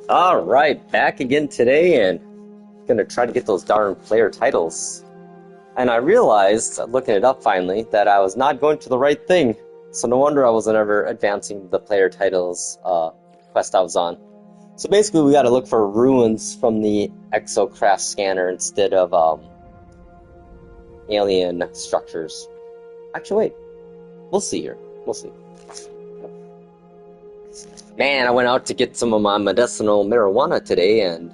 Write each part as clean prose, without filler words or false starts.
Alright, back again today and gonna try to get those darn player titles. And I realized, looking it up finally, that I was not going to the right thing. So no wonder I wasn't ever advancing the player titles quest I was on. So basically we gotta look for ruins from the exocraft scanner instead of alien structures. Actually wait, we'll see here. We'll see. Man, I went out to get some of my medicinal marijuana today and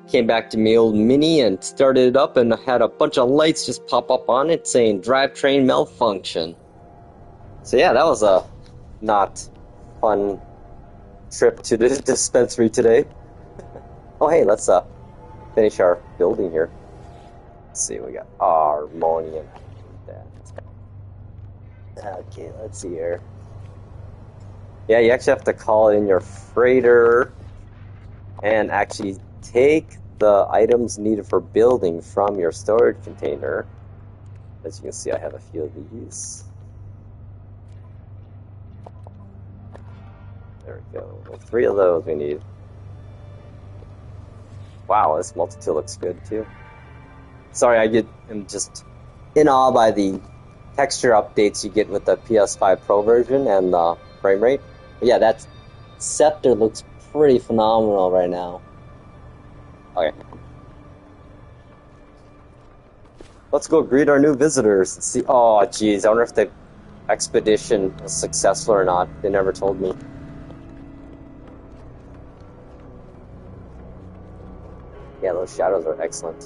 came back to my old Mini and started it up and I had a bunch of lights just pop up on it saying drivetrain malfunction. So yeah, that was a not fun trip to the dispensary today. Oh hey, let's finish our building here. Let's see, we got harmonium. Okay, let's see here. Yeah, you actually have to call in your freighter and actually take the items needed for building from your storage container. As you can see, I have a few of these. There we go. Well, 3 of those we need. Wow, this multi-tool looks good too. Sorry, I'm just in awe by the texture updates you get with the PS5 Pro version and the frame rate. But yeah, that scepter looks pretty phenomenal right now. Okay. Let's go greet our new visitors and see. Oh, geez. I wonder if the expedition was successful or not. They never told me. Yeah, those shadows are excellent.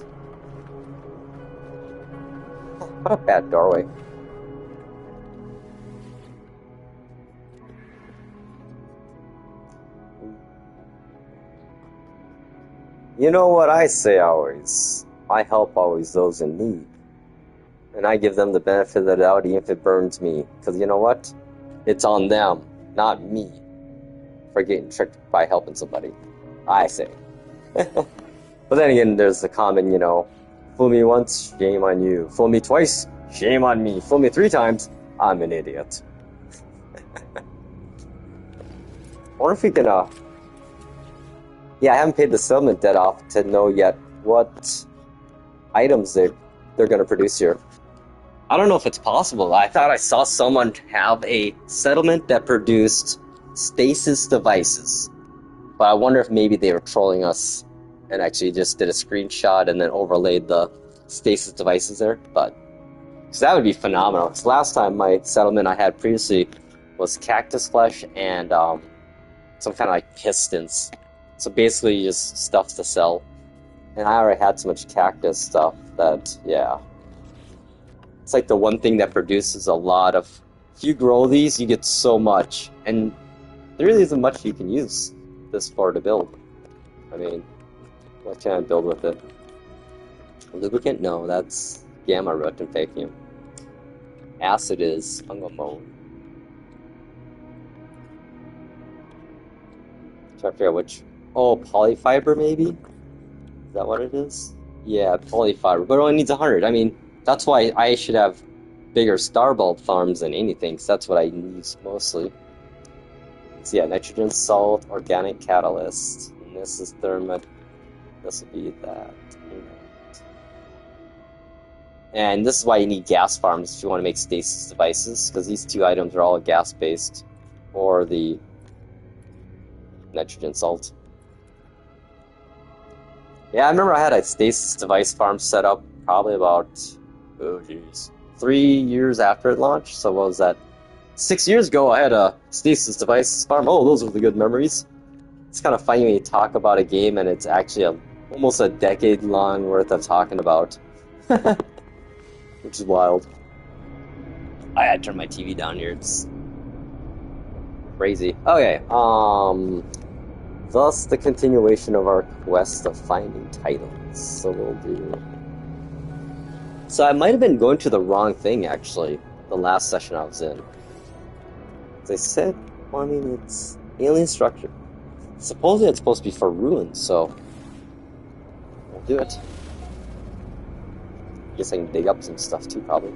What a bad doorway. You know what I say always? I help always those in need. And I give them the benefit of the doubt even if it burns me. Because you know what? It's on them, not me, for getting tricked by helping somebody. I say. But then again, there's the common, fool me once, shame on you. Fool me twice, shame on me. Fool me 3 times, I'm an idiot. I wonder if we can, yeah, I haven't paid the settlement debt off to know yet what items they're going to produce here. I don't know if it's possible. I thought I saw someone have a settlement that produced stasis devices. But I wonder if maybe they were trolling us and actually just did a screenshot and then overlaid the stasis devices there. But so that would be phenomenal. Because last time my settlement I had previously was cactus flesh and some kind of like pistons. So basically just stuff to sell. And I already had so much cactus stuff that, yeah. It's like the one thing that produces a lot of... If you grow these, you get so much. And there really isn't much you can use this for to build. I mean, what can I build with it? Lubricant? No, that's gamma root and vacuum. Acid is fungamone. Trying to figure out which... Oh, polyfiber maybe? Is that what it is? Yeah, polyfiber, but it only needs 100. I mean, that's why I should have bigger starbulb farms than anything, because that's what I use mostly. So yeah, nitrogen salt, organic catalyst, and this is thermite. This will be that. And this is why you need gas farms if you want to make stasis devices, because these 2 items are all gas-based, or the nitrogen salt. Yeah, I remember I had a stasis device farm set up probably about, 3 years after it launched. So what was that? 6 years ago, I had a stasis device farm. Oh, those were the good memories. It's kind of funny when you talk about a game and it's actually almost a decade-long worth of talking about. Which is wild. I had to turn my TV down here. It's crazy. Okay, thus the continuation of our quest of finding titles. So we'll do... So I might have been going to the wrong thing, actually, the last session I was in. As I said, well, I mean, it's alien structure. Supposedly it's supposed to be for ruins, so we'll do it. Guess I can dig up some stuff too, probably.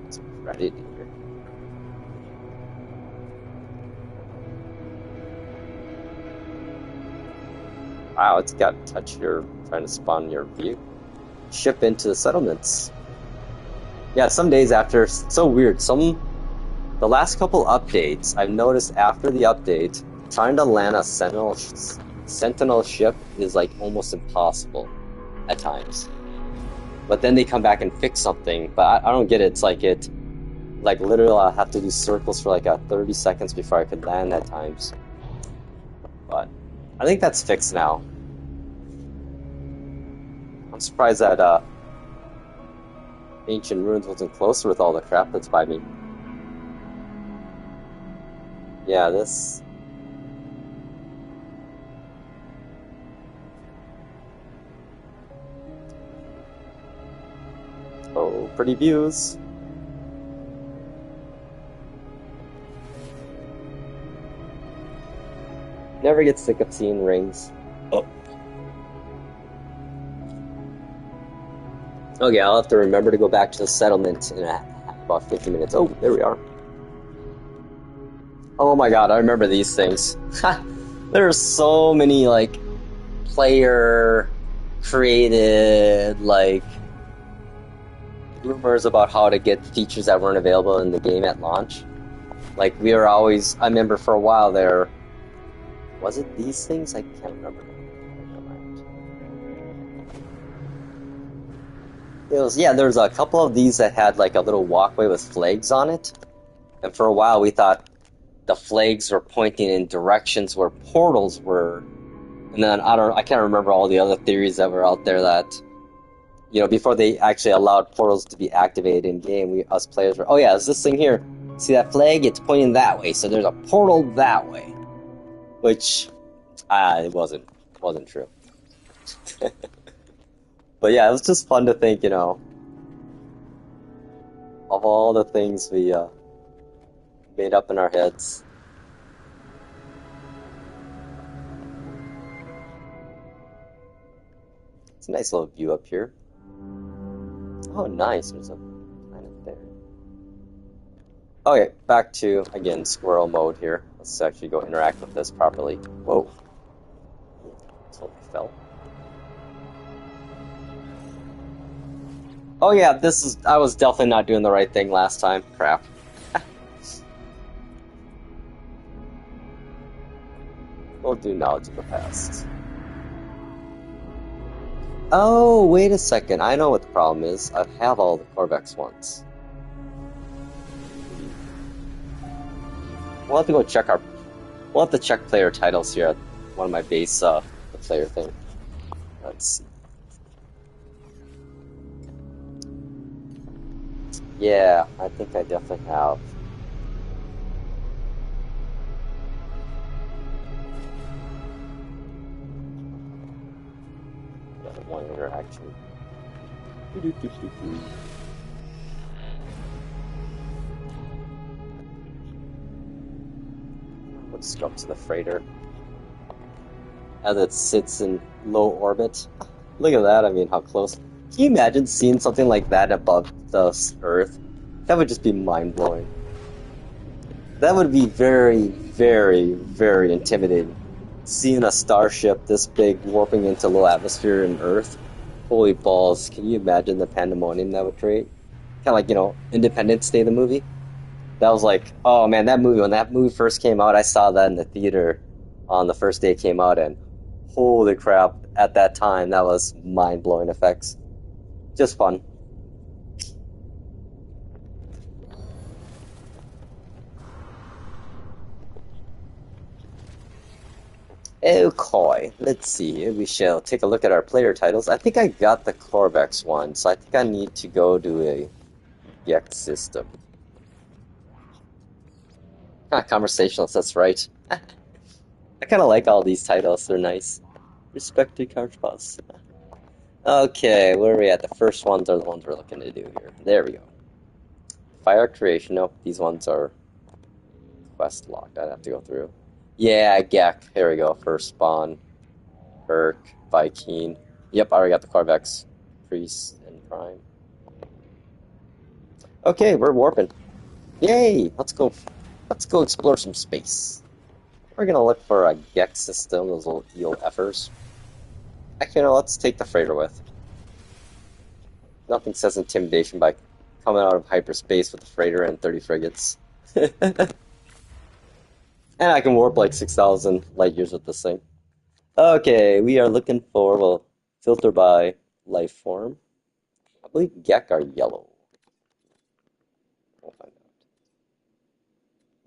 It's Reddit here. Wow, it's got to touch your trying to spawn your view. Ship into the settlements. Yeah, some days after, so weird. The last couple updates, I've noticed after the update, trying to land a sentinel ship is like almost impossible at times. But then they come back and fix something, but I don't get it. It's like literally I'll have to do circles for like 30 seconds before I could land at times. But I think that's fixed now. I'm surprised that Ancient Ruins wasn't closer with all the crap that's by me. Yeah, this... Oh, pretty views. Never get sick of seeing rings. Oh. Okay, I'll have to remember to go back to the settlement in about 50 minutes. Oh, there we are. Oh my god, I remember these things. There's so many, like, player-created, like, rumors about how to get features that weren't available in the game at launch. Like, we were always... I remember for a while there... Was it these things? I can't remember. There's a couple of these that had like a little walkway with flags on it. And for a while we thought the flags were pointing in directions where portals were. And then I can't remember all the other theories that were out there that, you know, before they actually allowed portals to be activated in game, us players were, oh yeah, it's this thing here. See that flag? It's pointing that way, so there's a portal that way. Which, it wasn't true. But yeah, it was just fun to think, you know, of all the things we made up in our heads. It's a nice little view up here. Oh, nice. There's a planet there. Okay, back to, again, squirrel mode here. Let's actually go interact with this properly. Whoa. Totally fell. Oh yeah, I was definitely not doing the right thing last time. Crap. We'll do knowledge of the past. Oh, wait a second. I know what the problem is. I have all the Corvex ones. We'll have to go check We'll have to check player titles here at one of my base, the player thing. Let's see. Yeah, I think I definitely have. Got one interaction. Let's go up to the freighter. As it sits in low orbit. Look at that, I mean, how close. Can you imagine seeing something like that above the Earth? That would just be mind-blowing. That would be very, very, very intimidating. Seeing a starship this big warping into low atmosphere in Earth. Holy balls, can you imagine the pandemonium that would create? Kind of like, you know, Independence Day, the movie. That was like, oh man, when that movie first came out, I saw that in the theater on the first day it came out, and holy crap, at that time, that was mind-blowing effects. Just fun. Okay, let's see. We shall take a look at our player titles. I think I got the Corvex one, so I think I need to go to a Gex system. Conversationalist, that's right. I kind of like all these titles, they're nice. Respected counterparts. Okay, where are we at? The first ones are the ones we're looking to do here. There we go. Fire creation. Nope, these ones are quest locked. I'd have to go through. Yeah, Gek. Here we go. First spawn. Burke, Viking. Yep, I already got the Corvex. Priest and Prime. Okay, we're warping. Yay! Let's go explore some space. We're gonna look for a Gex system, those little eel effers. Actually, no, let's take the freighter with. Nothing says intimidation by coming out of hyperspace with a freighter and 30 frigates. And I can warp like 6,000 light years with this thing. Okay, we are looking for, well, filter by life form. I believe Gek are yellow. We'll find out.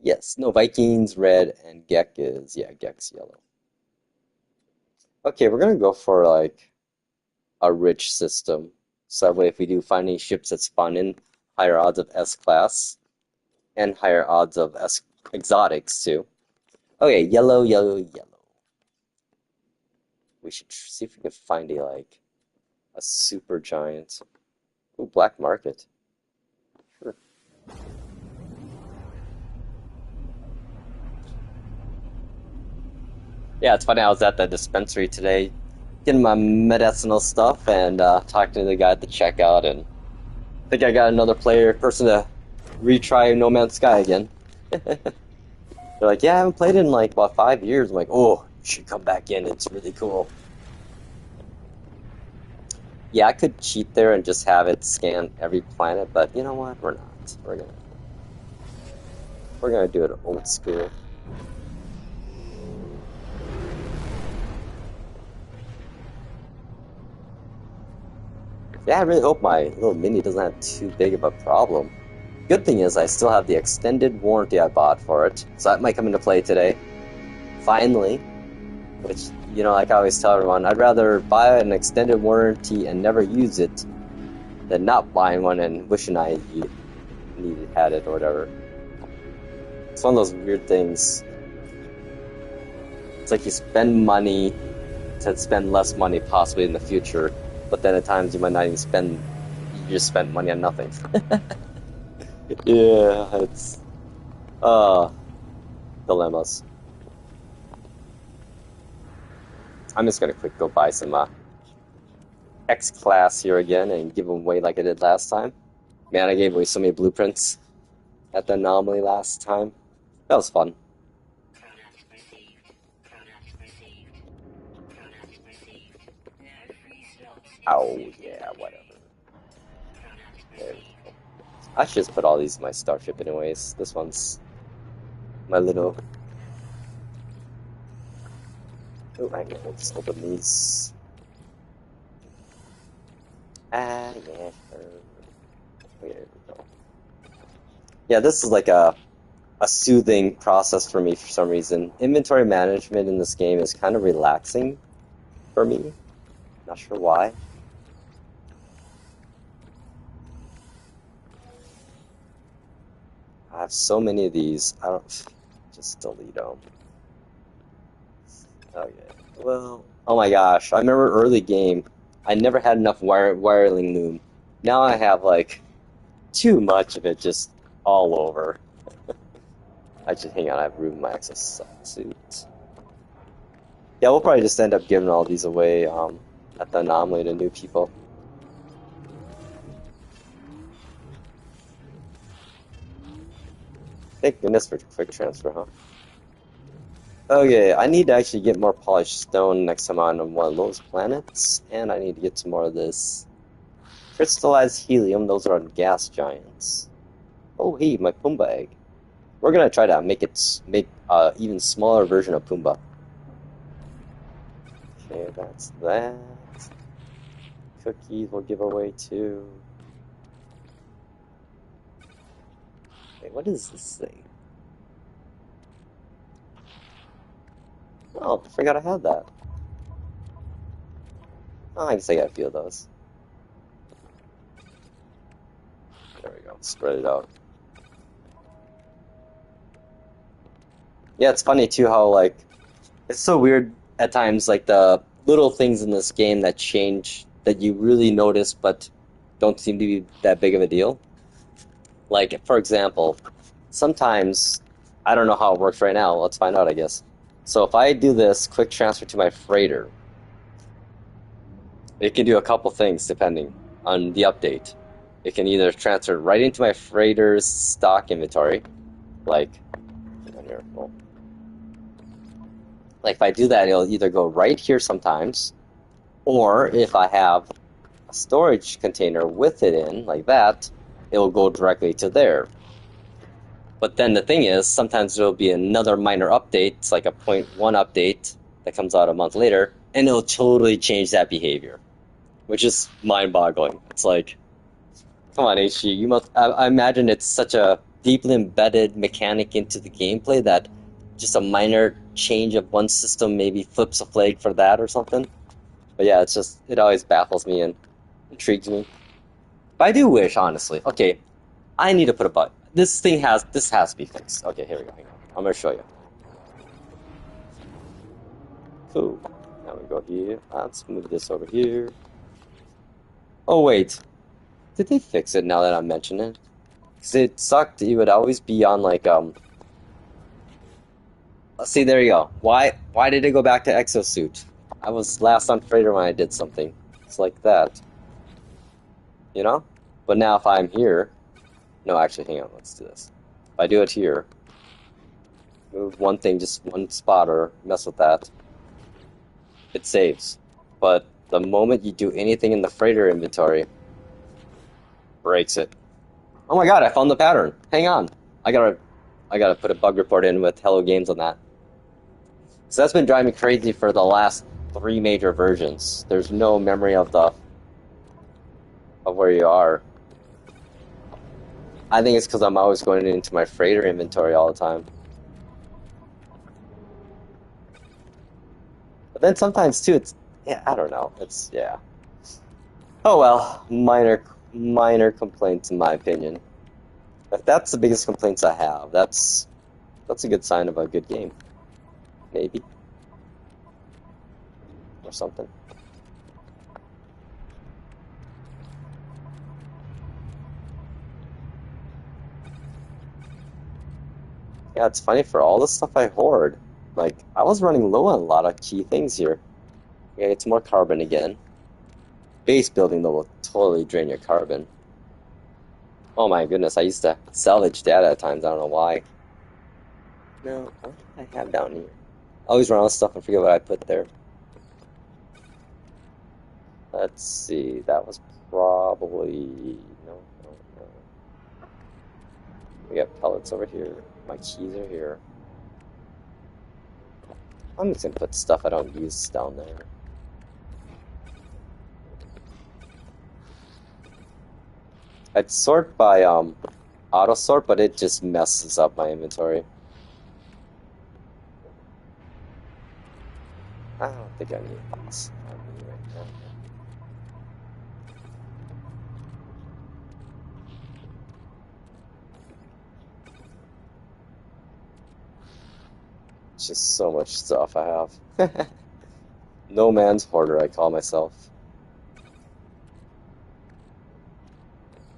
Yes, no, Vikings red and Gek is, yeah, Gek's yellow. Okay, we're gonna go for like a rich system. So that way if we do find any ships that spawn in, higher odds of S class and higher odds of S exotics too. Okay, yellow, yellow, yellow. We should see if we can find a super giant. Ooh, black market. Sure. Yeah, it's funny. I was at the dispensary today, getting my medicinal stuff and talking to the guy at the checkout, and I think I got another person to retry No Man's Sky again. They're like, yeah, I haven't played it in like, what, 5 years. I'm like, oh, you should come back in. It's really cool. Yeah, I could cheat there and just have it scan every planet, but you know what? We're not. We're gonna do it old school. Yeah, I really hope my little mini doesn't have too big of a problem. Good thing is I still have the extended warranty I bought for it, so that might come into play today. Finally, which, you know, like I always tell everyone, I'd rather buy an extended warranty and never use it than not buying one and wishing I had it or whatever. It's one of those weird things. It's like you spend money to spend less money possibly in the future, but then at times you might not even spend, you just spent money on nothing. Yeah, it's dilemmas. I'm just gonna quick go buy some X class here again and give them away like I did last time. Man, I gave away so many blueprints at the anomaly last time. That was fun. Oh yeah, whatever. There we go. I should just put all these in my starship anyways. This one's my little. Oh, I can just open these. Ah, yeah, sure. There we go. Yeah, this is like a soothing process for me for some reason. Inventory management in this game is kind of relaxing for me. Not sure why. I have so many of these. I don't just delete them. Okay. Well, oh my gosh. I remember early game, I never had enough wiring loom. Now I have like too much of it just all over. I should hang on, I have room in my access suit. Yeah, we'll probably just end up giving all these away at the anomaly to new people. Thank goodness for quick transfer, huh? Okay, I need to actually get more polished stone next time on one of those planets, and I need to get some more of this crystallized helium. Those are on gas giants. Oh, hey, my Pumbaa egg. We're gonna try to make even smaller version of Pumbaa. Okay, that's that. Cookies we'll give away too. Wait, what is this thing? Oh, I forgot I had that. Oh, I guess I got a few of those. There we go. Spread it out. Yeah, it's funny too how like it's so weird at times, like the little things in this game that change that you really notice but don't seem to be that big of a deal. Like, for example, sometimes I don't know how it works right now. Let's find out, I guess. So if I do this quick transfer to my freighter, it can do a couple things depending on the update. It can either transfer right into my freighter's stock inventory, like, well, like if I do that, it'll either go right here sometimes, Or if I have a storage container with it in, like that, it will go directly to there. But then the thing is, sometimes there'll be another minor update, it's like a 0.1 update that comes out a month later, and it'll totally change that behavior, which is mind-boggling. It's like, come on, HG, you must. I imagine it's such a deeply embedded mechanic into the gameplay that just a minor change of one system maybe flips a flag for that or something. But yeah, it's just, it always baffles me and intrigues me. But I do wish, honestly. Okay, I need to put a button. This has to be fixed. Okay, here we go. Hang on. I'm gonna show you. Cool. Now we go here. Let's move this over here. Oh wait, did they fix it now that I'm mentioning it? Because it sucked. You would always be on like See, there you go. Why did it go back to exosuit? I was last on freighter when I did something. It's like that. You know? But now if I'm here, no, actually, hang on. Let's do this. If I do it here, move one thing, just one spot, or mess with that, it saves. But the moment you do anything in the freighter inventory, breaks it. Oh my god, I found the pattern. Hang on. I gotta put a bug report in with Hello Games on that. So that's been driving me crazy for the last 3 major versions. There's no memory of where you are. I think it's because I'm always going into my freighter inventory all the time. But then sometimes too, it's, yeah, I don't know. It's, yeah. Oh well, minor complaints in my opinion. If that's the biggest complaints I have, that's a good sign of a good game. Maybe. Or something. Yeah, it's funny, for all the stuff I hoard, like, I was running low on a lot of key things here. Yeah, it's more carbon again. Base building, though, will totally drain your carbon. Oh my goodness, I used to salvage data at times, I don't know why. No, what did I have down here? I always run out of stuff and forget what I put there. Let's see, that was probably... No. We got pellets over here. My keys are here. I'm just gonna put stuff I don't use down there. I'd sort by auto sort, but it just messes up my inventory. I don't think I need this on me right now. It's just so much stuff I have. No man's hoarder, I call myself.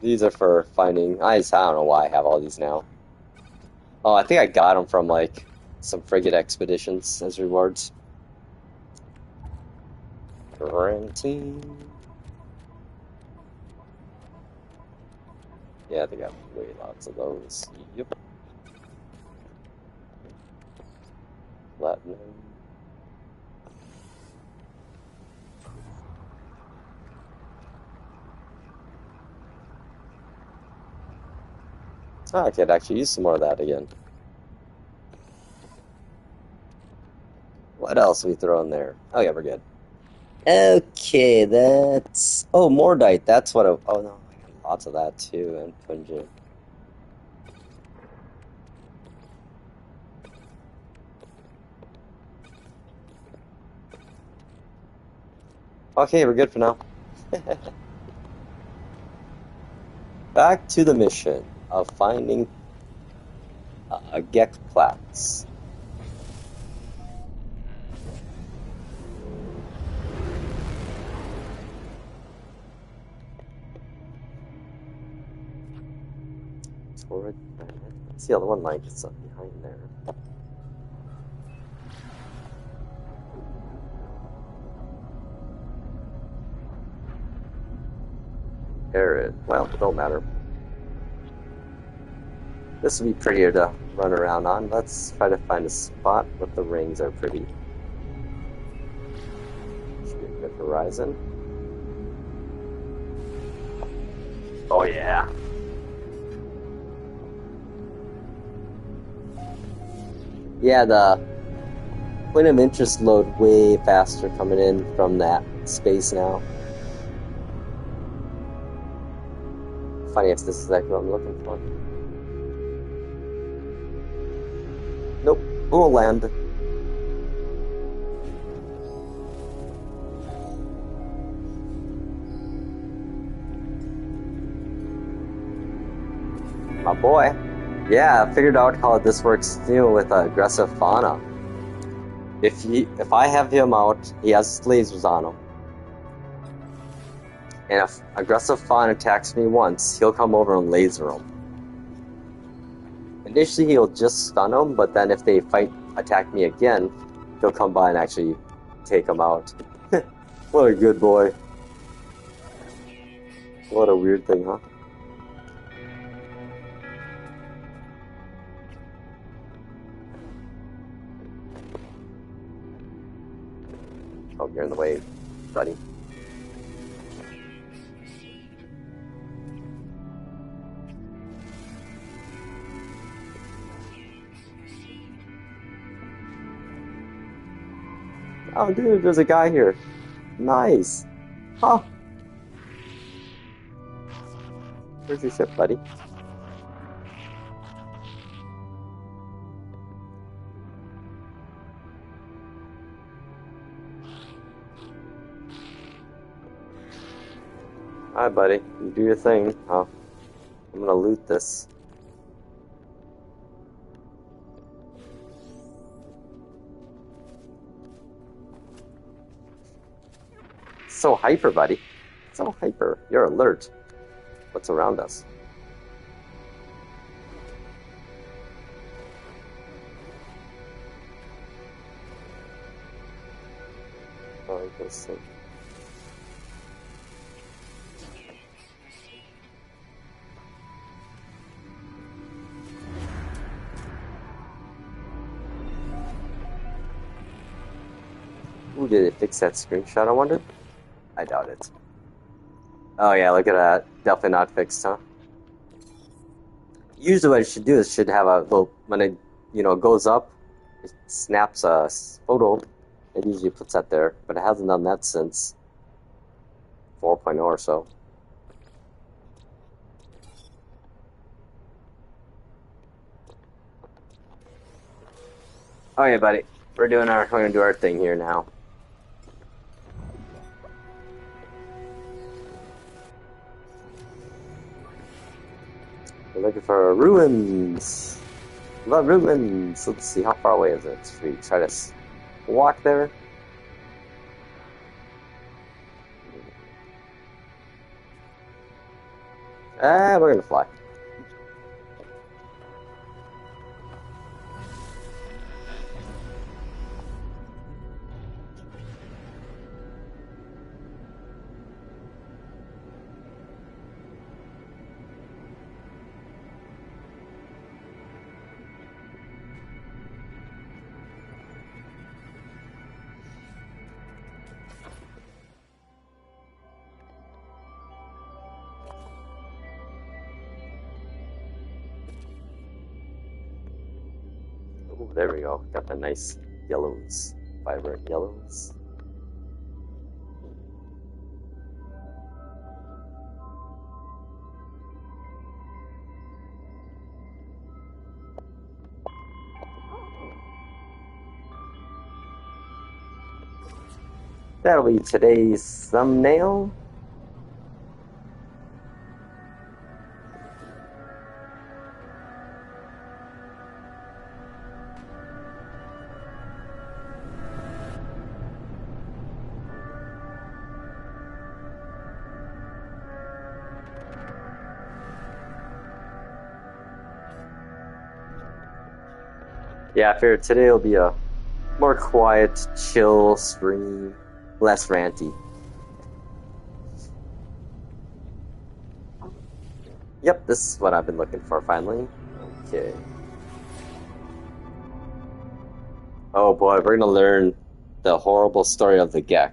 These are for finding... I don't know why I have all these now. Oh, I think I got them from, like, some frigate expeditions as rewards. Quarantine. Yeah, I think I have way lots of those. Yep. Platinum. Oh, I could actually use some more of that again. What else we throw in there? Oh yeah, we're good. Okay, that's... Oh, Mordite, that's what... Oh no, I got lots of that too, and Punjin. Okay, we're good for now. Back to the mission of finding Gek plaques. Torrid planet. Let's see how the one line gets up behind there. Arid. Well, it don't matter. This would be prettier to run around on. Let's try to find a spot where the rings are pretty. Should be a good Horizon. Oh yeah. Yeah, the point of interest load way faster coming in from that space now. Funny if this is exactly what I'm looking for. Nope, we'll land. My boy. Yeah, I figured out how this works with aggressive fauna. If I have him out, he has lasers on him. And if aggressive fauna attacks me once, he'll come over and laser him. Initially, he'll just stun him, but then if they attack me again, he'll come by and actually take him out. What a good boy. What a weird thing, huh? Oh, you're in the way, buddy. Oh, dude, there's a guy here. Nice. Huh. Where's your ship, buddy? Alright, buddy. You do your thing. Oh, I'm gonna loot this. So hyper, buddy. So hyper. You're alert. What's around us? Oh, you can see. Ooh, did it fix that screenshot, I wonder? I doubt it. Oh yeah, look at that. Definitely not fixed, huh? Usually what it should do is should have a little, when it, goes up, it snaps a photo. It usually puts that there, but it hasn't done that since 4.0 or so. Oh yeah, buddy. We're gonna do our thing here now. We're looking for ruins. Love ruins. Let's see, how far away is it? Should we try to walk there? We're gonna fly. Ooh, there we go. Got the nice yellows, vibrant yellows. That'll be today's thumbnail. Yeah, I figured today will be a more quiet, chill stream, less ranty. Yep, this is what I've been looking for finally. Okay. Oh boy, we're gonna learn the horrible story of the Gek.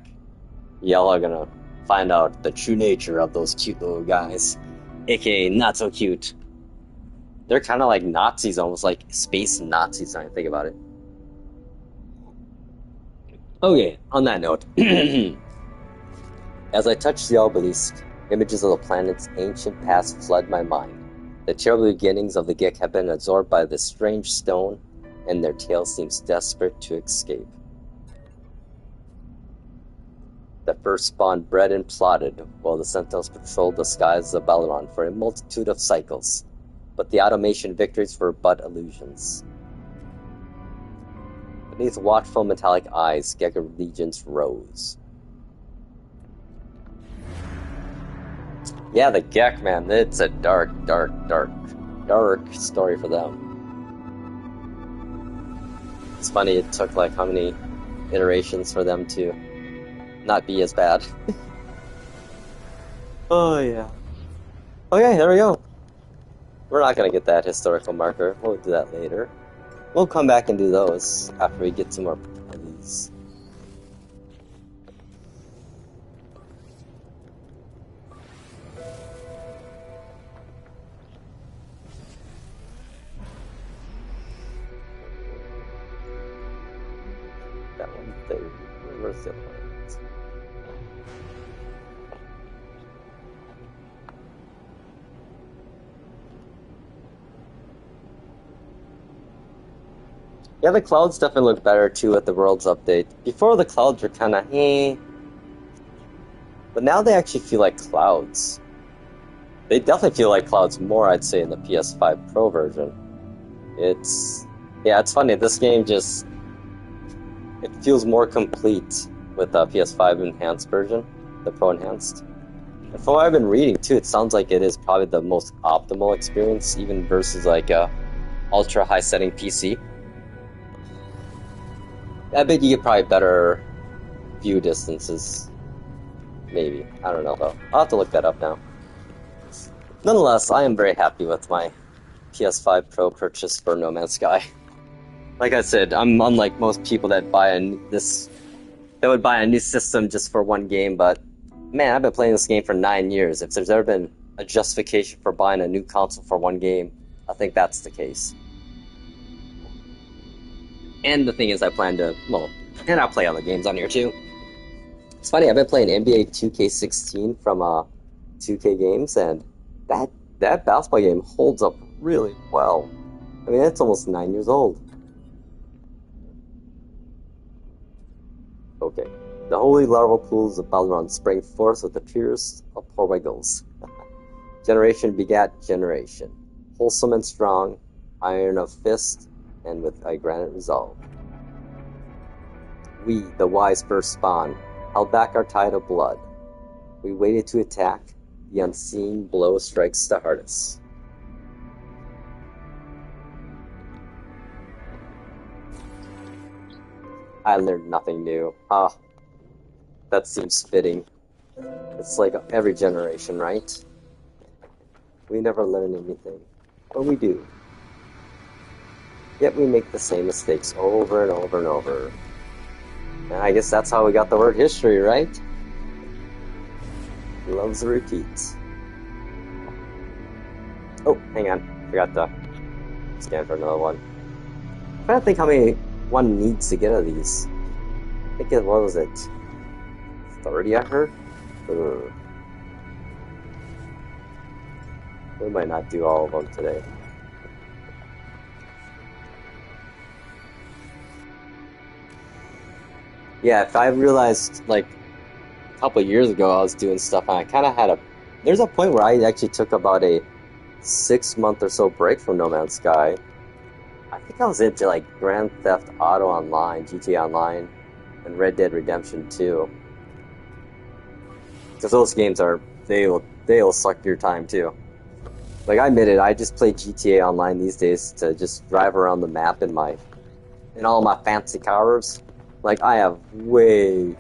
y'all are gonna find out the true nature of those cute little guys, aka not so cute. They're kind of like Nazis, almost like space Nazis when I think about it. Okay, on that note, as I touch the obelisk, images of the planet's ancient past flood my mind. The terrible beginnings of the Gek have been absorbed by this strange stone, and their tale seems desperate to escape. The first spawn bred and plotted, while the Sentinels patrolled the skies of Balaron for a multitude of cycles, but the automation victories were but illusions. Beneath watchful metallic eyes, Gek legions rose. Yeah, the Gek, man, it's a dark story for them. It's funny, it took like how many iterations for them to not be as bad. Oh, yeah. Okay, there we go. We're not gonna get that historical marker. We'll do that later. We'll come back and do those after we get some more of these. That one there. Where's the other one? Yeah, the clouds definitely look better too at the Worlds update. Before, the clouds were kind of eh, but now they actually feel like clouds. They definitely feel like clouds more, I'd say, in the PS5 Pro version. Yeah, it's funny. This game just, it feels more complete with the PS5 enhanced version, the Pro enhanced. And from what I've been reading too, it sounds like it is probably the most optimal experience, even versus like a ultra high setting PC. I bet you get probably better view distances. Maybe. I don't know though. I'll have to look that up now. Nonetheless, I am very happy with my PS5 Pro purchase for No Man's Sky. Like I said, I'm unlike most people that would buy a new system just for one game, but man, I've been playing this game for 9 years. If there's ever been a justification for buying a new console for one game, I think that's the case. And the thing is, I plan to, and I'll play other games on here too. It's funny, I've been playing NBA 2K16 from 2K Games, and that basketball game holds up really well. I mean, it's almost 9 years old. Okay. The holy larval pools of Balaron sprang forth with the tears of poor wiggles. Generation begat generation. Wholesome and strong, iron of fist, and with a granite resolve. We, the wise first spawn, held back our tide of blood. We waited to attack. The unseen blow strikes the hardest. I learned nothing new. That seems fitting. It's like every generation, right? We never learn anything, but we do. Yet we make the same mistakes over and over and over. And I guess that's how we got the word history, right? Loves the repeats. Oh, hang on. Forgot to scan for another one. I'm trying to think how many one needs to get of these. I think what was it? 30 I heard? We might not do all of them today. Yeah, if I realized, like, a couple of years ago I was doing stuff, and I kind of had there's a point where I actually took about a 6-month or so break from No Man's Sky. I think I was into, like, Grand Theft Auto Online, GTA Online, and Red Dead Redemption 2. Because those games they'll suck your time, too. Like, I admit it, I just play GTA Online these days to just drive around the map in all my fancy cars. Like, I have way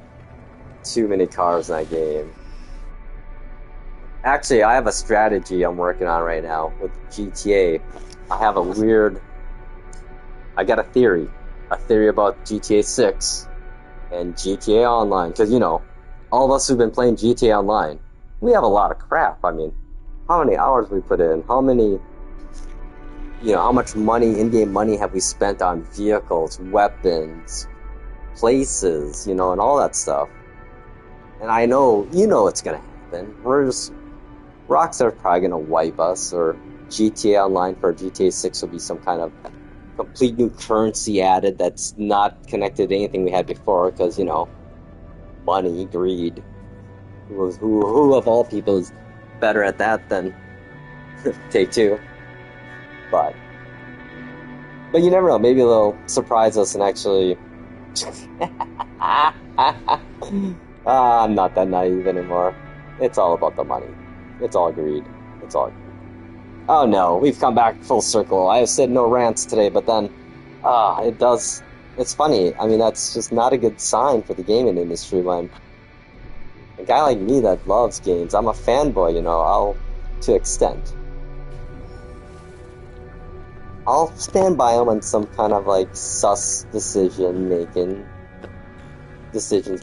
too many cars in that game. Actually, I have a strategy I'm working on right now with GTA. I got a theory about GTA 6 and GTA Online. Because, all of us who've been playing GTA Online, we have a lot of crap. I mean, how many hours we put in, how many, how much money, in-game money have we spent on vehicles, weapons, places, and all that stuff. And I know, it's gonna happen. Rockstar's probably gonna wipe us, or GTA Online for GTA 6 will be some kind of complete new currency added that's not connected to anything we had before, because, money, greed. Who of all people is better at that than Take-Two? But you never know. Maybe they'll surprise us and actually... I'm not that naive anymore. It's all about the money. It's all greed. Oh no, we've come back full circle. I have said no rants today, but then, it's funny. I mean, that's just not a good sign for the gaming industry when a guy like me that loves games, I'm a fanboy, to an extent. I'll stand by him on some kind of like sus decisions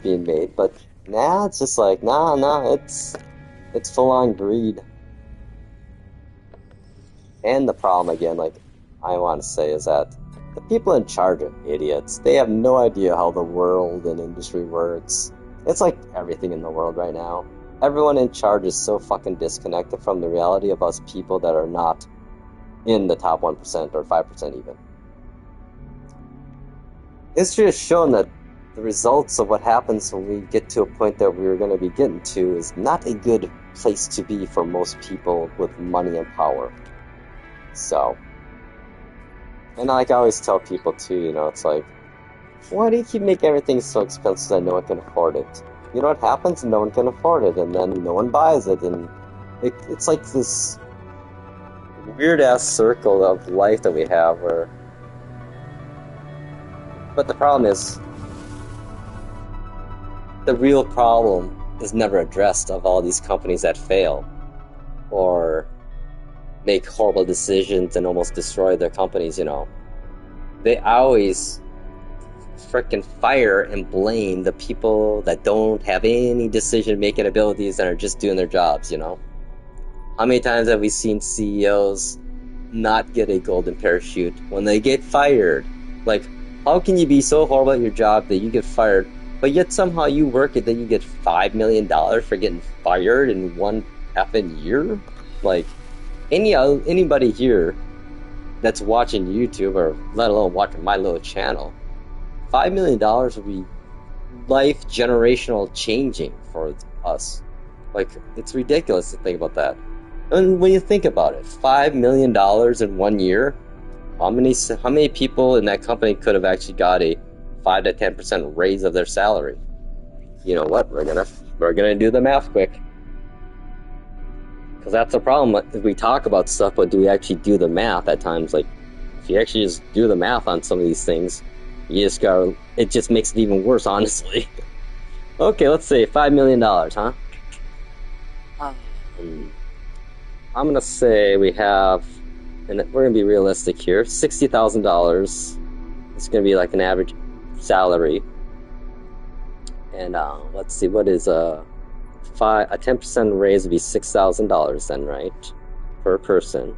being made, but it's just like, it's full on greed. And the problem, again, like I want to say, is that the people in charge are idiots. They have no idea how the world and industry works. It's like everything in the world right now. Everyone in charge is so fucking disconnected from the reality of us people that are not in the top 1% or 5% even. History has shown that the results of what happens when we get to a point that we're going to be getting to is not a good place to be for most people with money and power. So, and like I always tell people too, it's like, why do you keep making everything so expensive that no one can afford it? You know what happens? No one can afford it, and then no one buys it, and it's like this weird-ass circle of life that we have where... But the problem is, the real problem is never addressed of all these companies that fail, or make horrible decisions and almost destroy their companies, They always frickin' fire and blame the people that don't have any decision-making abilities and are just doing their jobs, How many times have we seen CEOs not get a golden parachute when they get fired? Like, how can you be so horrible at your job that you get fired, but yet somehow you work it that you get $5 million for getting fired in one effing year? Like, anybody here that's watching YouTube, or let alone watching my little channel, $5 million would be life generational changing for us. Like, it's ridiculous to think about that. And when you think about it, $5 million in 1 year, how many people in that company could have actually got a 5 to 10% raise of their salary? You know what? We're gonna do the math quick. Because that's the problem. We talk about stuff, but do we actually do the math at times? Like, if you actually just do the math on some of these things, it just makes it even worse, honestly. Okay, let's say $5 million, huh? I'm gonna say we have, and we're gonna be realistic here, $60,000. It's gonna be like an average salary. And let's see, what is a 10% raise would be $6,000 then, right? Per person.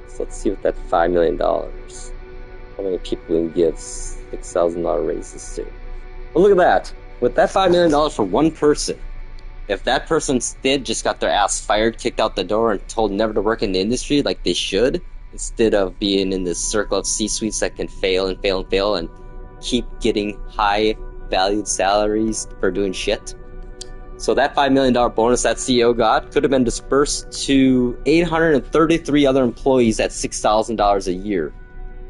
So let's see what that $5 million. How many people we can give $6,000 raises to? Well, look at that. With that $5 million for one person, if that person instead just got their ass fired, kicked out the door, and told never to work in the industry like they should, instead of being in this circle of C-suites that can fail and fail and fail and keep getting high valued salaries for doing shit. So that $5 million bonus that CEO got could have been dispersed to 833 other employees at $6,000 a year.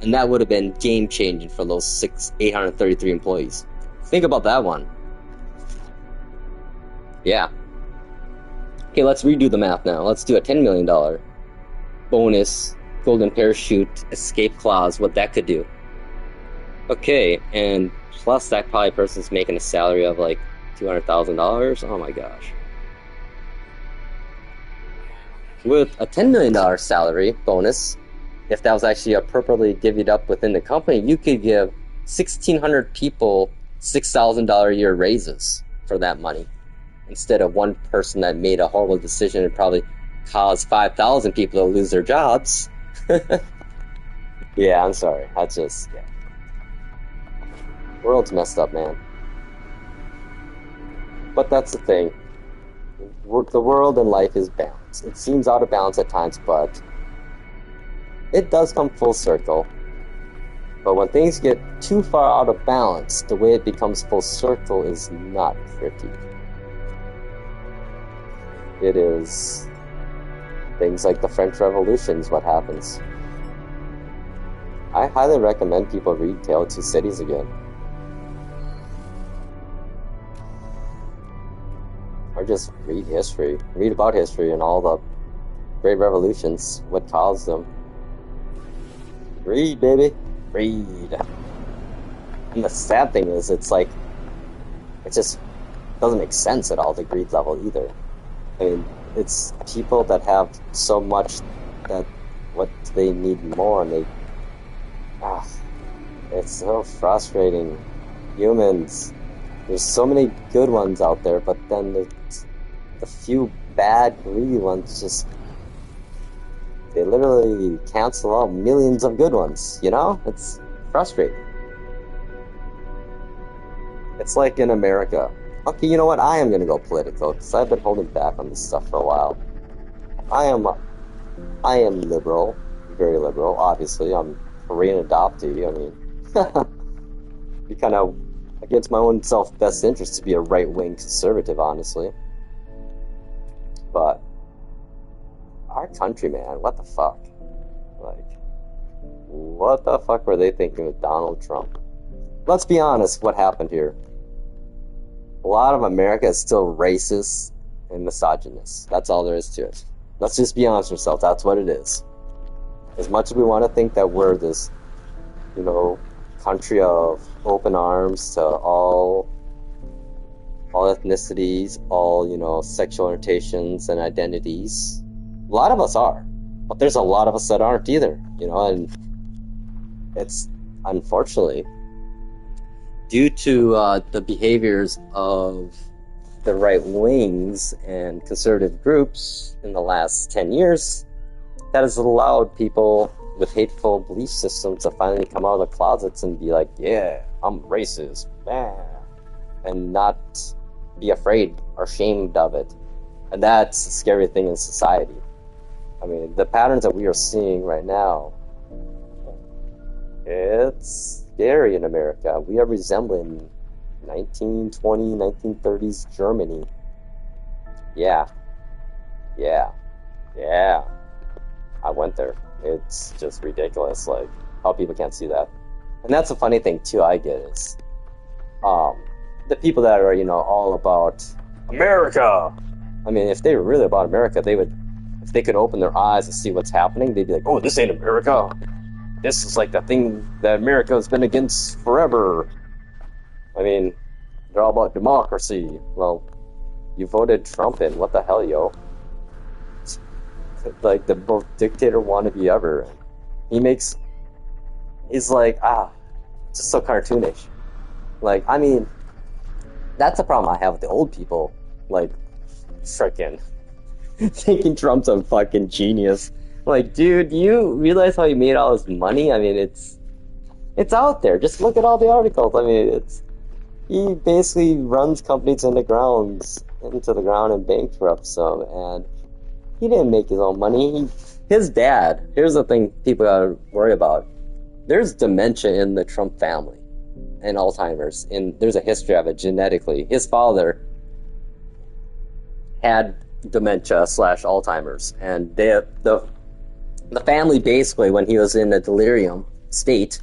And that would have been game changing for those 833 employees. Think about that one. Yeah. Okay, let's redo the math now. Let's do a $10 million bonus, golden parachute, escape clause, what that could do. Okay, and plus that probably person's making a salary of like $200,000. Oh my gosh. With a $10 million salary bonus, if that was actually appropriately divvied up within the company, you could give 1,600 people $6,000 a year raises for that money, instead of one person that made a horrible decision and probably caused 5,000 people to lose their jobs. Yeah, I'm sorry. That's just, yeah. World's messed up, man. But that's the thing. The world and life is balanced. It seems out of balance at times, but it does come full circle. But when things get too far out of balance, the way it becomes full circle is not pretty. It is things like the French Revolution is what happens. I highly recommend people read Tale of Two Cities again. Or just read history. Read about history and all the great revolutions, what caused them. Read, baby. Read. And the sad thing is, it's like, it just doesn't make sense at all, the greed level either. I mean, it's people that have so much that what they need more, and it's so frustrating. Humans, there's so many good ones out there, but then there's the few bad, greedy ones just, they literally cancel out millions of good ones, you know? It's frustrating. It's like in America. Okay, you know what? I am going to go political, because I've been holding back on this stuff for a while. I am liberal, very liberal, obviously. I'm Korean adoptee. I mean, be kind of against my own self-best interest to be a right-wing conservative, honestly. But our country, man, what the fuck? Like, what the fuck were they thinking with Donald Trump? Let's be honest, what happened here? A lot of America is still racist and misogynist. That's all there is to it. Let's just be honest with ourselves. That's what it is. As much as we want to think that we're this, you know, country of open arms to all ethnicities, all, you know, sexual orientations and identities, a lot of us are. But there's a lot of us that aren't either, you know, and it's unfortunately due to the behaviors of the right wings and conservative groups in the last 10 years, that has allowed people with hateful belief systems to finally come out of the closets and be like, yeah, I'm racist, and not be afraid or ashamed of it. And that's a scary thing in society. I mean, the patterns that we are seeing right now, it's scary in America. We are resembling 1920, 1930s Germany. Yeah. I went there. It's just ridiculous, like, how people can't see that. And that's the funny thing, too, I get is, the people that are, you know, all about America. I mean, if they were really about America, they would, if they could open their eyes and see what's happening, they'd be like, oh, this ain't America. This is like the thing that America has been against forever. I mean, they're all about democracy. Well, you voted Trump in. What the hell, yo? Like the most dictator wannabe ever. He's like, just so cartoonish. Like, I mean, that's a problem I have with the old people. Like, frickin' thinking Trump's a fucking genius. Like, dude, you realize how he made all his money? I mean, it's out there. Just look at all the articles. I mean, he basically runs companies into the ground and bankrupts them, and he didn't make his own money. His dad, here's the thing people gotta worry about. There's dementia in the Trump family and Alzheimer's, and there's a history of it genetically. His father had dementia / Alzheimer's, and the family basically, when he was in a delirium state,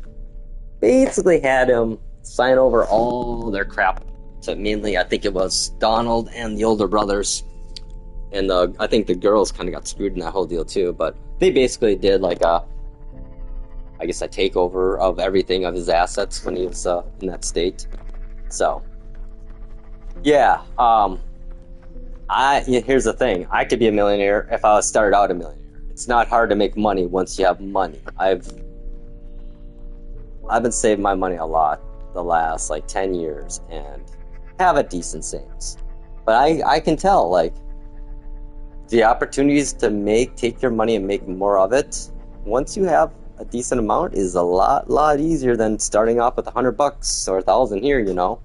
basically had him sign over all their crap. So mainly, I think it was Donald and the older brothers, and I think the girls kind of got screwed in that whole deal too. But they basically did like a takeover of everything, of his assets when he was in that state. So yeah, here's the thing: I could be a millionaire if I started out a millionaire. It's not hard to make money once you have money. I've been saving my money a lot. the last like 10 years and have a decent savings. But I can tell, like, the opportunities to take your money and make more of it, once you have a decent amount, is a lot easier than starting off with $100 or 1,000 here, you know?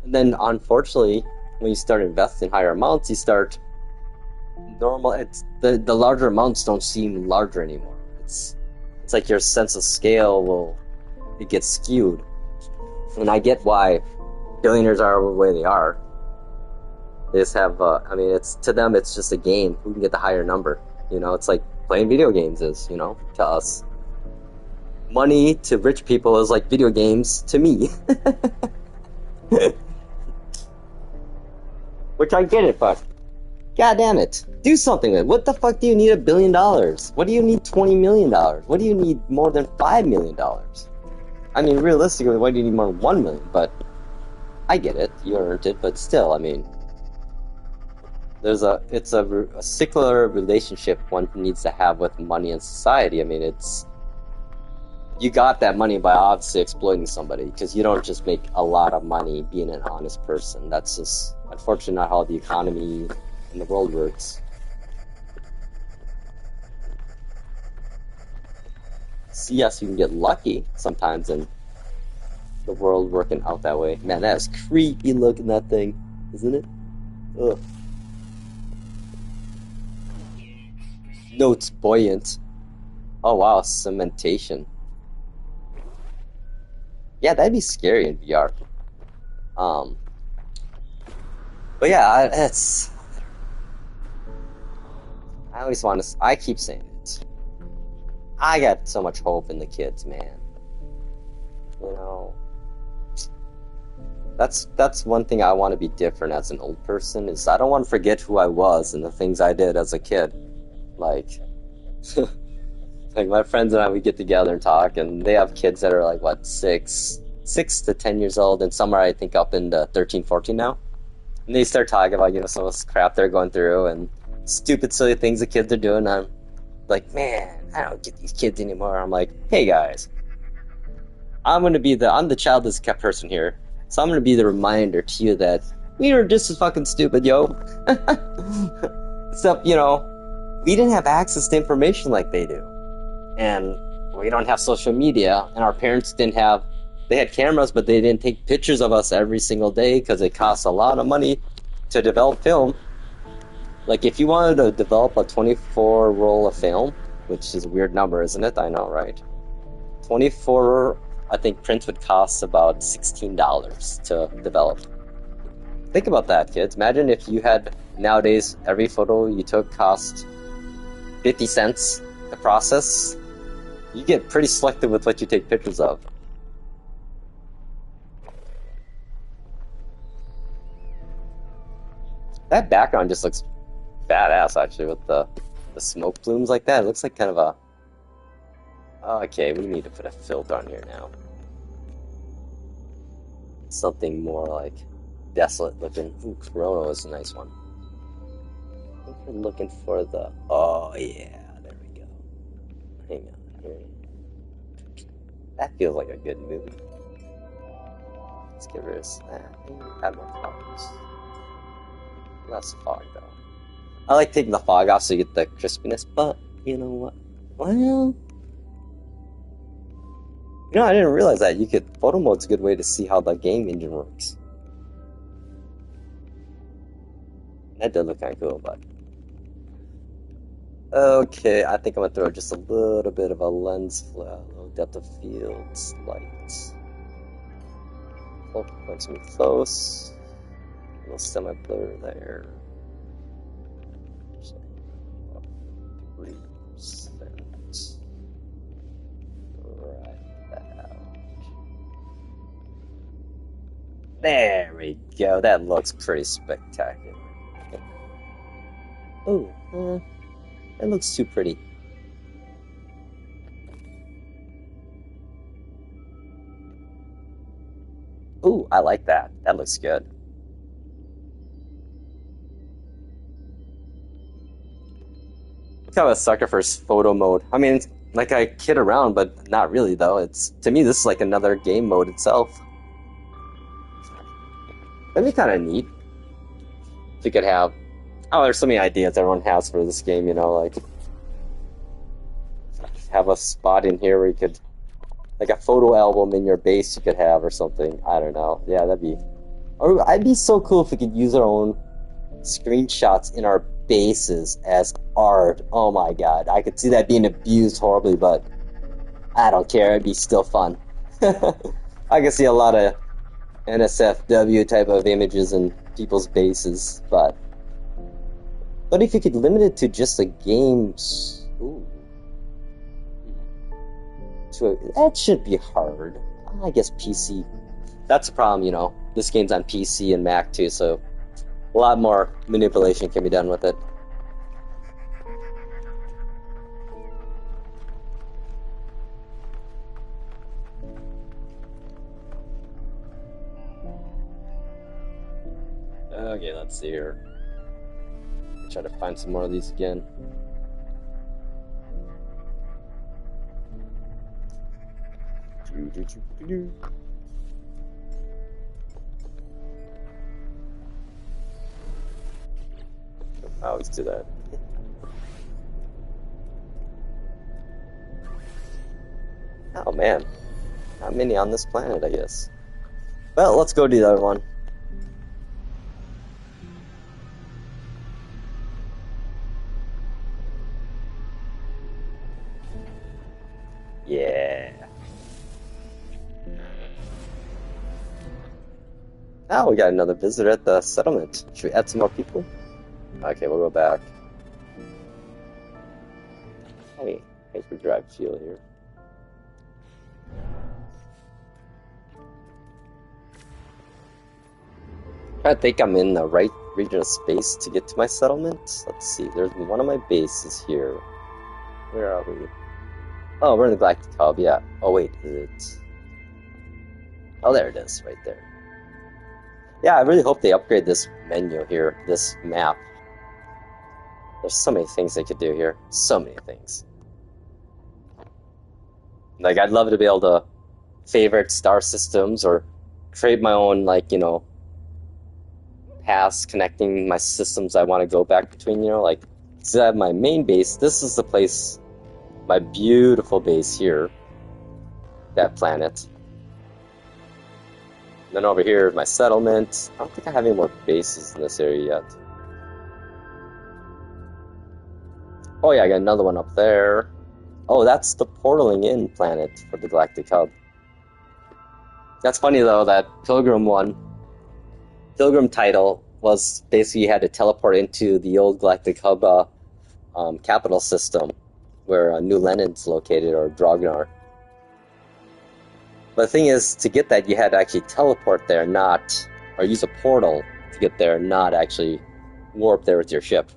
And then, unfortunately, when you start investing higher amounts, you start it's the larger amounts don't seem larger anymore. It's like your sense of scale it gets skewed. And I get why billionaires are the way they are. They just have, I mean, to them, it's just a game. Who can get the higher number? You know, it's like playing video games is, you know, to us. Money to rich people is like video games to me. Which I get it, but god damn it. Do something with it. What the fuck do you need $1 billion? What do you need $20 million? What do you need more than $5 million? I mean, realistically, why do you need more than $1 million? But I get it. You earned it, but still, I mean, it's a secular relationship one needs to have with money and society. I mean, you got that money by obviously exploiting somebody, because you don't just make a lot of money being an honest person. That's just, unfortunately, not how the economy in the world works. So yes, you can get lucky sometimes in the world working out that way. Man, that is creepy looking, that thing, isn't it? Ugh. No, it's buoyant. Oh wow, cementation. Yeah, that'd be scary in VR. But yeah, I always want to. I keep saying it. I got so much hope in the kids, man. You know, that's one thing I want to be different as an old person, is I don't want to forget who I was and the things I did as a kid. Like, like my friends and I, we get together and talk, and they have kids that are like, what, 6 to 10 years old, and some are, I think, up into 13, 14 now. And they start talking about, you know, some of this crap they're going through and stupid, silly things the kids are doing. And I'm like, man, I don't get these kids anymore. I'm like, hey guys, I'm the childless person here, so I'm gonna be the reminder to you that we were just as fucking stupid, yo. Except, you know, we didn't have access to information like they do, and we don't have social media, and our parents didn't have. They had cameras, but they didn't take pictures of us every single day because it costs a lot of money to develop film. Like, if you wanted to develop a 24 roll of film, which is a weird number, isn't it? I know, right? 24, I think, prints would cost about $16 to develop. Think about that, kids. Imagine if you had, nowadays, every photo you took cost 50 cents to process. You get pretty selective with what you take pictures of. That background just looks badass, actually, with the smoke plumes like that. It looks like kind of a... Okay, we need to put a filter on here now. Something more like desolate looking. Ooh, Corona is a nice one. I think we're looking for the... Oh, yeah, there we go. Hang on here. That feels like a good movie. Let's get rid of that. Add more colors. Less fog, though. I like taking the fog off so you get the crispiness, but you know what? Well, you know, I didn't realize that photo mode's a good way to see how the game engine works. That did look kind of cool, but okay, I think I'm gonna throw just a little bit of a lens flare, low depth of field, light. Focal points me close. A little semi-blur there. 3%. Right out. There we go. That looks pretty spectacular. Oh, that looks too pretty. Ooh, I like that. That looks good. I'm kind of a sucker for photo mode. I mean, like, I kid around, but not really, though. To me, this is like another game mode itself. That'd be kind of neat. If you could have, oh, there's so many ideas everyone has for this game, you know, like have a spot in here where you could, like a photo album in your base you could have or something. I don't know. Yeah, that'd be, or I'd be so cool if we could use our own screenshots in our bases as art. Oh my god, I could see that being abused horribly, but I don't care. It'd be still fun. I can see a lot of NSFW type of images in people's bases, but if you could limit it to just the games, ooh, that should be hard. I guess PC. That's the problem, you know. This game's on PC and Mac too, so a lot more manipulation can be done with it. Okay, let's see here. Try to find some more of these again. I always do that. Oh man, not many on this planet, I guess. Well, let's go do the other one. Yeah. Oh, we got another visitor at the settlement. Should we add some more people? Okay, we'll go back. Hey, hyperdrive fuel here. I think I'm in the right region of space to get to my settlement. Let's see, there's one of my bases here. Where are we? Oh, we're in the Galactic Hub, yeah. Oh wait, is it? Oh, there it is, right there. Yeah, I really hope they upgrade this menu here, this map. There's so many things they could do here. So many things. Like, I'd love to be able to favorite star systems or create my own, like, you know, paths connecting my systems I want to go back between, you know, like, so I have my main base. This is the place, my beautiful base here, that planet. Then over here, my settlement. I don't think I have any more bases in this area yet. Oh yeah, I got another one up there. Oh, that's the portaling in planet for the Galactic Hub. That's funny though, that Pilgrim title was basically you had to teleport into the old Galactic Hub capital system where New Lenin's located, or Drognar. But the thing is, to get that, you had to actually teleport there, or use a portal to get there, not actually warp there with your ship.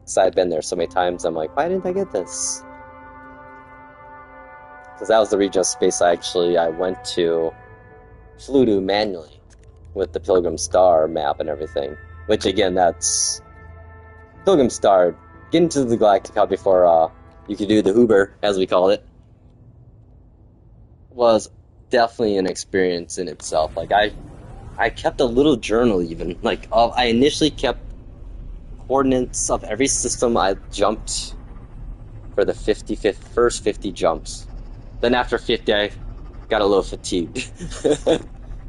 So I've been there so many times, I'm like, why didn't I get this? Because that was the region of space I flew to manually with the Pilgrim Star map and everything. Which again, that's Pilgrim Star. Getting to the Galactic Hub before you could do the Uber, as we call it, was definitely an experience in itself. Like I kept a little journal even. Like I initially kept coordinates of every system I jumped for the first 50 jumps. Then after 50, I got a little fatigued.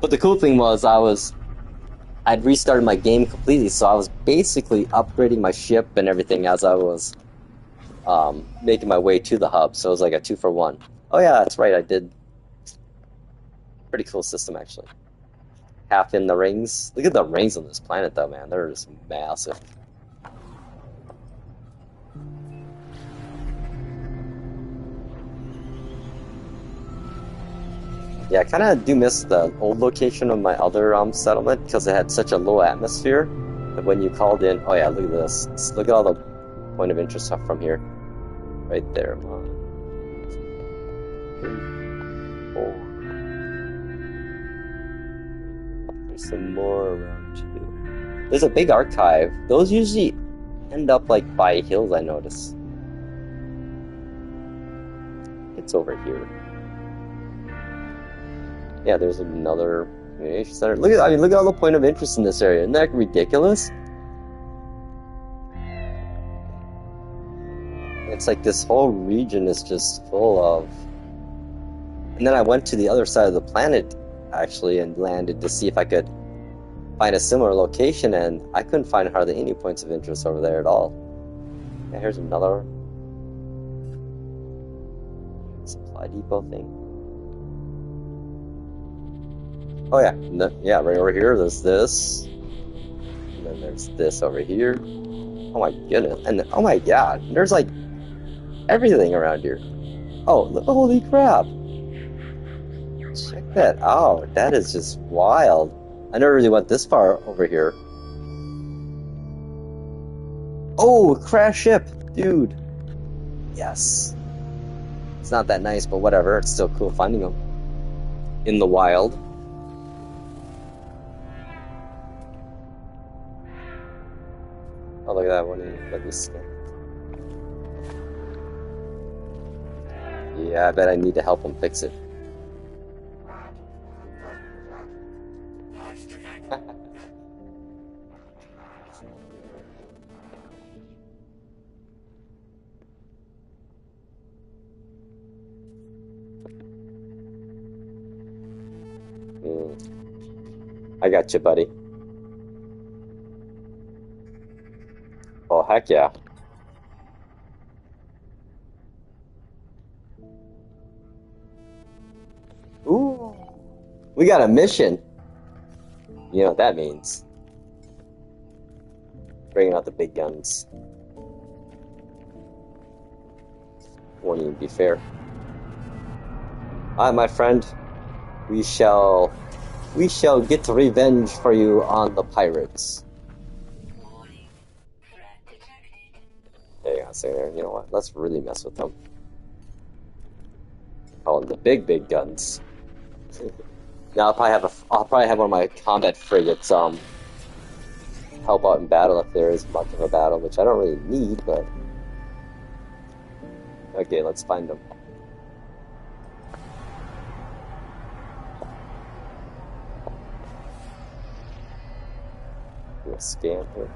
But the cool thing was I'd restarted my game completely, so I was basically upgrading my ship and everything as I was making my way to the hub. So it was like a 2-for-1. Oh yeah, that's right, I did. Pretty cool system, actually. Half in the rings. Look at the rings on this planet, though, man. They're just massive. Yeah, I kind of do miss the old location of my other settlement because it had such a low atmosphere that when you called in... Oh yeah, look at this. Look at all the point of interest stuff from here. Right there. 1, 2, 3, 4. There's some more around too. There's a big archive. Those usually end up like by hills, I notice. It's over here. Yeah, there's another Communication center. Look at, I mean, look at all the point of interest in this area. Isn't that ridiculous? It's like this whole region is just full of... And then I went to the other side of the planet, actually, and landed to see if I could find a similar location, and I couldn't find hardly any points of interest over there at all. Yeah, here's another supply depot thing. Oh yeah, yeah, right over here, there's this. And then there's this over here. Oh my goodness, and oh my god, there's like everything around here. Oh, holy crap. Check that out. That is just wild. I never really went this far over here. Oh, crash ship, dude. Yes. It's not that nice, but whatever. It's still cool finding them in the wild. Oh, look at that one. Let me scan. Yeah, I bet I need to help him fix it. I got you, buddy. Oh, heck yeah. Ooh, we got a mission. You know what that means. Bringing out the big guns. Won't even be fair. My friend, we shall get revenge for you on the pirates. Hang on a second. You know what? Let's really mess with them. Call them the big guns. Now I'll probably have one of my combat frigates help out in battle if there is much of a battle, which I don't really need, but okay, let's find them. Do a scan here.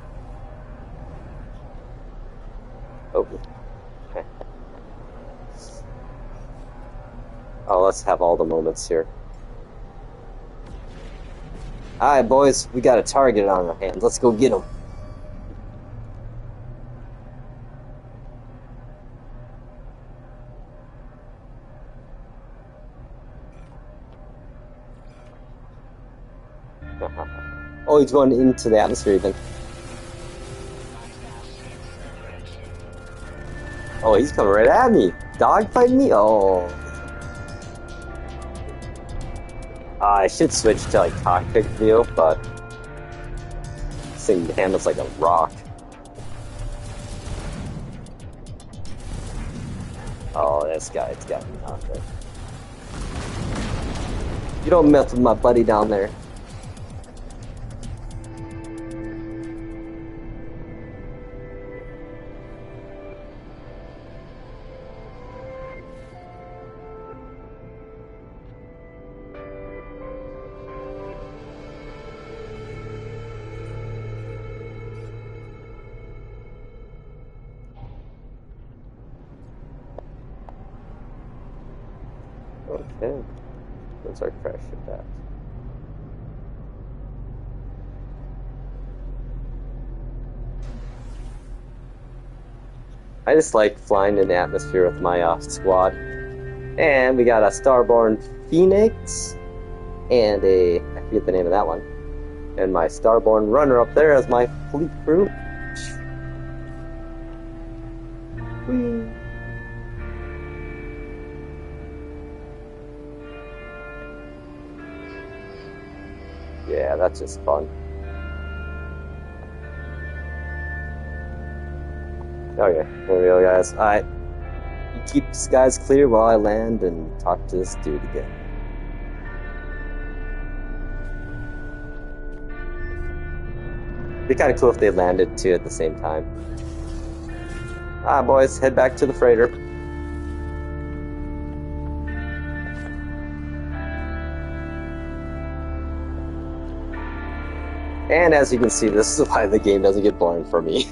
Oh. Okay. Oh, let's have all the moments here. Alright, boys, we got a target on our hands. Let's go get him. Oh, he's going into the atmosphere even. Oh, he's coming right at me. Dogfighting me? Oh. I should switch to like cockpit view, but this thing handles like a rock. Oh, this guy's got me out there. You don't mess with my buddy down there. Okay, where's our crash ship at? I just like flying in the atmosphere with my squad. And we got a Starborn Phoenix and I forget the name of that one. And my Starborn Runner up there as my fleet crew. Whee! Yeah, that's just fun. Okay, here we go, guys. Alright. You keep the skies clear while I land and talk to this dude again. It'd be kind of cool if they landed too at the same time. Alright, boys, head back to the freighter. And as you can see, this is why the game doesn't get boring for me.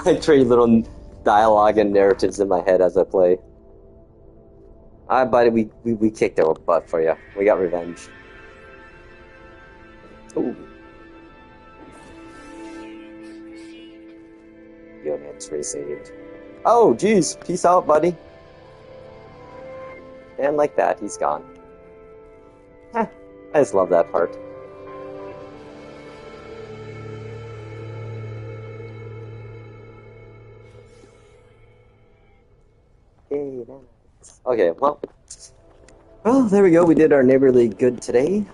I trade little dialogue and narratives in my head as I play. Alright, buddy, we kicked our butt for you. We got revenge. Ooh. Units received. Oh, jeez. Peace out, buddy. And like that, he's gone. Heh, I just love that part. Okay, well, there we go. We did our neighborly good today.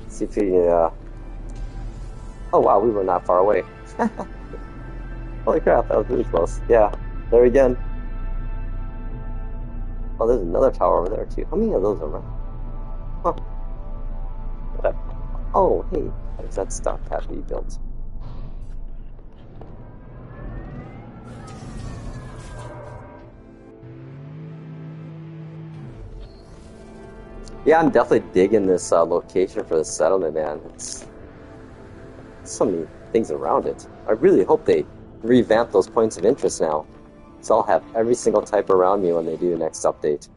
See if we oh wow, we were not far away. Holy crap, that was really close. Yeah, there again. Oh, there's another tower over there too. How many of those are around? Huh. Whatever. Oh, hey, there's that stock pad we built. Yeah, I'm definitely digging this location for the settlement, man. It's so many things around it. I really hope they revamp those points of interest now, so I'll have every single type around me when they do the next update.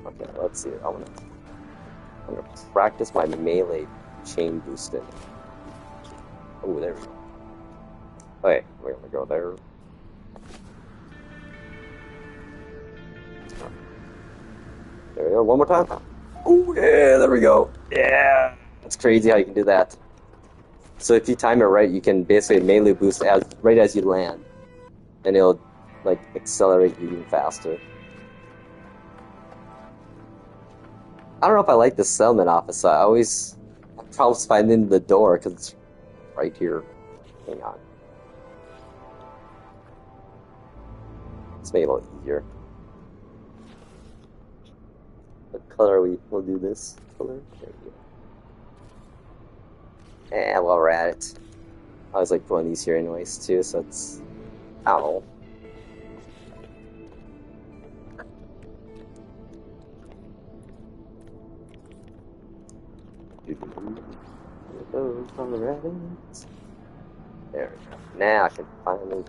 Okay, let's see. I'm gonna practice my melee chain boosting. Oh, there we go. Okay, we're gonna go there. There we go, one more time. Oh yeah, there we go. Yeah, it's crazy how you can do that. So if you time it right, you can basically melee boost right as you land, and it'll like accelerate you even faster. I don't know if I like the settlement office. I always have problems finding the door because it's right here. Hang on. Let's make it a little easier. What color we'll do this color? There we go. And while we're at it, I always like putting these here anyways too, so it's I don't know. There we go. Now I can finally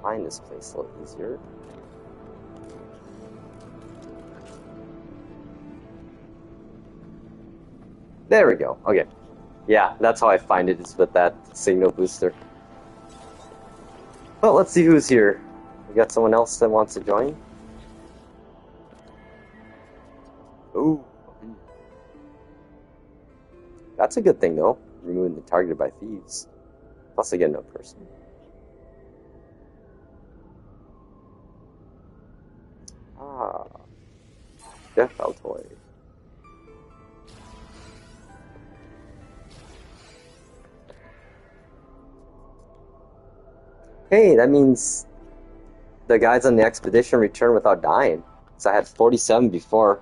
find this place a little easier. There we go. Okay. Yeah, that's how I find it, is with that signal booster. Well, let's see who's here. We got someone else that wants to join? Ooh. That's a good thing, though. Removing the targeted by thieves. Plus, I get no person. Ah. Death Altoy. Hey, that means the guys on the expedition returned without dying. So I had 47 before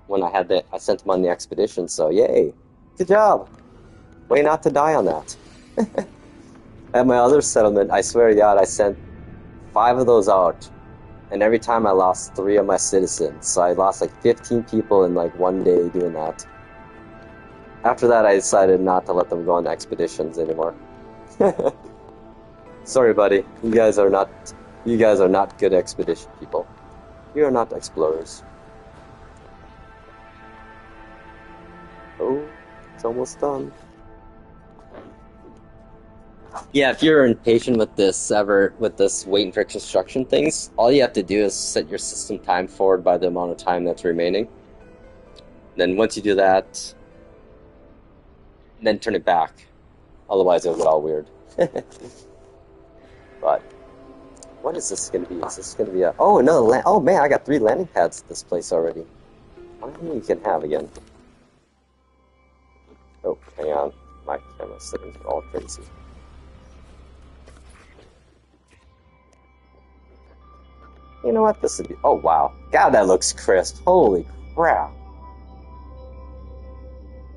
when I sent them on the expedition, so yay. Good job. Way not to die on that. At my other settlement, I swear to God, I sent 5 of those out, and every time I lost 3 of my citizens. So I lost like 15 people in like one day doing that. After that, I decided not to let them go on expeditions anymore. Sorry, buddy. You guys are not good expedition people. You are not explorers. Oh, it's almost done. Yeah, if you're impatient with this waiting for construction things, all you have to do is set your system time forward by the amount of time that's remaining. Then once you do that, then turn it back. Otherwise it'll get all weird. But what is this going to be? Is this going to be another land? Oh man, I got 3 landing pads at this place already. How many you can have again? Oh, hang on. My camera settings are all crazy. You know what? This would be. Oh wow, God, that looks crisp. Holy crap!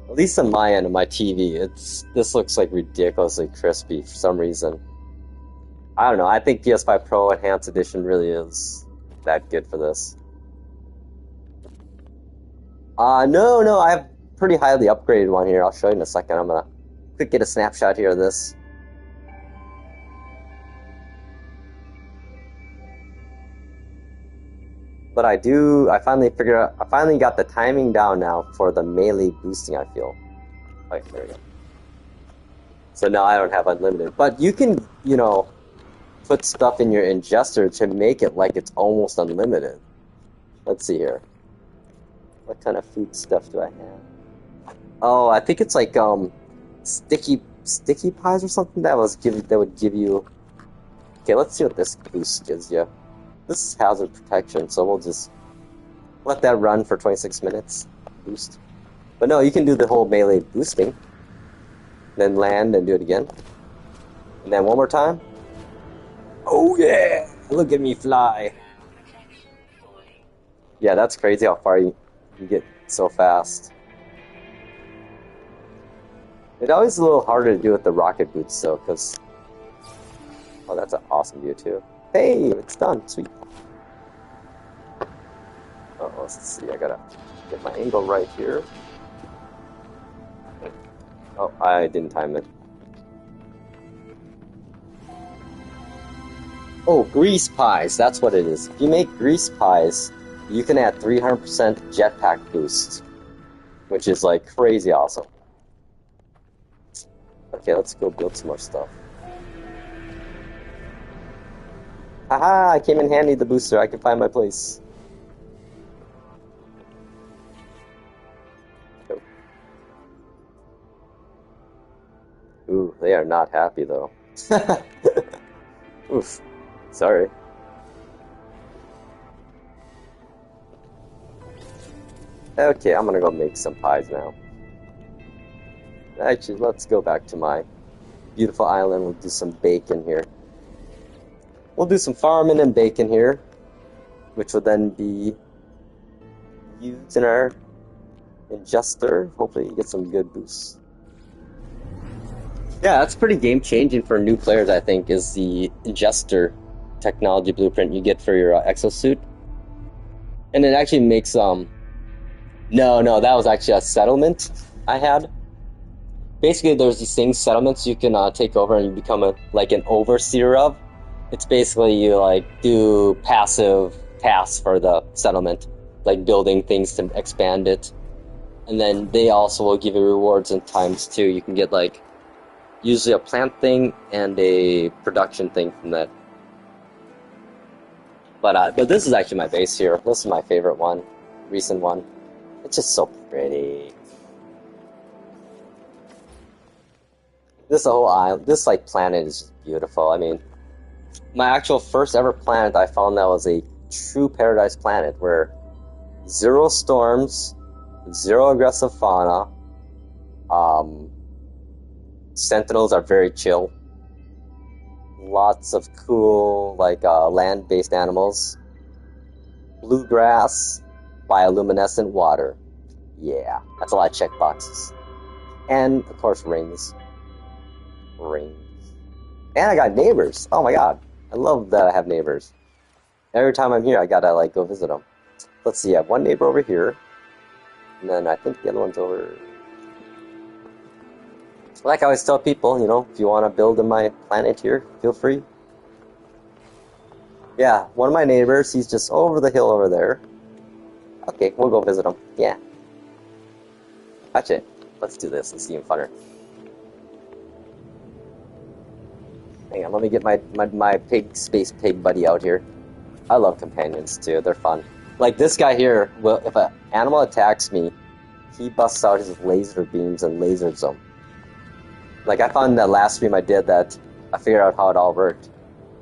At least on my end of my TV, this looks like ridiculously crispy for some reason. I don't know. I think PS5 Pro Enhanced Edition really is that good for this. No, I have pretty highly upgraded one here. I'll show you in a second. I'm gonna quick get a snapshot here of this. But I finally got the timing down now for the melee boosting, I feel. Okay, there we go. So now I don't have unlimited. But you can, put stuff in your ingester to make it like it's almost unlimited. Let's see here. What kind of food stuff do I have? Oh, I think it's like sticky pies or something that would give you. Okay, let's see what this boost gives you. This is hazard protection, so we'll just let that run for 26 minutes. Boost. But no, you can do the whole melee boosting. Then land and do it again. And then one more time. Oh yeah! Look at me fly. Yeah, that's crazy how far you get so fast. It's always a little harder to do with the rocket boots though, because... Oh, that's an awesome view too. Hey, it's done. Sweet. Uh-oh, let's see. I gotta get my angle right here. Oh, I didn't time it. Oh, grease pies. That's what it is. If you make grease pies, you can add 300% jetpack boost, which is like crazy awesome. Okay, let's go build some more stuff. Haha, I came in handy, the booster. I can find my place. Go. Ooh, they are not happy though. Oof. Sorry. Okay, I'm gonna go make some pies now. Actually, let's go back to my beautiful island. We'll do some bacon here. We'll do some farming and bacon here, which will then be used in our ingester. Hopefully you get some good boosts. Yeah, that's pretty game-changing for new players, I think, is the ingester technology blueprint you get for your exosuit. And it actually makes... No, that was actually a settlement I had. Basically, there's these things, settlements you can take over and you become an overseer of. It's basically you do passive tasks for the settlement, like building things to expand it. And then they also will give you rewards in times too. You can get usually a plant thing and a production thing from that. But this is actually my base here. This is my favorite one, recent one. It's just so pretty. This whole island, this planet is just beautiful. I mean, my actual first ever planet, I found that was a true paradise planet where 0 storms, 0 aggressive fauna, sentinels are very chill, lots of cool land-based animals, bluegrass, bioluminescent water. Yeah, that's a lot of checkboxes. And of course rings. And I got neighbors. Oh my god. I love that I have neighbors. Every time I'm here, I gotta go visit them. Let's see, I have one neighbor over here. And then I think the other one's over... Like I always tell people, if you want to build in my planet here, feel free. Yeah, one of my neighbors, he's just over the hill over there. Okay, we'll go visit him. Yeah. Actually, let's do this. It's even funner. Hang on, let me get my space pig buddy out here. I love companions too, they're fun. Like this guy here, if an animal attacks me, he busts out his laser beams and lasers them. I found that last stream I did that I figured out how it all worked.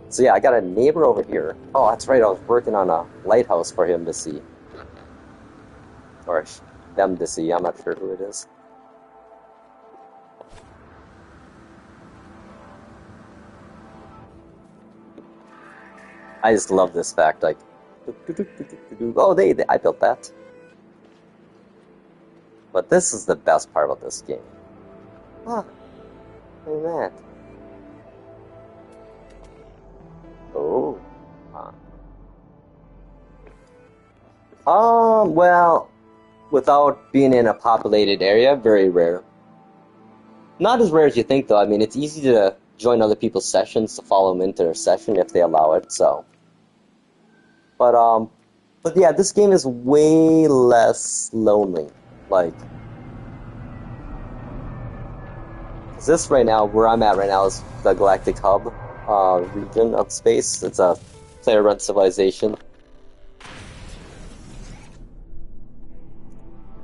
So yeah, I got a neighbor over here. Oh, that's right, I was working on a lighthouse for him to see. Or them to see, I'm not sure who it is. I just love this fact, oh, I built that. But this is the best part about this game. Ah, look at that. Well, without being in a populated area, very rare. Not as rare as you think, though. I mean, it's easy to join other people's sessions to follow them into their session if they allow it. So, but but yeah, this game is way less lonely. Like, 'cause this right now, where I'm at right now, is the Galactic Hub region of space. It's a player-run civilization.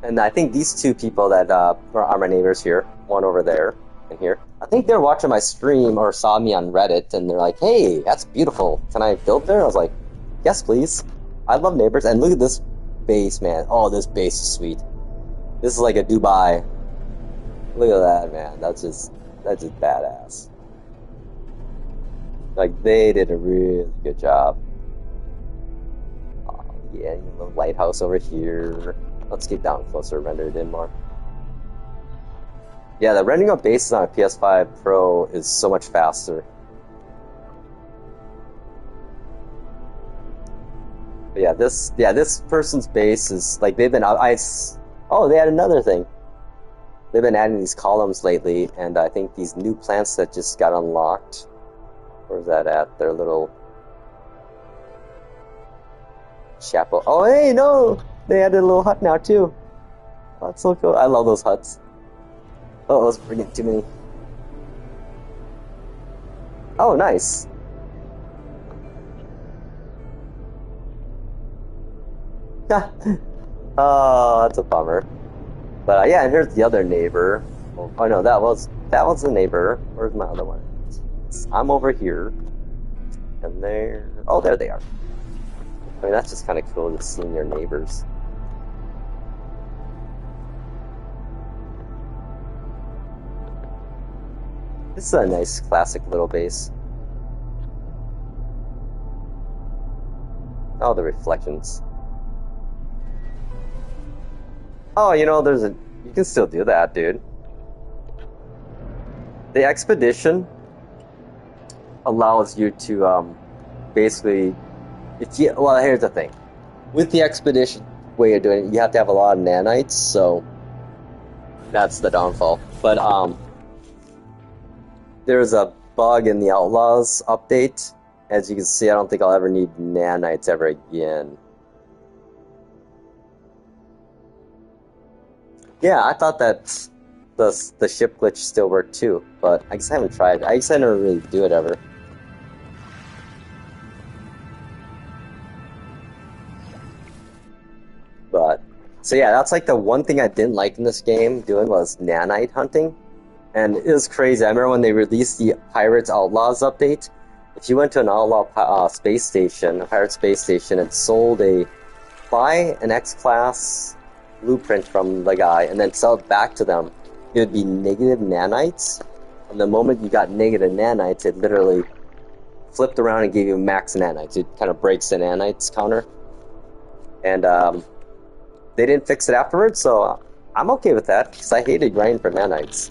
And I think these two people that are my neighbors here, one over there and here, I think they're watching my stream or saw me on Reddit, and they're like, "Hey, that's beautiful. Can I build there?" I was like, "Yes, please." I love neighbors. And look at this base, man. Oh, this base is sweet. This is like a Dubai. Look at that, man. That's just badass. Like, they did a really good job. Oh, yeah, a little lighthouse over here. Let's get down closer, render it in more. Yeah, the rendering of bases on a PS5 Pro is so much faster. But yeah, this person's base is like they've been oh, they had another thing. They've been adding these columns lately, and I think these new plants that just got unlocked. Where's that at? Their little chapel. Oh, hey, no! They added a little hut now, too. Oh, that's so cool. I love those huts. Oh, let's bring it too many. Oh, nice. Oh, that's a bummer. But yeah, and here's the other neighbor. Oh no, that was the neighbor. Where's my other one? I'm over here, and there. Oh, there they are. I mean, that's just kind of cool, just seeing your neighbors. This is a nice, classic little base. Oh, the reflections. Oh, you know, you can still do that, dude. The expedition allows you to, basically, well, here's the thing. With the expedition way of doing it, you have to have a lot of nanites, so that's the downfall. But, there's a bug in the Outlaws update. As you can see, I don't think I'll ever need nanites ever again. Yeah, I thought that the ship glitch still worked too, but I guess I haven't tried. I guess I never really do it ever. But, so yeah, that's like the one thing I didn't like in this game doing was nanite hunting. And it was crazy. I remember when they released the Pirates Outlaws update. If you went to an Outlaw space station, a pirate space station, and sold buy an X-Class blueprint from the guy and then sell it back to them, it would be negative nanites. And the moment you got negative nanites, it literally flipped around and gave you max nanites. It kind of breaks the nanites counter. And they didn't fix it afterwards, so I'm okay with that, because I hated grinding for nanites.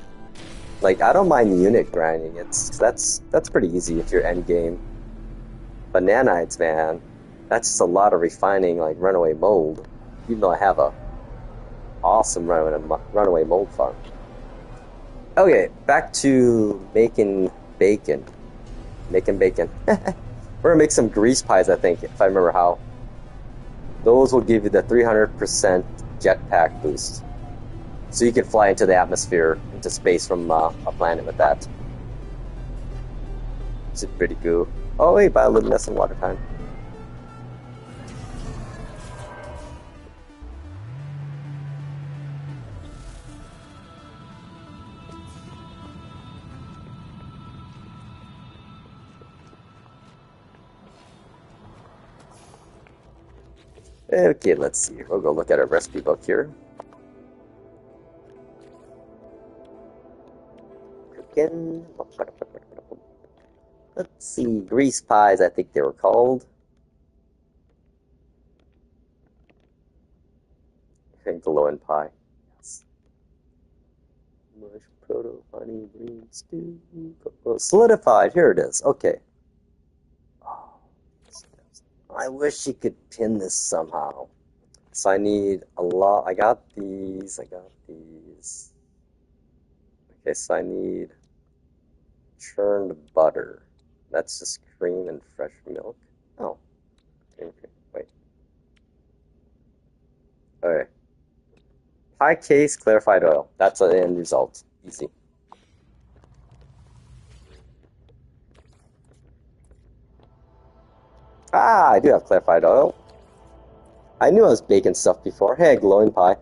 Like, I don't mind unit grinding. That's pretty easy if you're end game. But nanites, man, that's just a lot of refining, like runaway mold. Even though I have a awesome runaway mold farm. Okay, back to making bacon. Making bacon. We're gonna make some grease pies, I think, if I remember how. Those will give you the 300% jetpack boost. So you can fly into the atmosphere, into space from a planet with that. It's pretty cool. Oh wait, bioluminescent water time. Okay, let's see. We'll go look at our recipe book here. Let's see, grease pies, I think they were called. And glowing pie. Yes. Mush, proto, honey, green stew, cocoa. Solidified, here it is. Okay. Oh, I wish you could pin this somehow. So I need a lot. I got these. I got these. Okay, so I need churned butter. That's just cream and fresh milk. Oh, okay. Wait. Okay. Pie case, clarified oil. That's the end result. Easy. Ah, I do have clarified oil. I knew I was baking stuff before. Hey, glowing pie.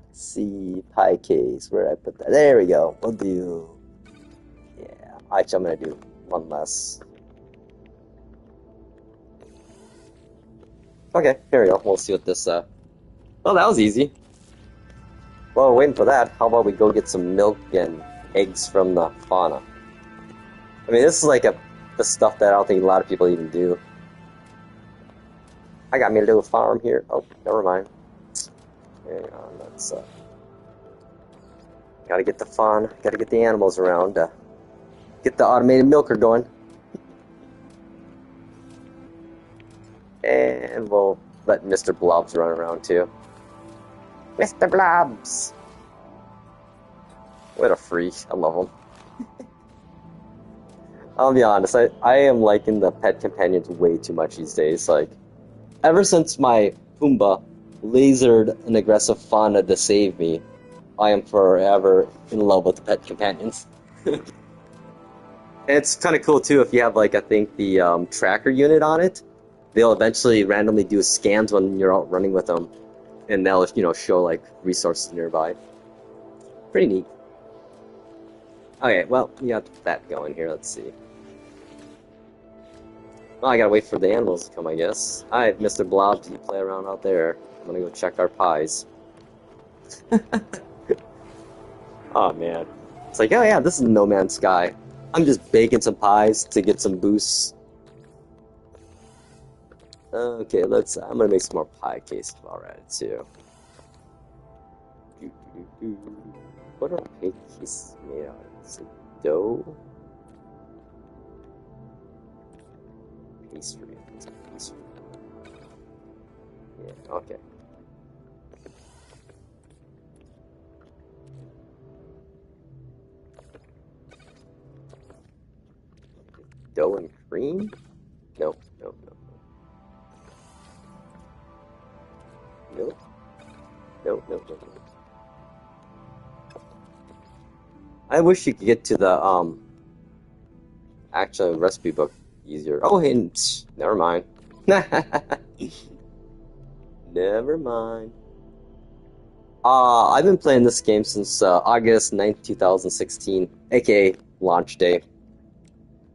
Let's see, pie case. Where did I put that? There we go. We'll do. Yeah. Actually, I'm gonna do one less. Okay, here we go. We'll see what this. Well, that was easy. Well, waiting for that, how about we go get some milk and eggs from the fauna? I mean, this is like the stuff that I don't think a lot of people even do. I got me a little farm here. Oh, never mind. Hang on, let's gotta get the fawn, gotta get the animals around, get the automated milker going. And we'll let Mr. Blobs run around too. Mr. Blobs! What a freak. I love him. I'll be honest, I am liking the pet companions way too much these days. Like, ever since my Pumbaa lasered an aggressive fauna to save me, I am forever in love with the pet companions. It's kind of cool too if you have, like, I think the tracker unit on it. They'll eventually randomly do scans when you're out running with them, and they'll, you know, show like resources nearby. Pretty neat. Okay, well, we got that going here. Let's see. Well, I gotta wait for the animals to come, I guess. Alright, Mr. Blob, you play around out there. I'm gonna go check our pies. Oh man. It's like, oh yeah, this is No Man's Sky. I'm just baking some pies to get some boosts. Okay, I'm gonna make some more pie cases while we're at it too. What are pie cases made out of? Is it dough? Pastry. It's pastry. Yeah, okay. Dough and cream? No, no, no. Milk? No, no, no, no. I wish you could get to the actual recipe book easier. Oh, and never mind. Never mind. I've been playing this game since August 9th, 2016, aka launch day.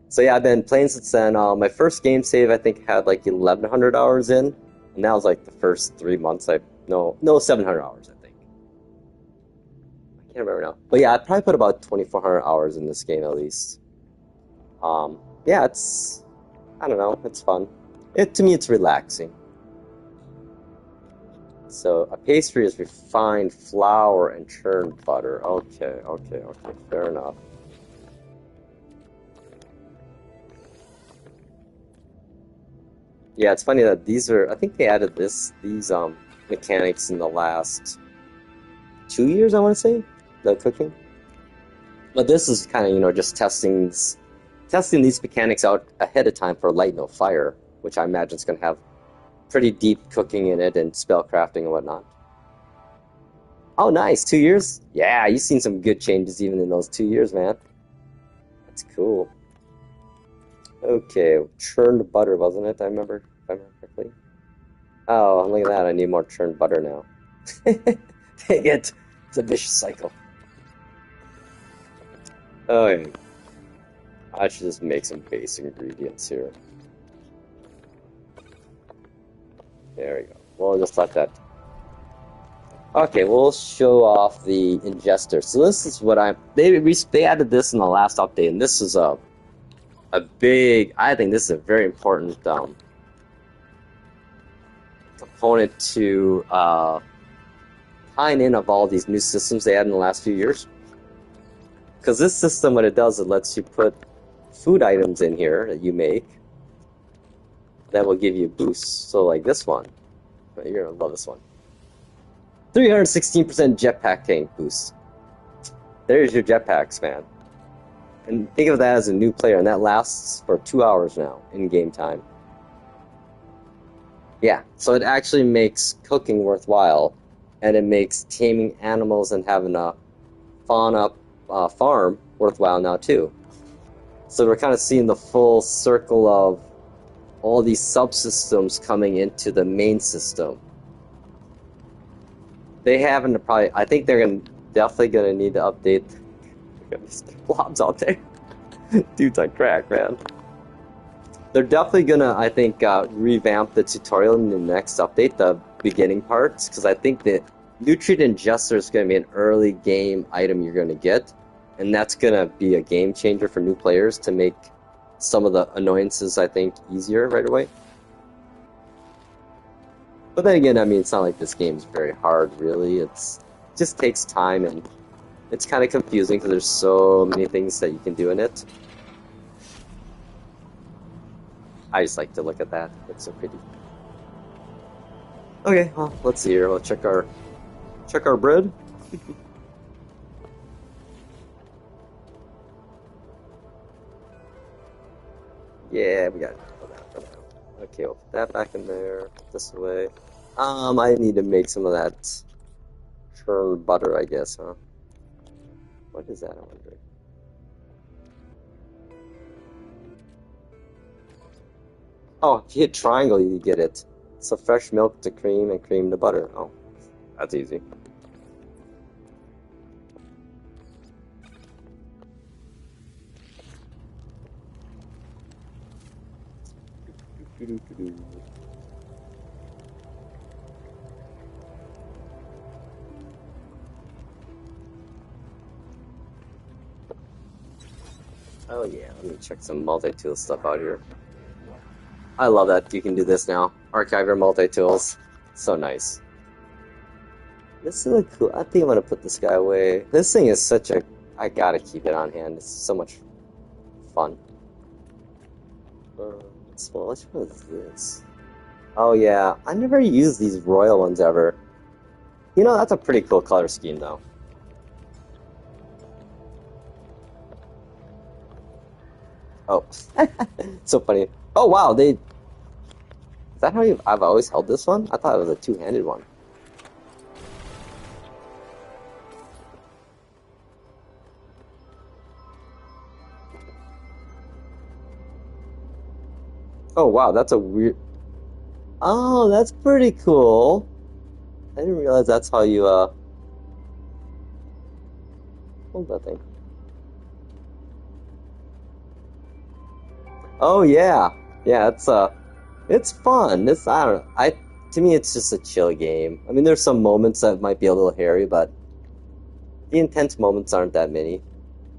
So yeah, I've been playing since then. My first game save, I think, had like 1,100 hours in, and that was like the first 3 months. No, 700 hours, I think. I can't remember now. But yeah, I probably put about 2,400 hours in this game at least. Yeah, I don't know, it's fun. To me, it's relaxing. So a pastry is refined flour and churned butter. Okay, fair enough. Yeah, it's funny that I think they added these mechanics in the last 2 years, I want to say, the cooking. But this is kind of, just testing these mechanics out ahead of time for Light No Fire, which I imagine is going to have pretty deep cooking in it and spell crafting and whatnot. Oh, nice. 2 years? Yeah, you've seen some good changes even in those 2 years, man. That's cool. Okay, churned butter, wasn't it? If I remember correctly. Oh, look at that. I need more churned butter now. Dang it. It's a vicious cycle. Oh, yeah. I should just make some basic ingredients here. There we go. We'll just let that. Okay, we'll show off the ingester. So this is what they added this in the last update, and this is a big. I think this is a very important component to tying in of all these new systems they added in the last few years. Because this system, what it does, it lets you put food items in here that you make that will give you boosts. So like this one, you're gonna love this one. 316% jetpack tank boost. There's your jetpacks, man. And think of that as a new player, and that lasts for 2 hours now in game time. Yeah, so it actually makes cooking worthwhile, and it makes taming animals and having a fauna farm worthwhile now too. So we're kind of seeing the full circle of all these subsystems coming into the main system. They haven't probably. I think they're definitely gonna need to update. These blobs out there, dude's on crack, man. They're definitely gonna, I think, revamp the tutorial in the next update, the beginning parts, because I think the nutrient ingester is gonna be an early game item you're gonna get, and that's gonna be a game changer for new players to make some of the annoyances, I think, easier right away. But then again, I mean, it's not like this game's very hard, really. It just takes time, and it's kind of confusing because there's so many things that you can do in it. I just like to look at that. It's so pretty. Okay, well, let's see here. We'll check our bread. Yeah, we got it for that for now. Okay, we'll put that back in there. Put this away. I need to make some of that churned butter, I guess, huh? What is that, I wonder? Oh, if you hit triangle, you get it. So fresh milk to cream and cream to butter. Oh, that's easy. Oh yeah, let me check some multi-tool stuff out here. I love that you can do this now. Archive your multi-tools. So nice. This is a cool... I think I'm gonna put this guy away. This thing is such a... I gotta keep it on hand. It's so much fun. Well, which one is this? Oh yeah, I never used these royal ones ever. You know, that's a pretty cool color scheme though. Oh, so funny. Oh wow, is that how I've always held this one? I thought it was a two-handed one. Oh wow, that's a weird... Oh, that's pretty cool. I didn't realize that's how you, hold that thing. Oh yeah. Yeah, it's fun. I don't know. To me, it's just a chill game. I mean, there's some moments that might be a little hairy, but the intense moments aren't that many.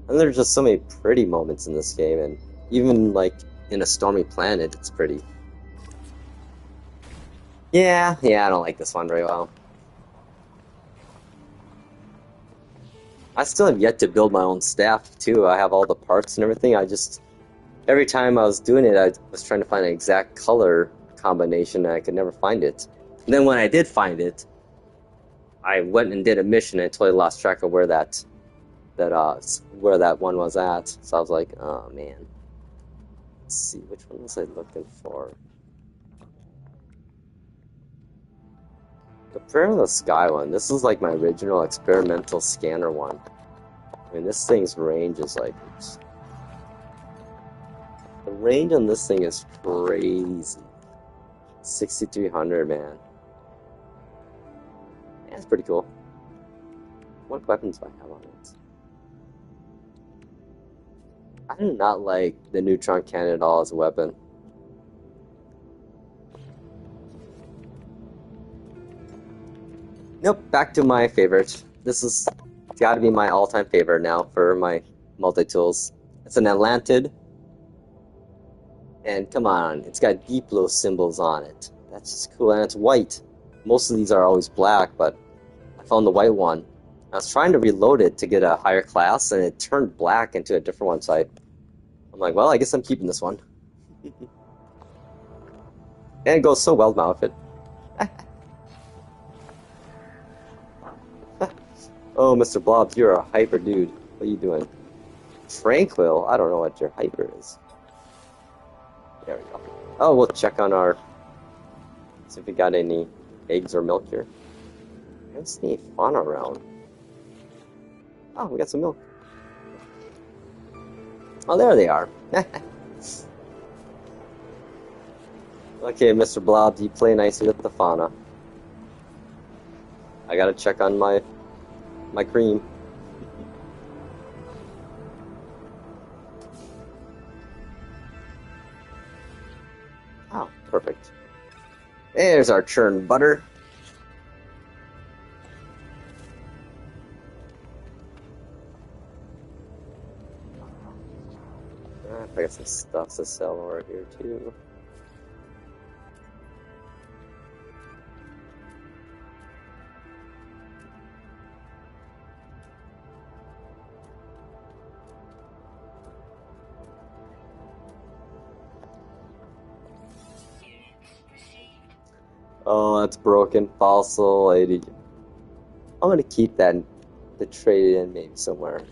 And there's just so many pretty moments in this game, and even, like, in a stormy planet, it's pretty. Yeah, I don't like this one very well. I still have yet to build my own staff, too. I have all the parts and everything. Every time I was doing it, I was trying to find an exact color combination, and I could never find it. And then when I did find it, I went and did a mission, and I totally lost track of where that one was at. So I was like, oh man. Let's see, which one was I looking for? The Prayer of the Sky one. This is like my original experimental scanner one. I mean, this thing's range is like... The range on this thing is crazy. 6,300, man. That's pretty cool. What weapons do I have on it? I do not like the neutron cannon at all as a weapon. Nope, back to my favorite. This is gotta be my all-time favorite now for my multi-tools. It's an Atlantid. And come on, it's got Diplo symbols on it. That's just cool, and it's white. Most of these are always black, but I found the white one. I was trying to reload it to get a higher class, and it turned black into a different one, so I'm like, well, I guess I'm keeping this one. And it goes so well with my outfit. Oh, Mr. Blobs, you're a hyper dude. What are you doing? Tranquil? I don't know what your hyper is. There we go. Oh, we'll check on our... See if we got any eggs or milk here. I don't see any fauna around. Oh, we got some milk. Oh, there they are. Okay, Mr. Blobs, you play nicely with the fauna. I gotta check on my cream. Oh, perfect. There's our churned butter. I got some stuff to sell over here too. Oh, that's broken. Fossil lady. I'm gonna keep that to trade it in maybe somewhere.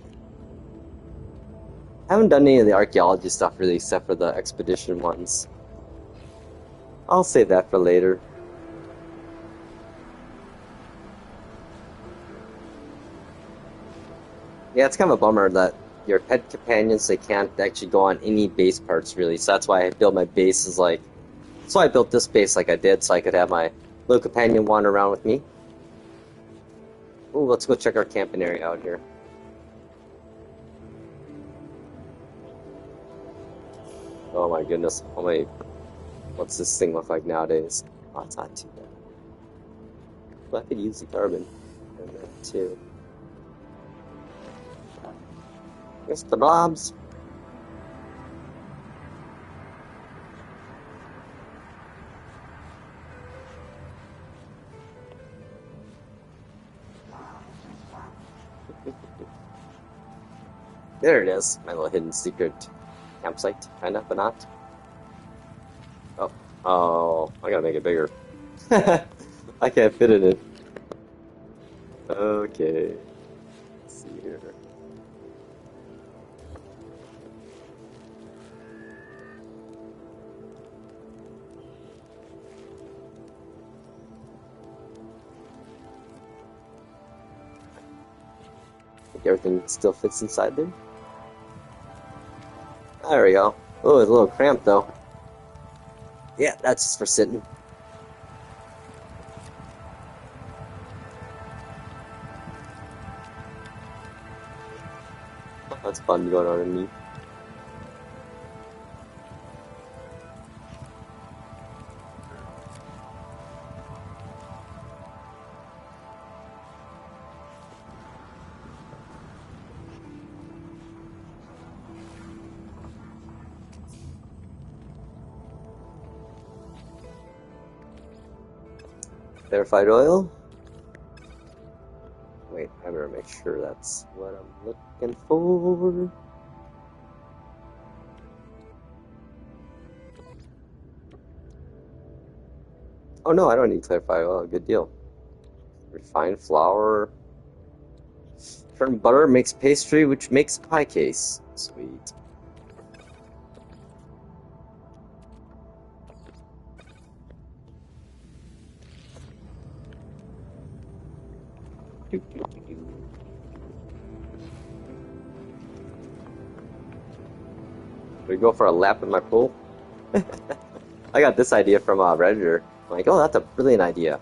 I haven't done any of the archaeology stuff really, except for the expedition ones. I'll save that for later. Yeah, it's kind of a bummer that your pet companions, they can't actually go on any base parts really, so that's why I built my bases like... That's why I built this base like I did, so I could have my little companion wander around with me. Ooh, let's go check our camping area out here. Oh my goodness, oh my... What's this thing look like nowadays? Oh, it's not too bad. But I could use the carbon in that too. Mr. Blobs. There it is, my little hidden secret campsite, kinda, but not. Oh, I gotta make it bigger. I can't fit in it. Okay. Let's see here. Think everything still fits inside there. There we go. Oh, it's a little cramped though. Yeah, that's just for sitting. Oh, that's fun going on underneath. Verified oil. Wait, I better make sure that's what I'm looking for. Oh no, I don't need clarified oil. Good deal. Refined flour. Churned butter makes pastry, which makes pie case. Sweet. We go for a lap in my pool. I got this idea from Redditor. I'm like, oh, that's a brilliant idea.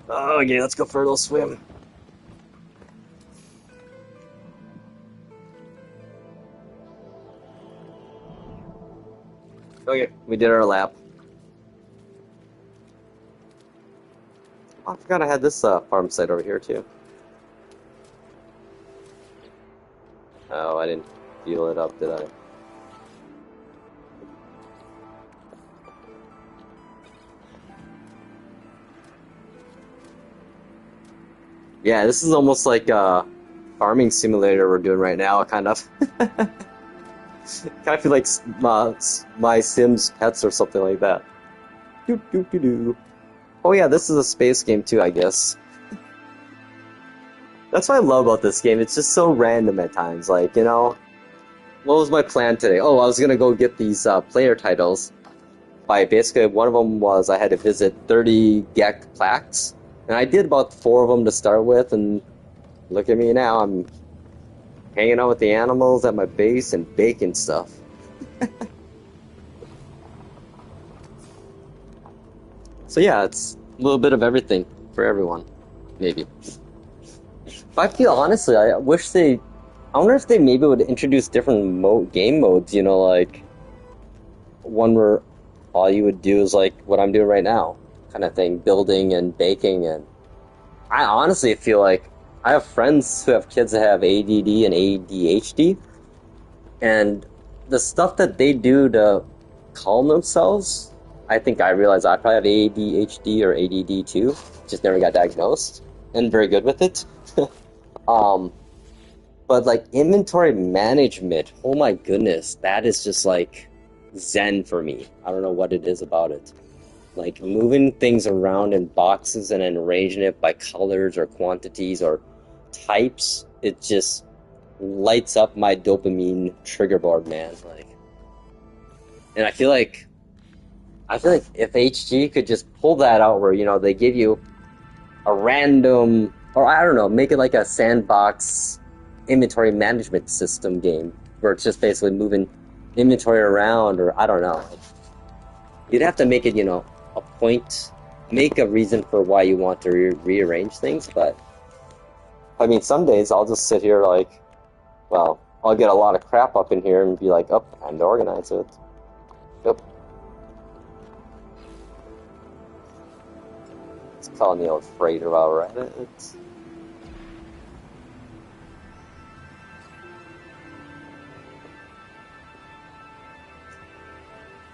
Oh, okay, let's go for a little swim. Okay, we did our lap. Oh, I forgot I had this farm site over here too. Oh, I didn't fuel it up, did I? Yeah, this is almost like a farming simulator we're doing right now, kind of. Kind of feel like my Sims Pets or something like that. Doo doo doo doo. Oh yeah, this is a space game too, I guess. That's what I love about this game. It's just so random at times. Like, you know, what was my plan today? Oh, I was gonna go get these player titles. By basically, one of them was I had to visit 30 Gek plaques, and I did about 4 of them to start with. And look at me now. I'm hanging out with the animals at my base and baking stuff. So yeah, it's a little bit of everything for everyone, maybe. But I feel honestly, I wish they. I wonder if they maybe would introduce different game modes. You know, like one where all you would do is like what I'm doing right now, kind of thing, building and baking. And I honestly feel like I have friends who have kids that have ADD and ADHD, and the stuff that they do to calm themselves, I think I realized I probably have ADHD or ADD too. Just never got diagnosed, and very good with it. um, but like inventory management, oh my goodness, that is just like zen for me. I don't know what it is about it. Like moving things around in boxes and then arranging it by colors or quantities or types, it just lights up my dopamine trigger board, man. Like, and I feel like if HG could just pull that out where, you know, they give you a random, or I don't know, make it like a sandbox inventory management system game where it's just basically moving inventory around, or I don't know. You'd have to make it, you know, a point, make a reason for why you want to rearrange things, but I mean, some days I'll just sit here like, well, I'll get a lot of crap up in here and be like, oh, time to organize it. Yep. It's calling the old freighter about Reddit.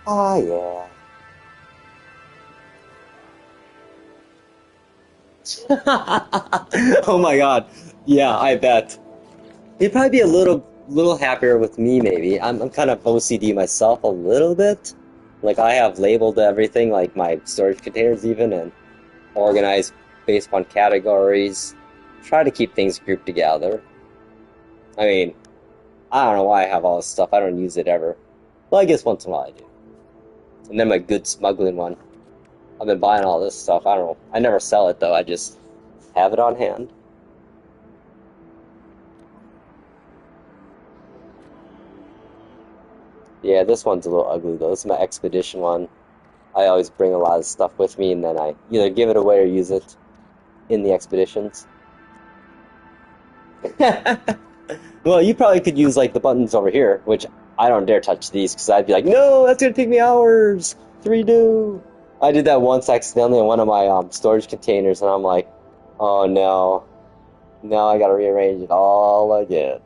Ah, yeah. Oh my god. Yeah, I bet. He'd probably be a little happier with me, maybe. I'm kind of OCD myself a little bit. Like, I have labeled everything, like my storage containers even, and organized based on categories. Try to keep things grouped together. I mean, I don't know why I have all this stuff. I don't use it ever. Well, I guess once in a while I do. And then my good smuggling one. I've been buying all this stuff. I don't know. I never sell it, though. I just have it on hand. Yeah, this one's a little ugly, though. This is my expedition one. I always bring a lot of stuff with me, and then I either give it away or use it in the expeditions. Well, you probably could use, like, the buttons over here, which I don't dare touch these, because I'd be like, no, that's going to take me hours to redo. I did that once accidentally in one of my storage containers, and I'm like, oh no, now I gotta rearrange it all again.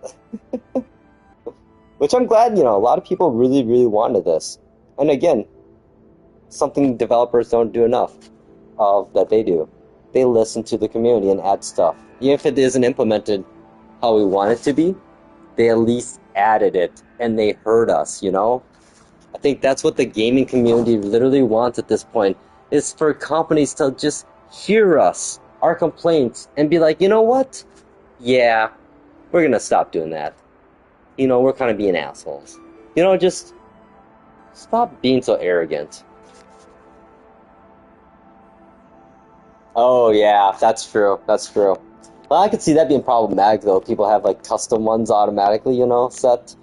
Which I'm glad, you know, a lot of people really, really wanted this. And again, something developers don't do enough of that they do. They listen to the community and add stuff. Even if it isn't implemented how we want it to be, they at least added it and they heard us, you know? I think that's what the gaming community literally wants at this point, is for companies to just hear us, our complaints, and be like, you know what? Yeah, we're gonna stop doing that. You know, we're kind of being assholes. You know, just stop being so arrogant. Oh yeah, that's true. That's true. Well, I could see that being problematic though. People have like custom ones automatically, you know, set.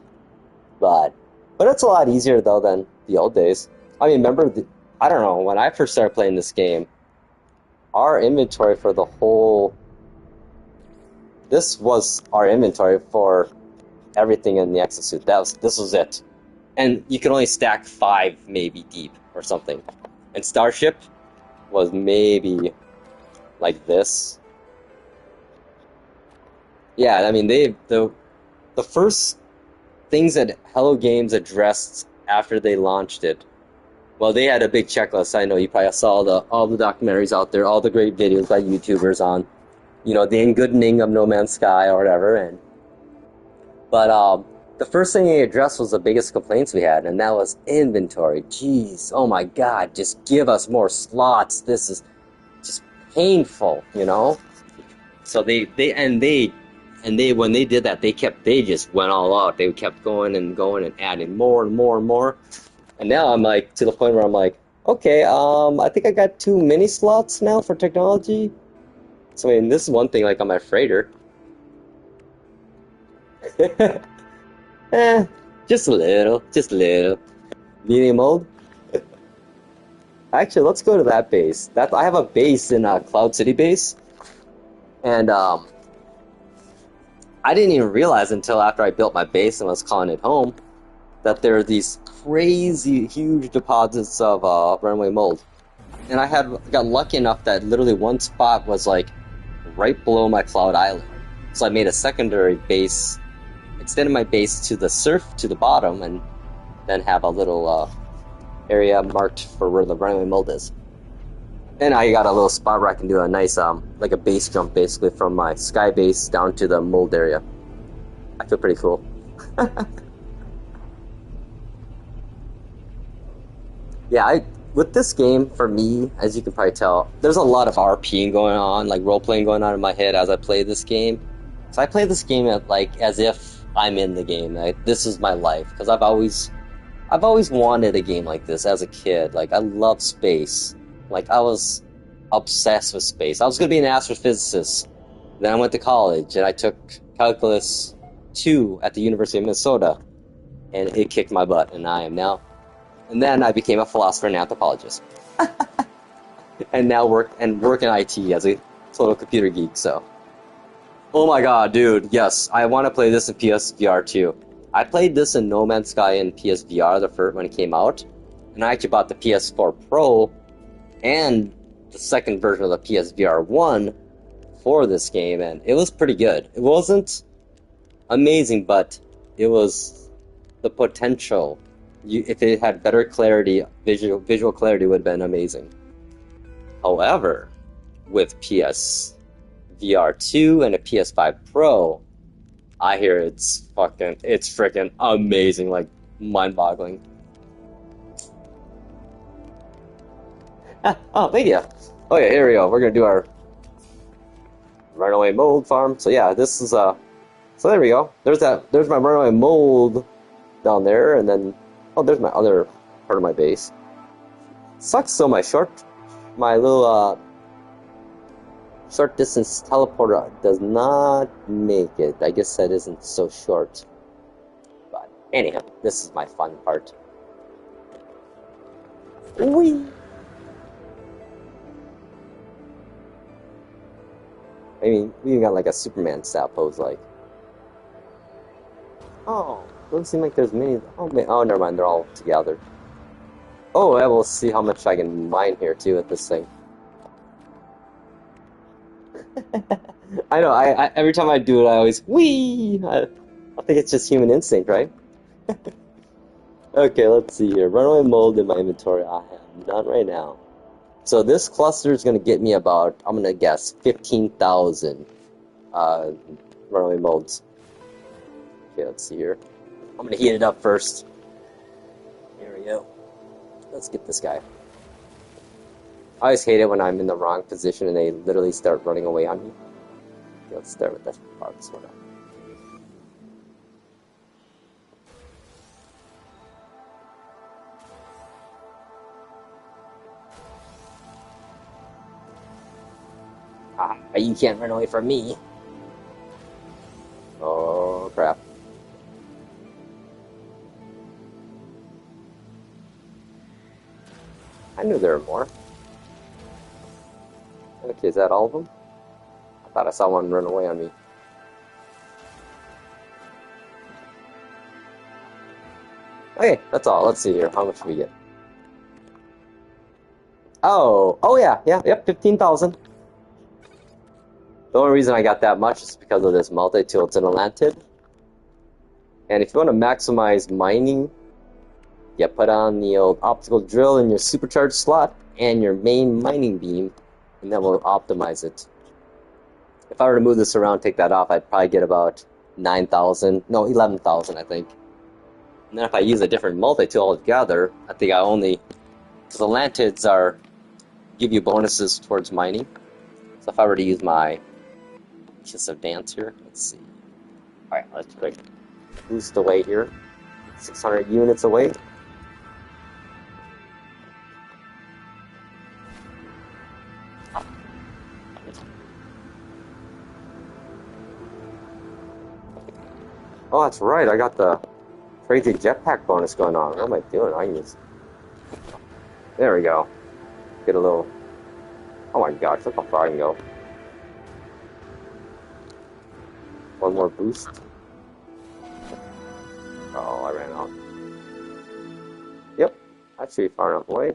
But it's a lot easier though than the old days. I mean, remember I don't know, when I first started playing this game, our inventory for the whole this was our inventory for everything in the exosuit. This was it. And you can only stack 5 maybe deep or something. And Starship was maybe like this. Yeah, I mean the first things that Hello Games addressed after they launched it. Well, they had a big checklist. I know you probably saw all the documentaries out there, all the great videos by YouTubers on, you know, the ingoodening of No Man's Sky or whatever. But the first thing they addressed was the biggest complaints we had, and that was inventory. Jeez, oh my God, just give us more slots. This is just painful, you know? So they when they did that, they just went all out. They kept going and going and adding more and more and more. And now I'm like to the point where I'm like, okay, I think I got too many slots now for technology. So I mean, this is one thing like on my freighter. Eh, just a little, just a little. Medium mold. Actually, let's go to that base. That I have a base in Cloud City base, and I didn't even realize until after I built my base and was calling it home that there are these crazy huge deposits of runaway mold. And I got lucky enough that literally one spot was like right below my cloud island. So I made a secondary base, extended my base to the surf to the bottom, and then have a little area marked for where the runaway mold is. And I got a little spot where I can do a nice like a base jump basically from my sky base down to the mold area. I feel pretty cool. Yeah, with this game, for me, as you can probably tell, there's a lot of RPing going on, like role-playing going on in my head as I play this game. So I play this game as if I'm in the game. Like, this is my life, because I've always wanted a game like this as a kid. Like, I love space. Like, I was obsessed with space. I was going to be an astrophysicist. Then I went to college, and I took Calculus 2 at the University of Minnesota, and it kicked my butt, and I am now. And then I became a philosopher and anthropologist. And now work in IT as a total computer geek, so. Oh my god, dude, yes, I want to play this in PSVR too. I played this in No Man's Sky in PSVR the first when it came out, and I actually bought the PS4 Pro and the second version of the PSVR 1 for this game, and it was pretty good. It wasn't amazing, but it was the potential. If it had better clarity, visual clarity would have been amazing. However, with PSVR 2 and a PS5 Pro, I hear it's freaking amazing, like mind-boggling. Oh, thank you. Oh yeah, here we go. We're gonna do our runaway mold farm. So yeah, this is so there we go. There's my runaway mold down there, and then oh, there's my other part of my base. Sucks so my little short distance teleporter does not make it. I guess that isn't so short. But anyhow, this is my fun part. Whee! I mean, we even got like a Superman style pose, like. Oh, doesn't seem like there's many. Oh, never mind. They're all together. Oh, I will see how much I can mine here too with this thing. I know. I every time I do it, I always wee. I think it's just human instinct, right? Okay, let's see here. Runaway mold in my inventory. I have none right now. So this cluster is going to get me about, I'm going to guess, 15,000 runaway molds. Okay, let's see here. I'm going to heat it up first. Here we go. Let's get this guy. I always hate it when I'm in the wrong position and they literally start running away on me. Okay, let's start with this one. Ah, you can't run away from me. Oh, crap. I knew there were more. Okay, is that all of them? I thought I saw one run away on me. Okay, that's all. Let's see here. How much do we get? Oh yeah, yep, 15,000. The only reason I got that much is because of this multi-tool. It's an Atlantic. And if you want to maximize mining, you put on the old optical drill in your supercharged slot and your main mining beam, and that will optimize it. If I were to move this around, take that off, I'd probably get about 9,000, no, 11,000, I think. And then if I use a different multi-tool altogether, I think because the lantids give you bonuses towards mining. So if I were to use my Kiss of Dance here. Let's see. Alright, let's quick boost away here. 600 units away. Oh, that's right. I got the crazy jetpack bonus going on. What am I doing? I use. There we go. Get a little. Oh my gosh, look how far I can go. One more boost. Oh, I ran out. Yep, that should be far enough away.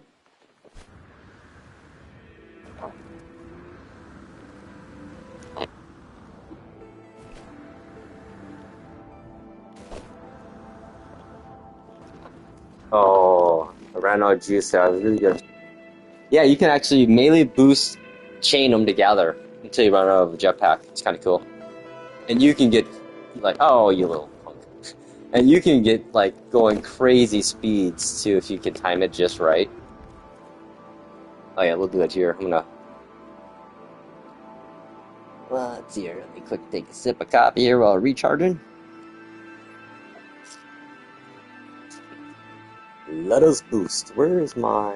Oh, I ran out of juice there. I was really good. Yeah, you can actually melee boost, chain them together until you run out of a jetpack. It's kind of cool. And you can get, like, oh, you little punk. And you can get, like, going crazy speeds, too, if you can time it just right. Oh, yeah, we'll do that here. I'm gonna... Let's see here. Let me quick take a sip of coffee here while recharging. Let us boost. Where is my...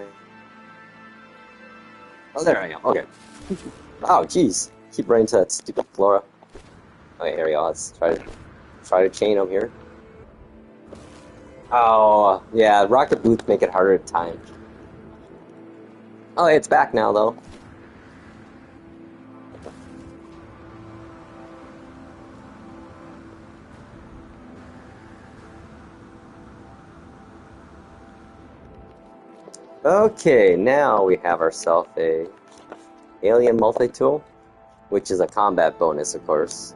Oh, there I am. Okay. Oh, jeez. Keep running to that stupid Flora. Okay, here we go. Let's try to chain them here. Oh, yeah. Rocket boots make it harder to time. Oh, it's back now, though. Okay, now we have ourselves a alien multi-tool, which is a combat bonus, of course.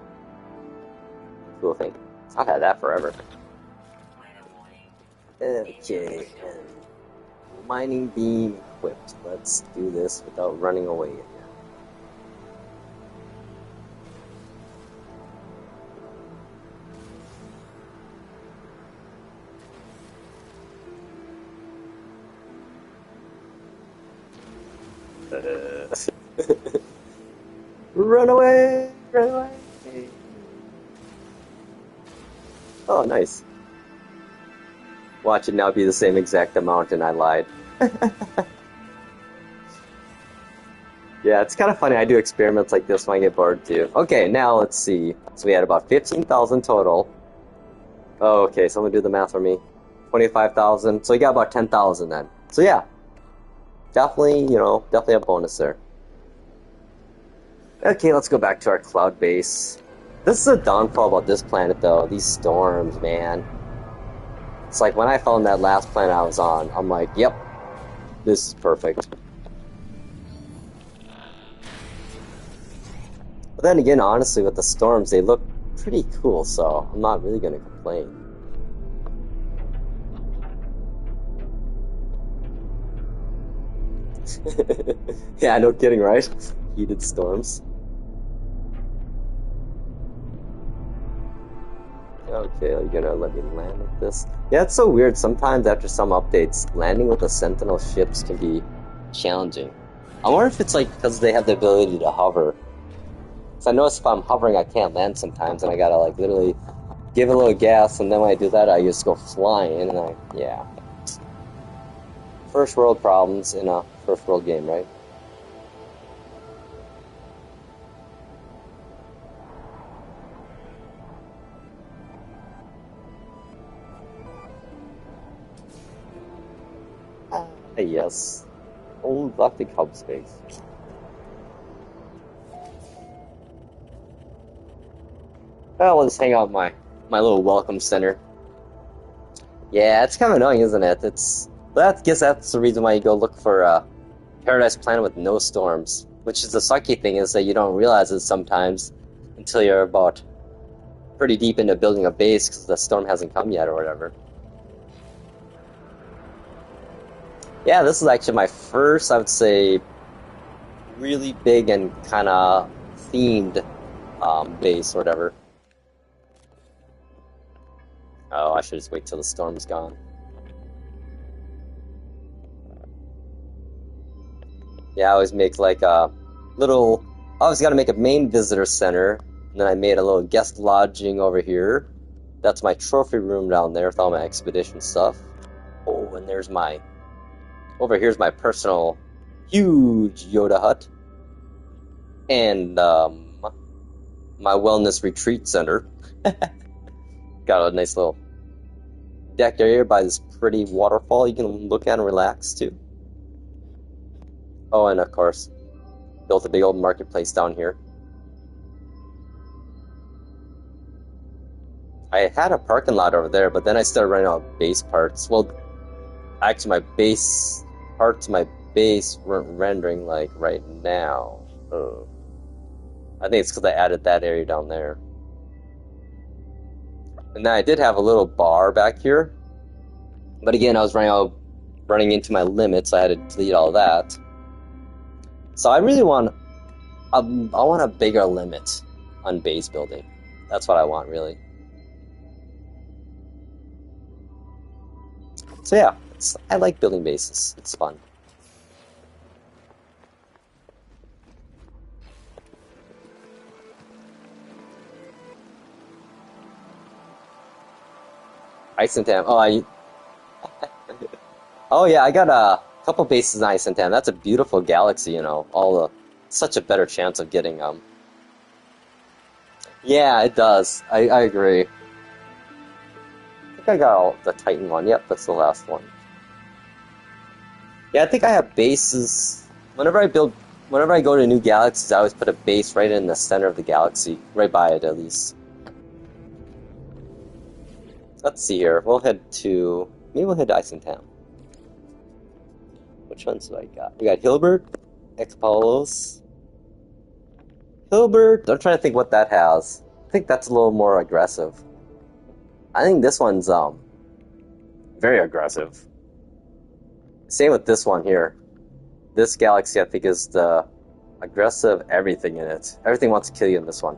Cool thing. I've had that forever. Okay, mining beam equipped. Let's do this without running away again. Run away! Run away! Oh, nice. Watch it now be the same exact amount, and I lied. Yeah, it's kind of funny. I do experiments like this when I get bored, too. Okay, now let's see. So we had about 15,000 total. Oh, okay, someone do the math for me. 25,000. So we got about 10,000 then. So yeah. Definitely, definitely a bonus there. Okay, let's go back to our cloud base. This is a downfall about this planet, though. These storms, man. It's like when I found that last planet I was on, I'm like, yep, this is perfect. But then again, honestly, with the storms, they look pretty cool, so I'm not really going to complain. Yeah, no kidding, right? Heated storms. Okay, are you gonna let me land with this? Yeah, it's so weird. Sometimes after some updates, landing with the Sentinel ships can be challenging. I wonder if it's like because they have the ability to hover. Because I notice if I'm hovering, I can't land sometimes, and I gotta like literally give it a little gas, and then when I do that, I just go flying, and yeah. First world problems in a first world game, right? Yes. Old Galactic Hub space. Well, let's hang out my little welcome center. Yeah, it's kind of annoying, isn't it? I guess that's the reason why you go look for a Paradise Planet with no storms. Which is the sucky thing, is that you don't realize it sometimes until you're about pretty deep into building a base because the storm hasn't come yet or whatever. Yeah, this is actually my first, I would say, really big and kind of themed base or whatever. Oh, I should just wait till the storm's gone. Yeah, I always make like a little... I always got to make a main visitor center, And then I made a little guest lodging over here. That's my trophy room down there with all my expedition stuff. Oh, and there's my... Over here's my personal huge Yoda hut. And my wellness retreat center. Got a nice little deck area by this pretty waterfall you can look at and relax too. Oh, and of course, built a big old marketplace down here. I had a parking lot over there, but then I started running out of base parts. Well, actually, my base parts, my base weren't rendering like right now. Oh. I think it's because I added that area down there. And then I did have a little bar back here, but again, I was running into my limits. So I had to delete all that. So I really want, I want a bigger limit on base building. That's what I want, really. So yeah, I like building bases. It's fun. Ice and Tam. Oh yeah, I got a couple bases in Ice and Tam. That's a beautiful galaxy, you know. Such a better chance of getting them. Yeah, it does. I agree. I think I got the Titan one. Yep, that's the last one. Yeah, I think I have bases. Whenever I go to new galaxies, I always put a base right in the center of the galaxy, right by it at least. Let's see here. Maybe we'll head to Ice and Tam. Which ones do I got? We got Hilbert, Expolos. Hilbert, I'm trying to think what that has. I think that's a little more aggressive. I think this one's very aggressive. Same with this one here. This galaxy, I think, is the aggressive everything in it. Everything wants to kill you in this one.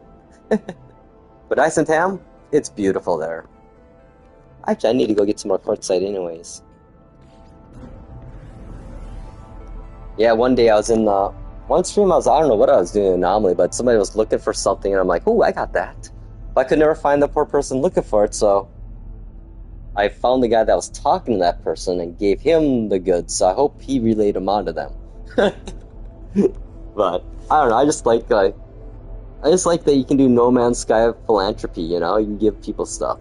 But Ice and Tam, it's beautiful there. Actually, I need to go get some more quartzite anyways. Yeah, one day I was in one stream, I don't know what I was doing in Anomaly, but somebody was looking for something, and I'm like, oh, I got that. But I could never find the poor person looking for it, so I found the guy that was talking to that person and gave him the goods, so I hope he relayed them on to them. But, I don't know, I just like that you can do No Man's Sky philanthropy, you know? You can give people stuff.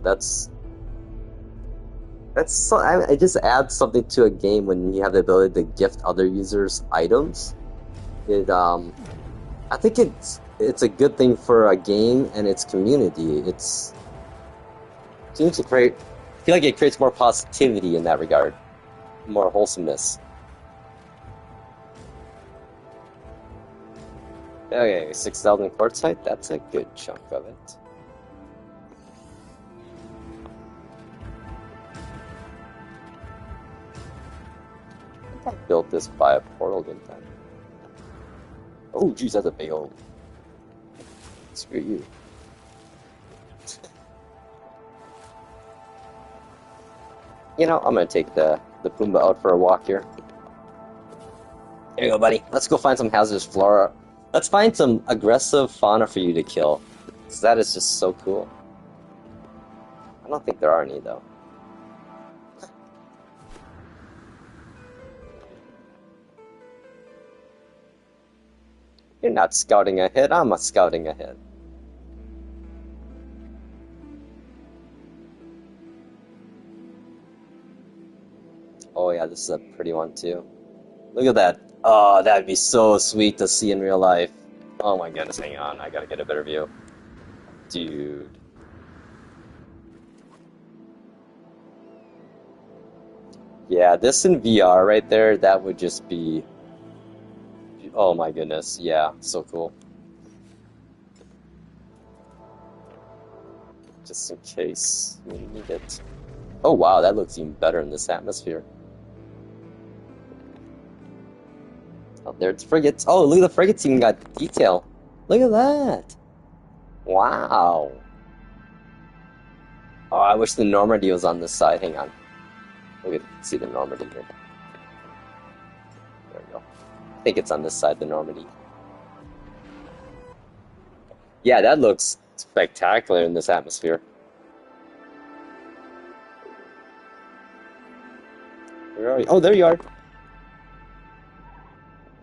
It just adds something to a game when you have the ability to gift other users items. I think it's a good thing for a game and its community. It seems to I feel like it creates more positivity in that regard, more wholesomeness. Okay, 6,000 quartzite. That's a good chunk of it. I built this by a portal, didn't I? Oh, geez, that's a big old. Screw you. You know, I'm gonna take the Pumbaa out for a walk here. There you go, buddy. Let's go find some hazardous flora. Let's find some aggressive fauna for you to kill. Because that is just so cool. I don't think there are any, though. You're not scouting ahead, I'm scouting ahead. Oh yeah, this is a pretty one too. Look at that. Oh, that'd be so sweet to see in real life. Oh my goodness, hang on, I gotta get a better view. Dude. Yeah, this in VR right there, that would just be... Oh my goodness, yeah, so cool. Just in case we need it. Oh wow, that looks even better in this atmosphere. Oh, there's frigates. Oh, look at the frigates even got detail. Look at that. Wow. Oh, I wish the Normandy was on this side. Hang on. We can see the Normandy here. There we go. I think it's on this side, the Normandy. Yeah, that looks spectacular in this atmosphere. Where are you? Oh, there you are.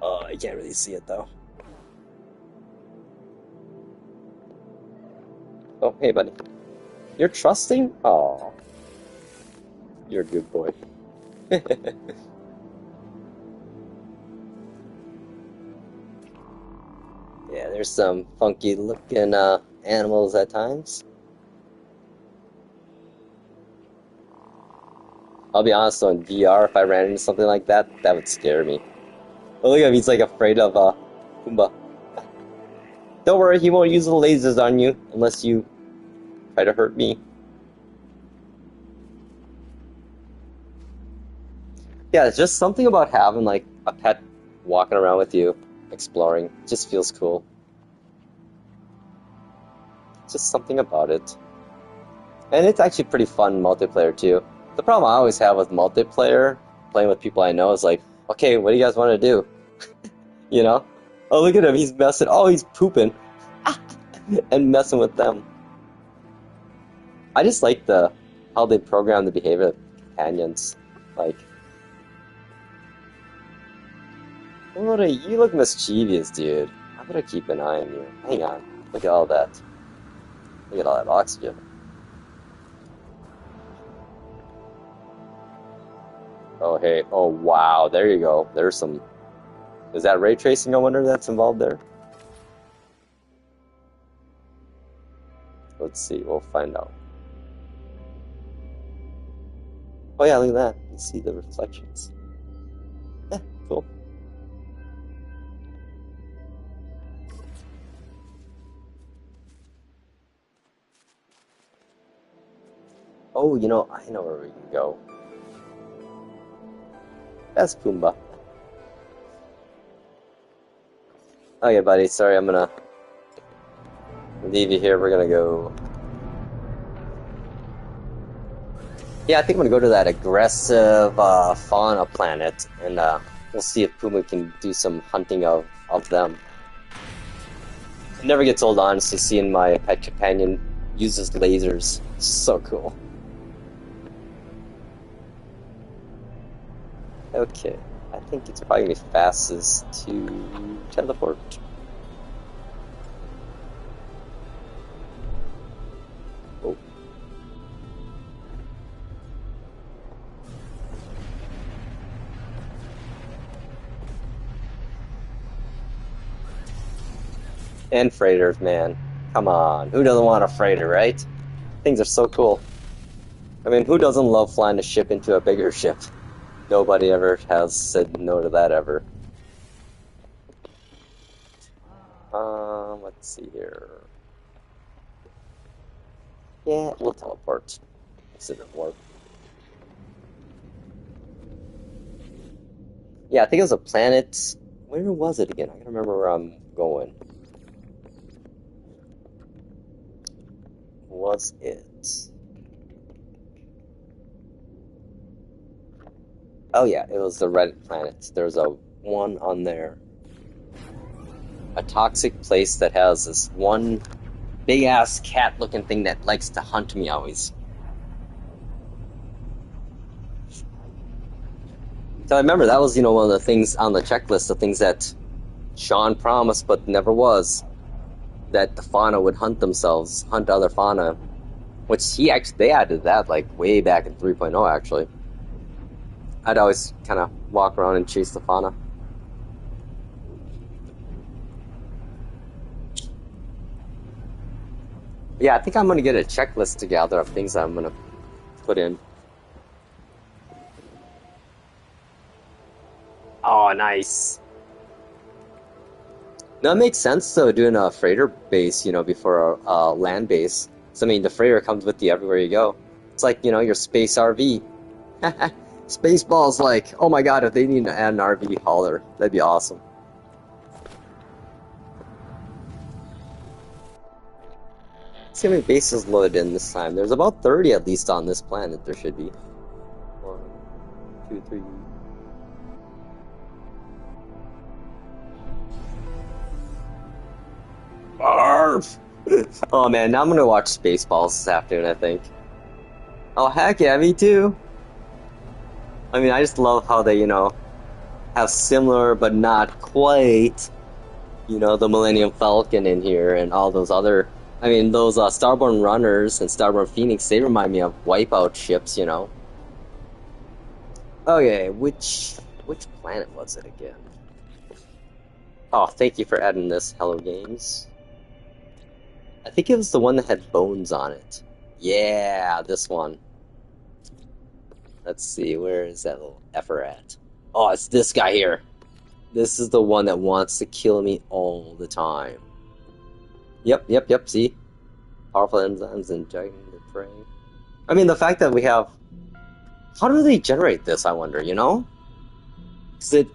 I can't really see it though. Oh, hey, buddy. You're trusting? Oh, you're a good boy. Yeah, there's some funky looking animals at times. I'll be honest though, in VR, if I ran into something like that, that would scare me. Oh, look at him, he's like afraid of Pumbaa. Don't worry, he won't use the lasers on you unless you try to hurt me. Yeah, it's just something about having like a pet walking around with you, exploring. It just feels cool. Just something about it. And it's actually pretty fun multiplayer too. The problem I always have with multiplayer, playing with people I know, is like, okay, what do you guys want to do? You know? Oh, look at him, he's messing. Oh, he's pooping. And messing with them. I just like how they program the behavior of companions. Like, you look mischievous, dude. I'm gonna keep an eye on you. Hang on. Look at all that. Look at all that oxygen. Oh, hey. Oh, wow. There you go. There's some... Is that ray tracing, I wonder, that's involved there? Let's see. We'll find out. Oh, yeah, look at that. You see the reflections. Yeah, cool. Oh, you know, I know where we can go. That's Pumbaa. Okay, buddy, sorry, I'm gonna leave you here. We're gonna go... Yeah, I think I'm gonna go to that aggressive fauna planet, and we'll see if Pumbaa can do some hunting of them. It never gets old, honestly, seeing my pet companion uses lasers. It's so cool. Okay, I think it's probably gonna be fastest to teleport. Oh. And freighters, man. Come on, who doesn't want a freighter, right? Things are so cool. I mean, who doesn't love flying a ship into a bigger ship? Nobody ever has said no to that ever. Let's see here. Yeah, we'll teleport. See if it works. Yeah, I think it was a planet. Where was it again? I gotta remember where I'm going. Was it? Oh yeah, it was the Reddit planet. There's a one on there. A toxic place that has this one big ass cat looking thing that likes to hunt me always. So I remember that was, you know, one of the things on the checklist, the things that Sean promised but never was. That the fauna would hunt themselves, hunt other fauna. Which they added that like way back in 3.0 actually. I'd always kind of walk around and chase the fauna. Yeah, I think I'm gonna get a checklist together of things I'm gonna put in. Oh, nice. That makes sense though, doing a freighter base, you know, before a land base. So I mean, the freighter comes with you everywhere you go. It's like, you know, your space RV. Spaceball's like, oh my god, if they need to add an RV hauler, that'd be awesome. Let's see how many bases loaded in this time. There's about 30 at least on this planet, there should be. 1, 2, 3. Barf! Oh man, now I'm gonna watch Spaceballs this afternoon, I think. Oh heck yeah, me too. I mean, I just love how they, have similar but not quite, the Millennium Falcon in here and all those other. I mean, those Starborn Runners and Starborn Phoenix, they remind me of Wipeout ships. Okay, which planet was it again? Oh, thank you for adding this, Hello Games. I think it was the one that had bones on it. Yeah, this one. Let's see, where is that little effer at? Oh, it's this guy here. This is the one that wants to kill me all the time. Yep, see? Powerful enzymes injecting the prey. I mean, the fact that we have... How do they generate this, I wonder, Is it...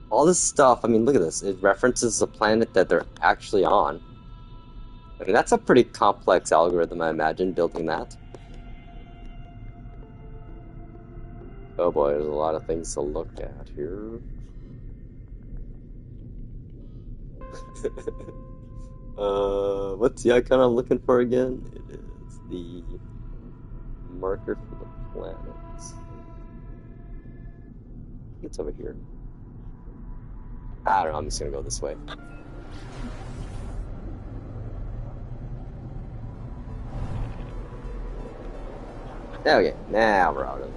All this stuff, I mean, look at this. It references the planet that they're actually on. I mean, that's a pretty complex algorithm, I imagine, building that. Oh boy, there's a lot of things to look at here. What's the icon I'm looking for again? It is the marker for the planets. It's over here. I don't know, I'm just gonna go this way. Okay, now we're out of them.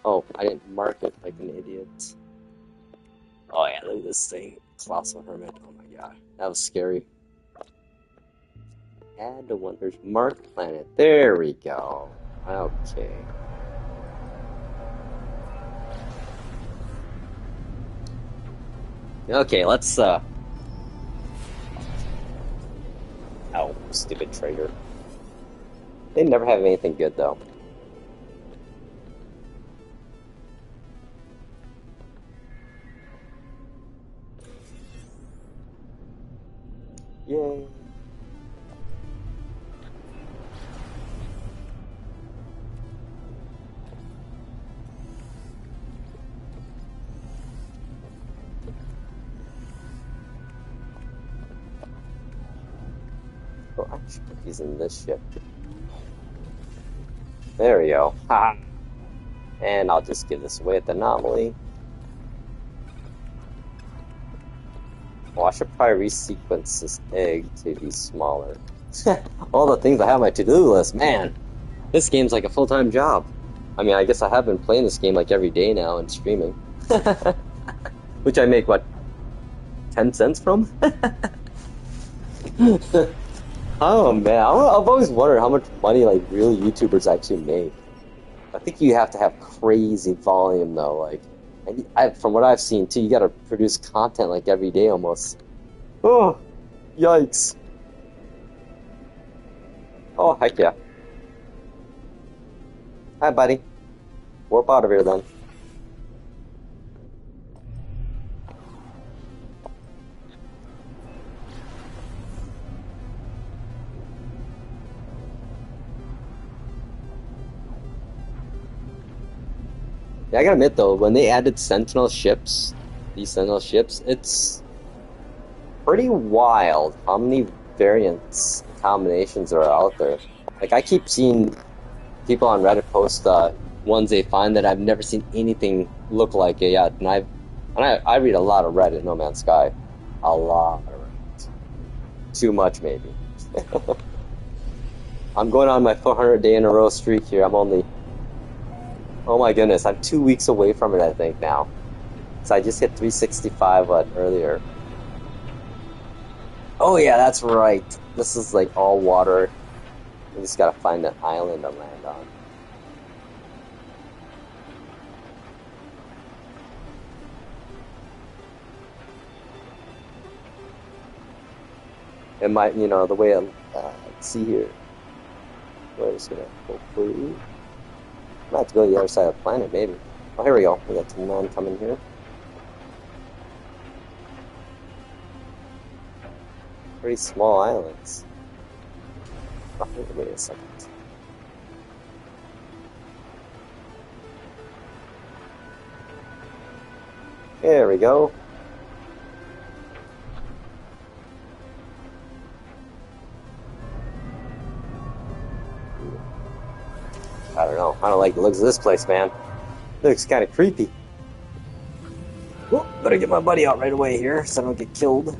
Oh, I didn't mark it like an idiot. Oh yeah, look at this thing. Colossal Hermit. Oh my god. That was scary. Add to Wonders. Mark Planet. There we go. Okay. Okay, let's Oh, stupid traitor. They never have anything good though. Yay. Oh, I should put these in this ship. There we go. Ha! And I'll just give this away at the anomaly. Well, I should probably resequence this egg to be smaller. All the things I have on my to-do list, man. This game's like a full-time job. I mean, I guess I have been playing this game like every day now and streaming. Which I make, what, 10 cents from? Oh man, I've always wondered how much money like real YouTubers actually make. I think you have to have crazy volume though, like, and from what I've seen too, you gotta produce content like every day almost. Oh, yikes. Oh, heck yeah. Hi buddy. Warp out of here then. Yeah, I gotta admit though, when they added Sentinel ships, these Sentinel ships, it's pretty wild how many variants, combinations are out there. Like, I keep seeing people on Reddit post ones they find that I've never seen anything look like it yet, and I read a lot of Reddit, No Man's Sky. A lot of Reddit. Too much, maybe. I'm going on my 400 day in a row streak here. I'm only... Oh my goodness, I'm 2 weeks away from it, I think, now. So I just hit 365 earlier. Oh yeah, that's right. This is like all water. We just gotta find an island to land on. It might, the way let's see here. Where is it? Hopefully. I might have to go to the other side of the planet, maybe. Oh, here we go. We got some land coming here. Pretty small islands. Oh, wait a second. There we go. I don't know. I don't like the looks of this place, man. It looks kind of creepy. Oh, better get my buddy out right away here so I don't get killed.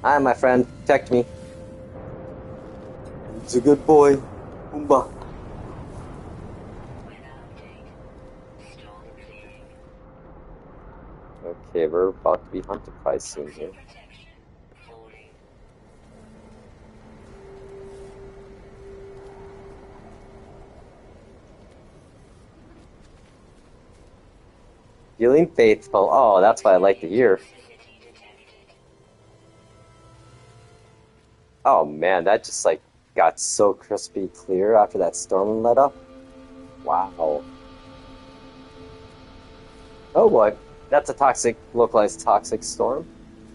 Hi, my friend. Protect me. He's a good boy. Boomba. Okay, we're about to be hunted by soon here. Feeling faithful. Oh, that's what I like to hear. Oh man, that just like got so crispy clear after that storm let up. Wow. Oh boy, that's a toxic, localized toxic storm.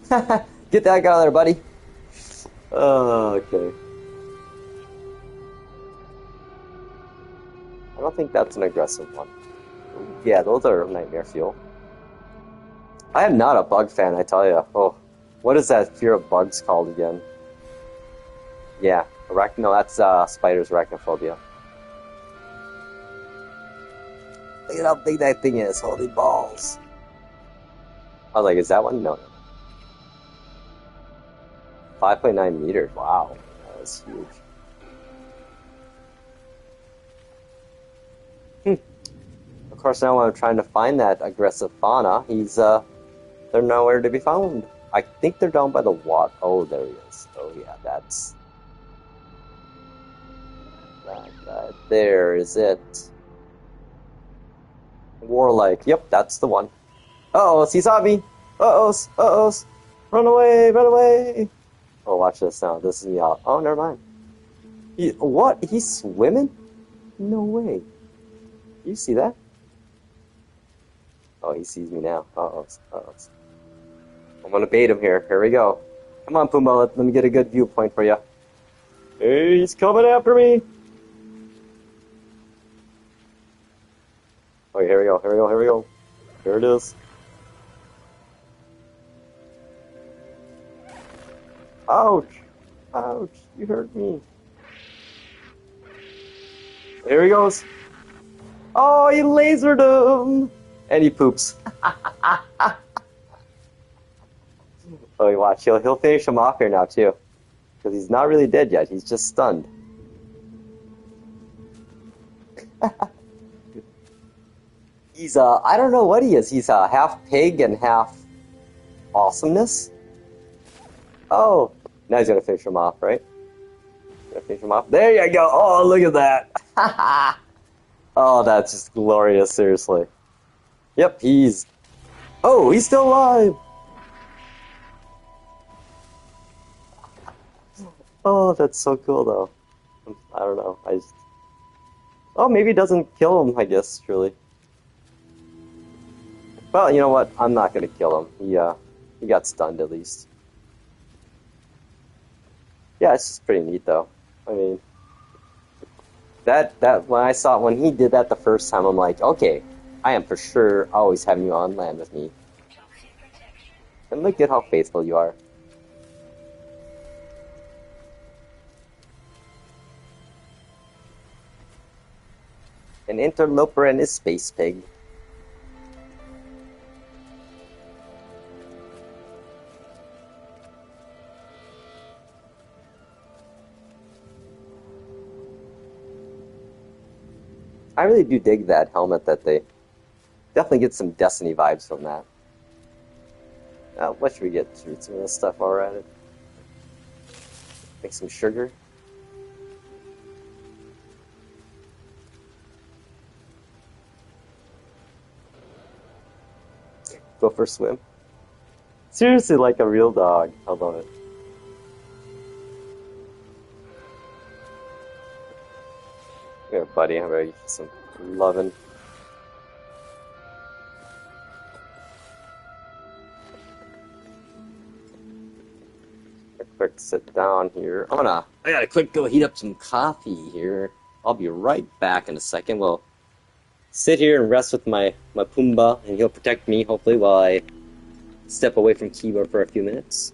Get that guy out of there, buddy. Oh, okay. I don't think that's an aggressive one. Yeah, those are nightmare fuel. I am not a bug fan, I tell you. Oh, what is that fear of bugs called again? Yeah, no, that's spider's arachnophobia. Look at how big that thing is. Holy balls. I was like, is that one? No. 5.9 meters. Wow. That was huge. Of course, now I'm trying to find that aggressive fauna. They're nowhere to be found. I think they're down by the water. Oh, there he is. Oh, yeah, that's... that guy. There is it. Warlike. Yep, that's the one. Uh-oh, he saw me. Uh-oh, uh-oh. Run away, run away. Oh, watch this now. This is me out. Oh, never mind. What? He's swimming? No way. You see that? Oh, he sees me now. Uh-oh, uh-oh. I'm gonna bait him here. Here we go. Come on, Pumbaa. Let me get a good viewpoint for you. Hey, he's coming after me. Oh, here we go. Here we go. Here we go. Here it is. Ouch! Ouch! You hurt me. There he goes. Oh, he lasered him! And he poops. Oh, you watch. He'll finish him off here now, too. Because he's not really dead yet. He's just stunned. He's, I don't know what he is. He's half pig and half awesomeness. Oh, now he's going to finish him off, right? Gonna finish him off. There you go. Oh, look at that. Oh, that's just glorious, seriously. Yep, oh, he's still alive. Oh, that's so cool, though. I don't know. Oh, maybe it doesn't kill him, I guess, truly. Well, you know what? I'm not going to kill him. He got stunned, at least. Yeah, it's just pretty neat, though. I mean, when he did that the first time, I'm like, okay, I am for sure always having you on land with me. And look at how faithful you are. An interloper and his space pig. I really do dig that helmet that they definitely get some Destiny vibes from that. What should we get? Should we get some of this stuff while we're at it? Make some sugar. Go for a swim. Seriously, like a real dog. I love it. Here, buddy, I'm ready for some loving. Quick sit down here. I gotta quick go heat up some coffee here. I'll be right back in a second. We'll sit here and rest with my Pumbaa, and he'll protect me, hopefully, while I step away from keyboard for a few minutes.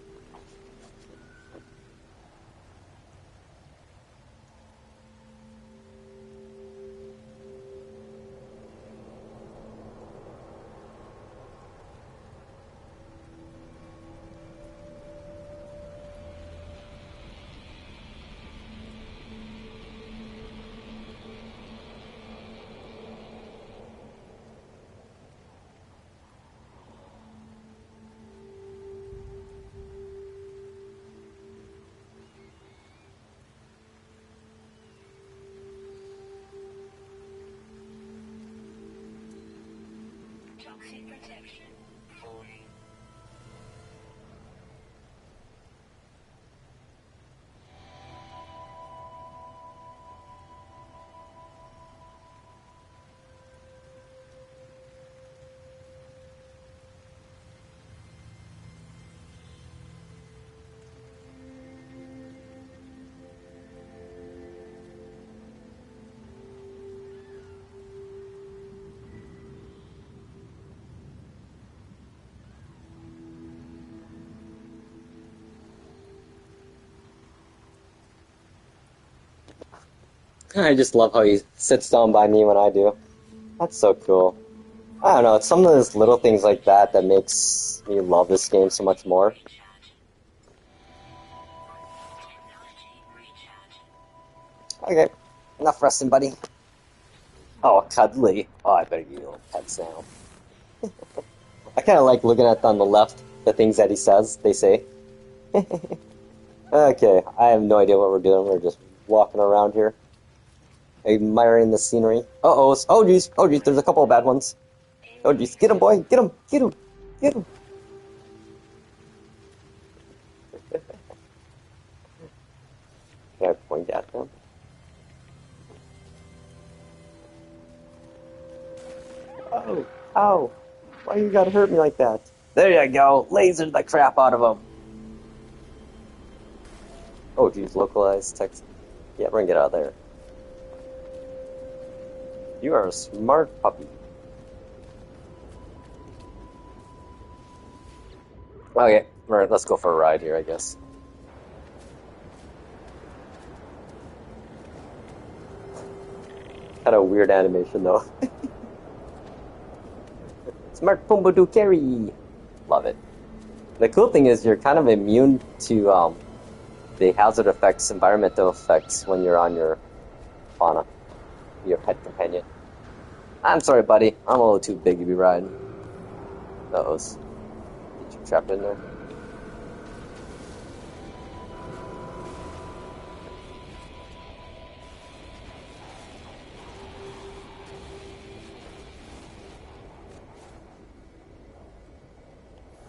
I just love how he sits down by me when I do. That's so cool. I don't know, it's some of those little things like that that makes me love this game so much more. Okay, enough resting, buddy. Oh, cuddly. Oh, I better give you little pets now. I kind of like looking at on the left, the things that he says, they say. Okay, I have no idea what we're doing. We're just walking around here, admiring the scenery. Uh-oh, oh geez, there's a couple of bad ones. Oh geez, get him, boy, get him, get him, get him. Can I point at them? Oh, ow, why you gotta hurt me like that? There you go, laser the crap out of him. Oh geez, localized text. Yeah, we're gonna get out of there. You are a smart puppy. Okay, alright, let's go for a ride here, I guess. Kind of weird animation, though. Smart Pumbaa carry! Love it. The cool thing is you're kind of immune to the hazard effects, environmental effects when you're on your fauna, your pet companion. I'm sorry, buddy. I'm a little too big to be riding. Those. Get you trapped in there.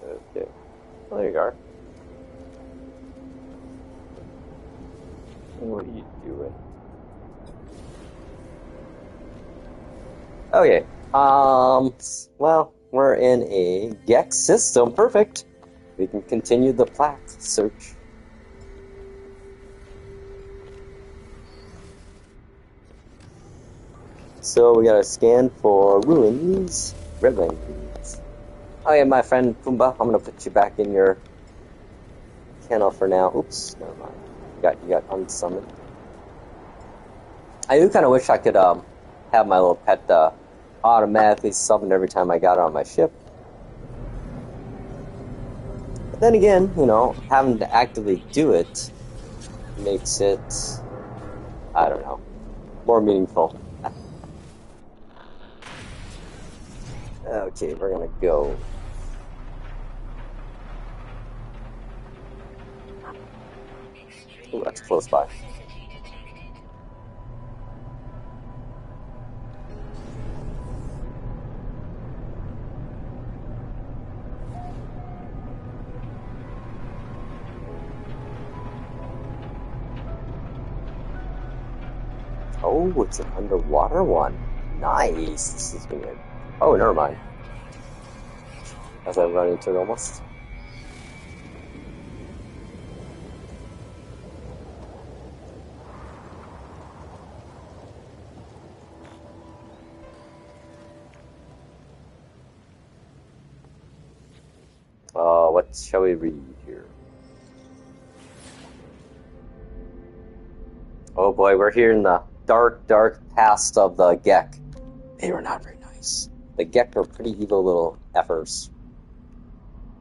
Okay. Well, there you are. What are you doing? Okay. Well, we're in a Gex system. Perfect. We can continue the plaque search. So we gotta scan for ruins, ruins. Oh yeah, my friend Pumbaa, I'm gonna put you back in your kennel for now. Oops, never mind. You got unsummoned. I do kind of wish I could have my little pet automatically summoned every time I got on my ship. But then again, you know, having to actively do it makes it, I don't know, more meaningful. Okay, we're gonna go. Ooh, that's close by. Oh, it's an underwater one. Nice. This is gonna. Oh, never mind. As I run into it almost. What shall we read here? Oh boy, we're here in the dark, dark past of the Gek. They were not very nice. The Gek are pretty evil little effers.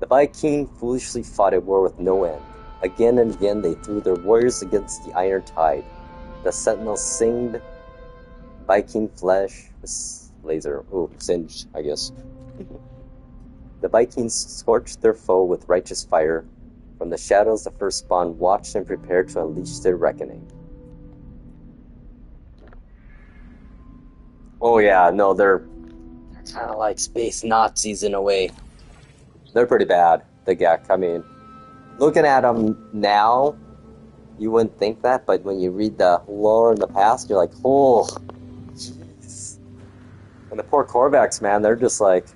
The Viking foolishly fought a war with no end. Again and again they threw their warriors against the iron tide. The sentinels singed Viking flesh with laser. Oh, singed, I guess. The Vikings scorched their foe with righteous fire. From the shadows the firstborn watched and prepared to unleash their reckoning. Oh yeah, no, they're kind of like space Nazis in a way. They're pretty bad, the Gek. I mean, looking at them now, you wouldn't think that, but when you read the lore in the past, you're like, oh, jeez. And the poor Korvax, man, they're just like,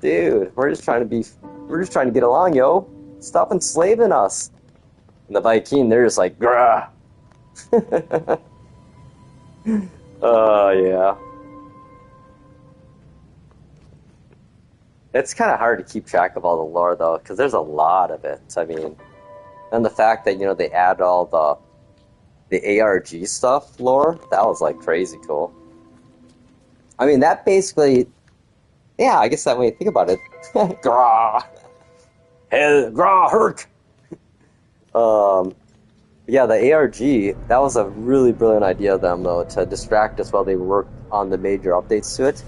dude, we're just trying to get along, yo. Stop enslaving us. And the Viking, they're just like, grah. Oh, yeah. It's kind of hard to keep track of all the lore, though, because there's a lot of it. I mean, and the fact that, they add all the ARG stuff lore, that was, like, crazy cool. I mean, that basically, yeah, I guess that way you think about it. Grah! Hell, grah, hurt! Yeah, the ARG, that was a really brilliant idea of them, though, to distract us while they worked on the major updates to it.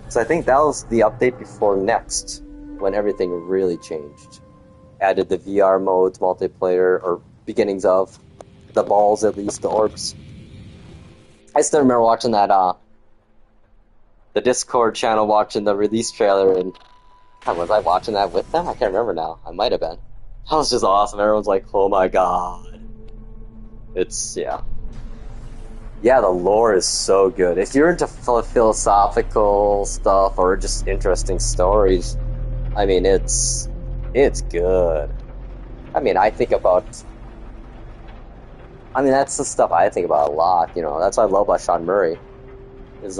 So I think that was the update before next, when everything really changed. Added the VR modes, multiplayer, or beginnings of the balls, at least, the orbs. I still remember watching that, the Discord channel, watching the release trailer, and God, was I watching that with them? I can't remember now. I might have been. That was just awesome. Everyone's like, oh my god. It's, yeah. Yeah, the lore is so good. If you're into philosophical stuff or just interesting stories, I mean, it's good. I mean, that's the stuff I think about a lot, That's what I love about Sean Murray, is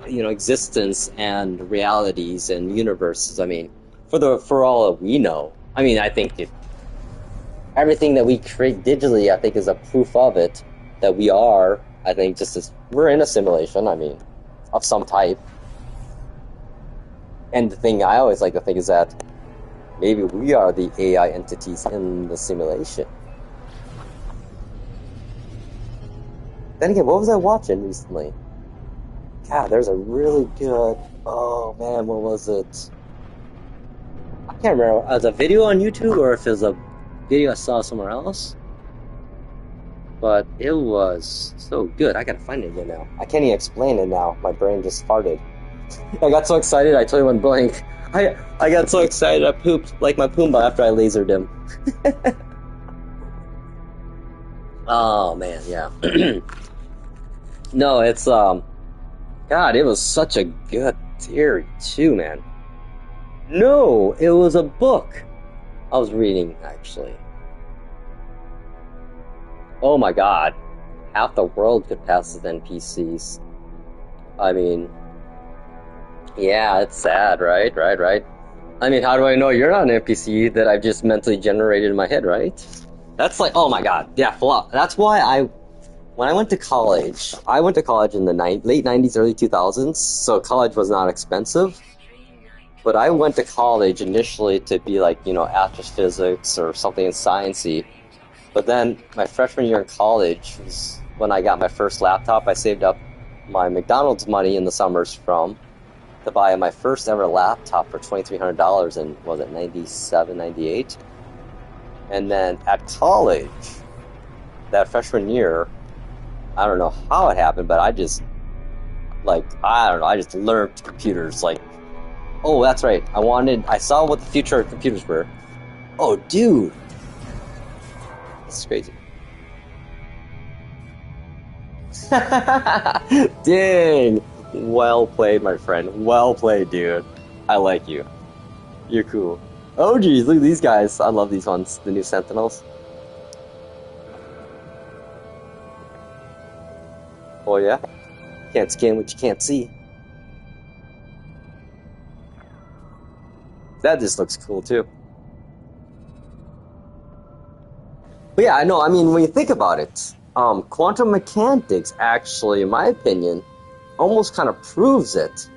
existence and realities and universes. I mean, for all that we know, I mean, I think everything that we create digitally, I think, is a proof of it, that we are, I think, we're in a simulation, I mean, of some type. And the thing I always like to think is that maybe we are the AI entities in the simulation. Then again, what was I watching recently? God, there's a really good, oh man, what was it? I can't remember. It was a video on YouTube or if it was a video I saw somewhere else. But it was so good. I gotta find it again now. I can't even explain it now. My brain just farted. I got so excited, I totally went blank. I got so excited, I pooped like my Pumbaa after I lasered him. Oh, man, yeah. No, it's, God, it was such a good theory, too, man. No, it was a book I was reading, actually. Oh my god. Half the world could pass as NPCs. I mean, yeah, it's sad, right? I mean, how do I know you're not an NPC that I've just mentally generated in my head, right? That's like, oh my god, yeah, that's why when I went to college in the late 90s, early 2000s, so college was not expensive. But I went to college initially to be like, astrophysics or something in sciencey. But then my freshman year in college was when I got my first laptop. I saved up my McDonald's money in the summers to buy my first ever laptop for $2,300 in, was it 97, 98? And then at college, that freshman year, I don't know how it happened, but I just learned computers, like, oh, that's right. I saw what the future of computers were. Oh, dude. This is crazy. Dang. Well played, my friend. Well played, dude. I like you. You're cool. Oh, geez. Look at these guys. I love these ones. The new Sentinels. Oh, yeah? Can't scan what you can't see. That just looks cool, too. But yeah, I know, I mean, when you think about it, quantum mechanics actually, in my opinion, almost kind of proves it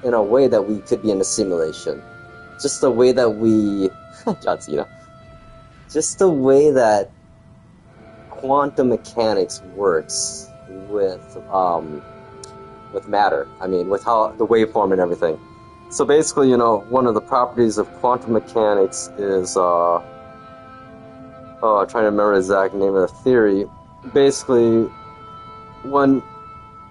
in a way that we could be in a simulation. Just the way that we... John Cena. Just the way that quantum mechanics works with matter. I mean, with how the waveform and everything. So basically, one of the properties of quantum mechanics is, I'm trying to remember the exact name of the theory. Basically, when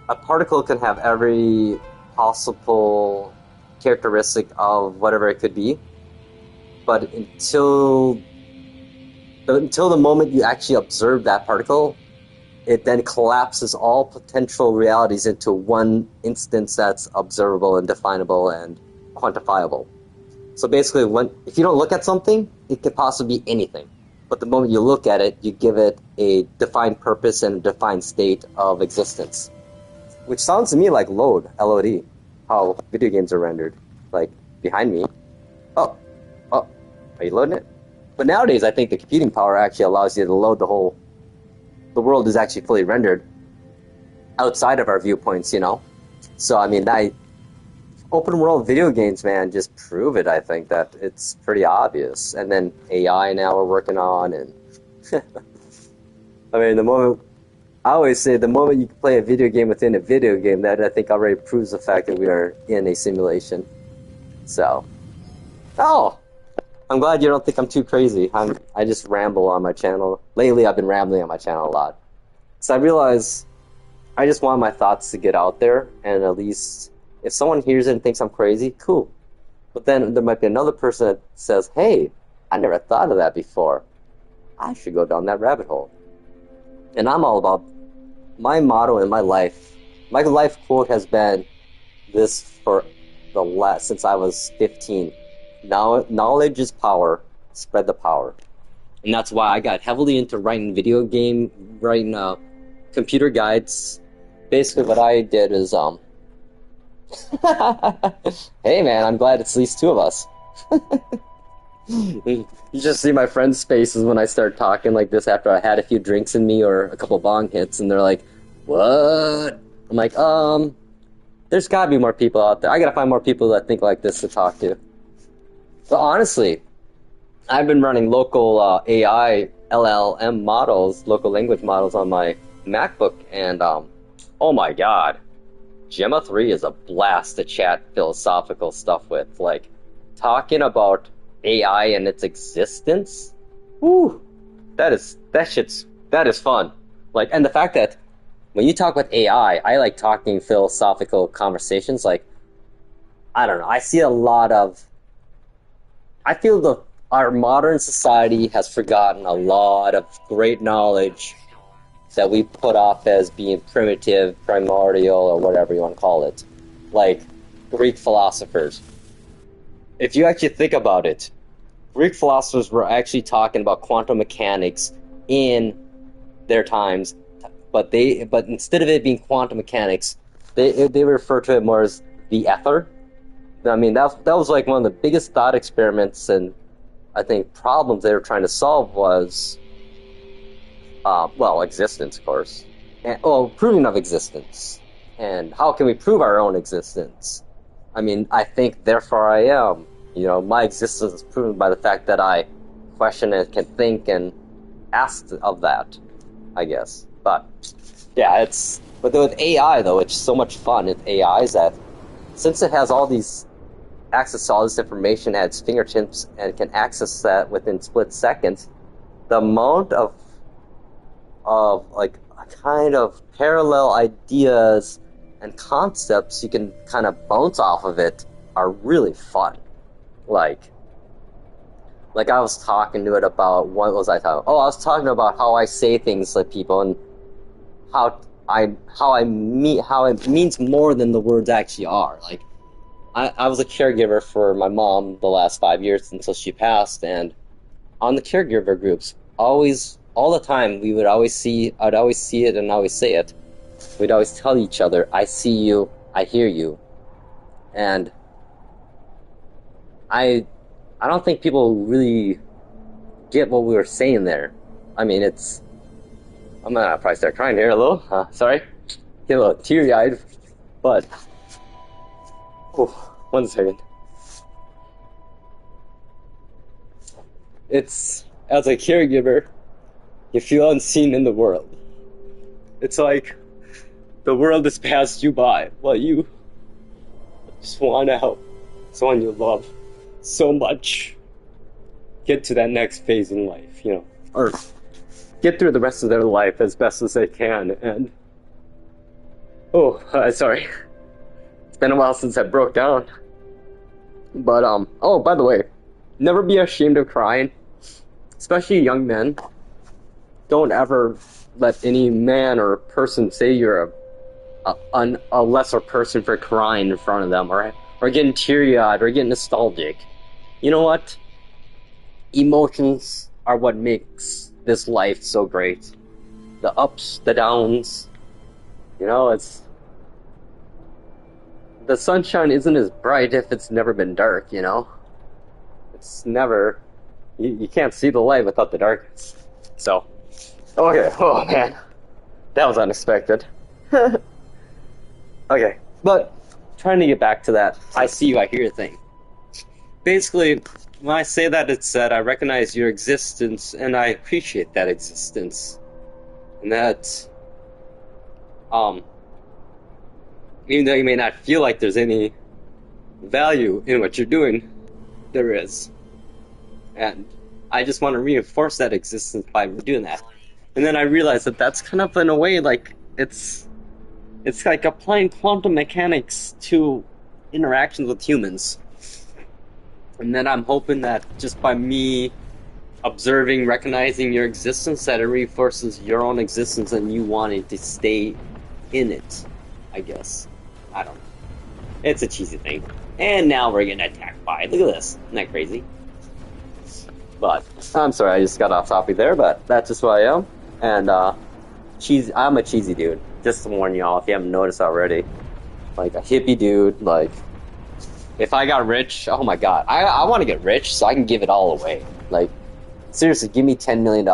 a particle can have every possible characteristic of whatever it could be. But until the moment you actually observe that particle, it then collapses all potential realities into one instance that's observable and definable and quantifiable. So basically, if you don't look at something, it could possibly be anything. But the moment you look at it, you give it a defined purpose and a defined state of existence. Which sounds to me like LOD, how video games are rendered. Like, behind me. Oh, are you loading it? But nowadays, I think the computing power actually allows you to load the world is actually fully rendered outside of our viewpoints, you know? So, I mean, open world video games, man, just prove it, I think, that it's pretty obvious. And then AI now we're working on, and I mean, I always say the moment you can play a video game within a video game, that I think already proves the fact that we are in a simulation. So, I'm glad you don't think I'm too crazy. I just ramble on my channel. Lately, I've been rambling on my channel a lot. So I realize I just want my thoughts to get out there, and at least if someone hears it and thinks I'm crazy, cool. But then there might be another person that says, hey, I never thought of that before. I should go down that rabbit hole. And I'm all about my motto in my life. My life quote has been this since I was 15. Now, knowledge is power. Spread the power. And that's why I got heavily into writing computer guides. Basically, what I did is, hey man, I'm glad it's at least two of us. You just see my friends' faces when I start talking like this after I had a few drinks in me or a couple bong hits, and they're like, what? I'm like, there's gotta be more people out there. I gotta find more people that think like this to talk to. But honestly, I've been running local AI LLM models, local language models on my MacBook, and oh my god, Gemma 3 is a blast to chat philosophical stuff with. Like, talking about AI and its existence, whew, that is fun. Like, and the fact that when you talk with AI, I like talking philosophical conversations. Like, I don't know, I feel our modern society has forgotten a lot of great knowledge that we put off as being primitive, primordial, or whatever you want to call it. Like Greek philosophers. If you actually think about it, Greek philosophers were actually talking about quantum mechanics in their times, but instead of it being quantum mechanics, they refer to it more as the ether. I mean, that was like one of the biggest thought experiments and I think problems they were trying to solve was, existence, of course. Proving of existence. And how can we prove our own existence? I mean, I think, therefore I am. You know, my existence is proven by the fact that I question and can think and ask of that, I guess. But, yeah, but with AI, though, it's so much fun with AI is that since it has all these access to all this information at its fingertips and can access that within split seconds, the amount of like kind of parallel ideas and concepts you can kind of bounce off of it are really fun. Like I was talking to it about, what was I talking about? Oh, I was talking about how I say things to people and how it means more than the words actually are. Like, I was a caregiver for my mom the last 5 years until she passed, and on the caregiver groups, all the time, I'd always see it and always say it. We'd always tell each other, I see you, I hear you. And I don't think people really get what we were saying there. I mean, I'm gonna probably start crying here a little. Sorry. Get a little teary-eyed. But, one second. As a caregiver, you feel unseen in the world. It's like the world has passed you by while you just want to help someone you love so much get to that next phase in life, you know, or get through the rest of their life as best as they can. And sorry, It's been a while since I broke down. But, oh, by the way, never be ashamed of crying. Especially young men. Don't ever let any man or person say you're a lesser person for crying in front of them, or getting teary-eyed, or getting nostalgic. You know what? Emotions are what makes this life so great. The ups, the downs. You know, it's... The sunshine isn't as bright if it's never been dark, you know? It's never... You can't see the light without the darkness. So... Okay, oh man. That was unexpected. Okay, but trying to get back to that I see you, I hear you thing. Basically, when I say that, it's that I recognize your existence and I appreciate that existence. And that, even though you may not feel like there's any value in what you're doing, there is. And I just want to reinforce that existence by doing that. And then I realized that that's kind of, in a way, like, it's like applying quantum mechanics to interactions with humans. And then I'm hoping that just by me observing, recognizing your existence, that it reinforces your own existence and you wanting to stay in it, I guess. I don't know. It's a cheesy thing. And now we're getting attacked by it. Look at this. Isn't that crazy? But, I'm sorry, I just got off topic there, but that's just who I am. And, I'm a cheesy dude. Just to warn y'all, if you haven't noticed already. Like, a hippie dude, like... If I got rich, oh my god. I want to get rich so I can give it all away. Like, seriously, give me $10 million.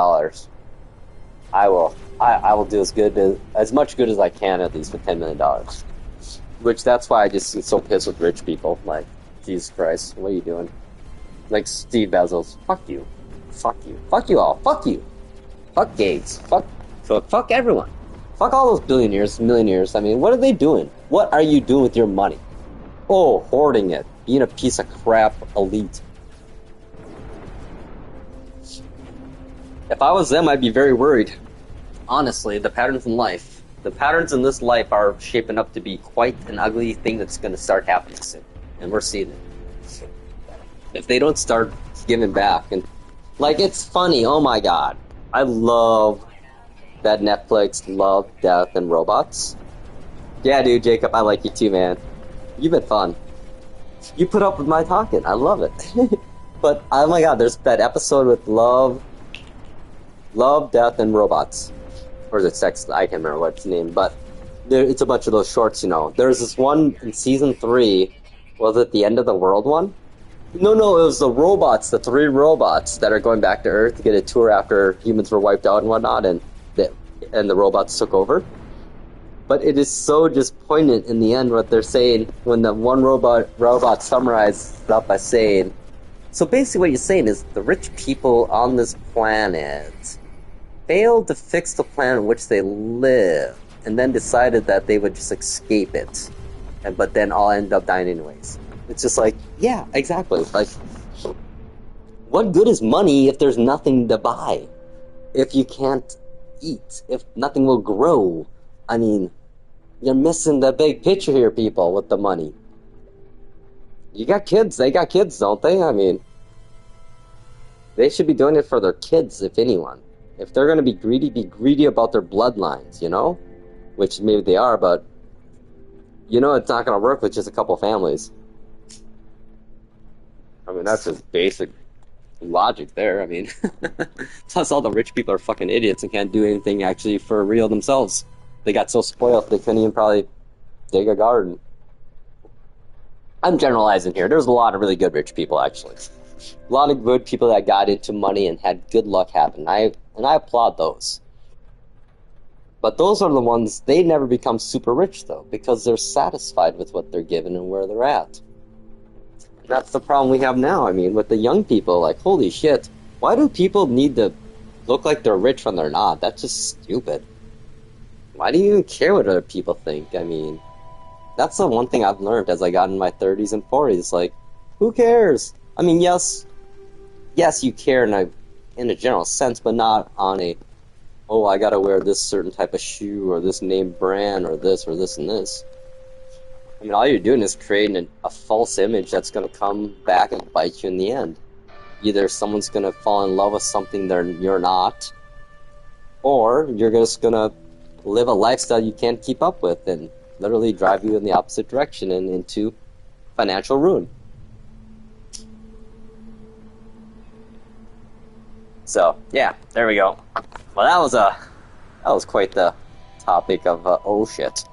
I will do as much good as I can, at least, with $10 million. Which, that's why I just get so pissed with rich people. Like, Jesus Christ, what are you doing? Like Steve Bezos. Fuck you. Fuck you. Fuck you all. Fuck you. Fuck Gates. Fuck everyone. Fuck all those billionaires, millionaires. I mean, what are they doing? What are you doing with your money? Oh, hoarding it. Being a piece of crap elite. If I was them, I'd be very worried. Honestly, the patterns in life. The patterns in this life are shaping up to be quite an ugly thing that's going to start happening soon. And we're seeing it. If they don't start giving back. And like, it's funny. Oh my god. I love that Netflix Love, Death, and Robots. Yeah, dude, Jacob, I like you too, man. You've been fun. You put up with my talking. I love it. But, oh my god, there's that episode with Love, Death, and Robots. Or is it Sex? I can't remember what it's named. But it's a bunch of those shorts, you know. There's this one in season 3. Was it the End of the World one? No, it was the robots, the 3 robots that are going back to Earth to get a tour after humans were wiped out and whatnot, and the robots took over. But it is so just poignant in the end what they're saying when the one robot summarizes it up by saying, so basically what you're saying is the rich people on this planet failed to fix the planet in which they live, and then decided that they would just escape it, but then all end up dying anyways. It's just like, yeah, exactly. Like, what good is money if there's nothing to buy? If you can't eat? If nothing will grow? I mean, you're missing the big picture here, people, with the money. You got kids. They got kids, don't they? I mean, they should be doing it for their kids, if anyone. If they're going to be greedy about their bloodlines, you know? Which maybe they are, but you know it's not going to work with just a couple families. I mean, that's just basic logic there. I mean, plus all the rich people are fucking idiots and can't do anything actually for real themselves. They got so spoiled they couldn't even probably dig a garden. I'm generalizing here. There's a lot of really good rich people, actually. A lot of good people that got into money and had good luck happen. And I applaud those. But those are the ones, they never become super rich, though, because they're satisfied with what they're given and where they're at. That's the problem we have now. I mean, with the young people, like, holy shit, why do people need to look like they're rich when they're not? That's just stupid. Why do you even care what other people think? I mean, that's the one thing I've learned as I got in my 30s and 40s. Like, who cares? I mean, yes, you care in a general sense, but not on a, oh, I gotta wear this certain type of shoe, or this name brand, or this and this. I mean, all you're doing is creating a false image that's going to come back and bite you in the end. Either someone's going to fall in love with something you're not, or you're just going to live a lifestyle you can't keep up with and literally drive you in the opposite direction and into financial ruin. So, yeah, there we go. Well, that was quite the topic of oh shit.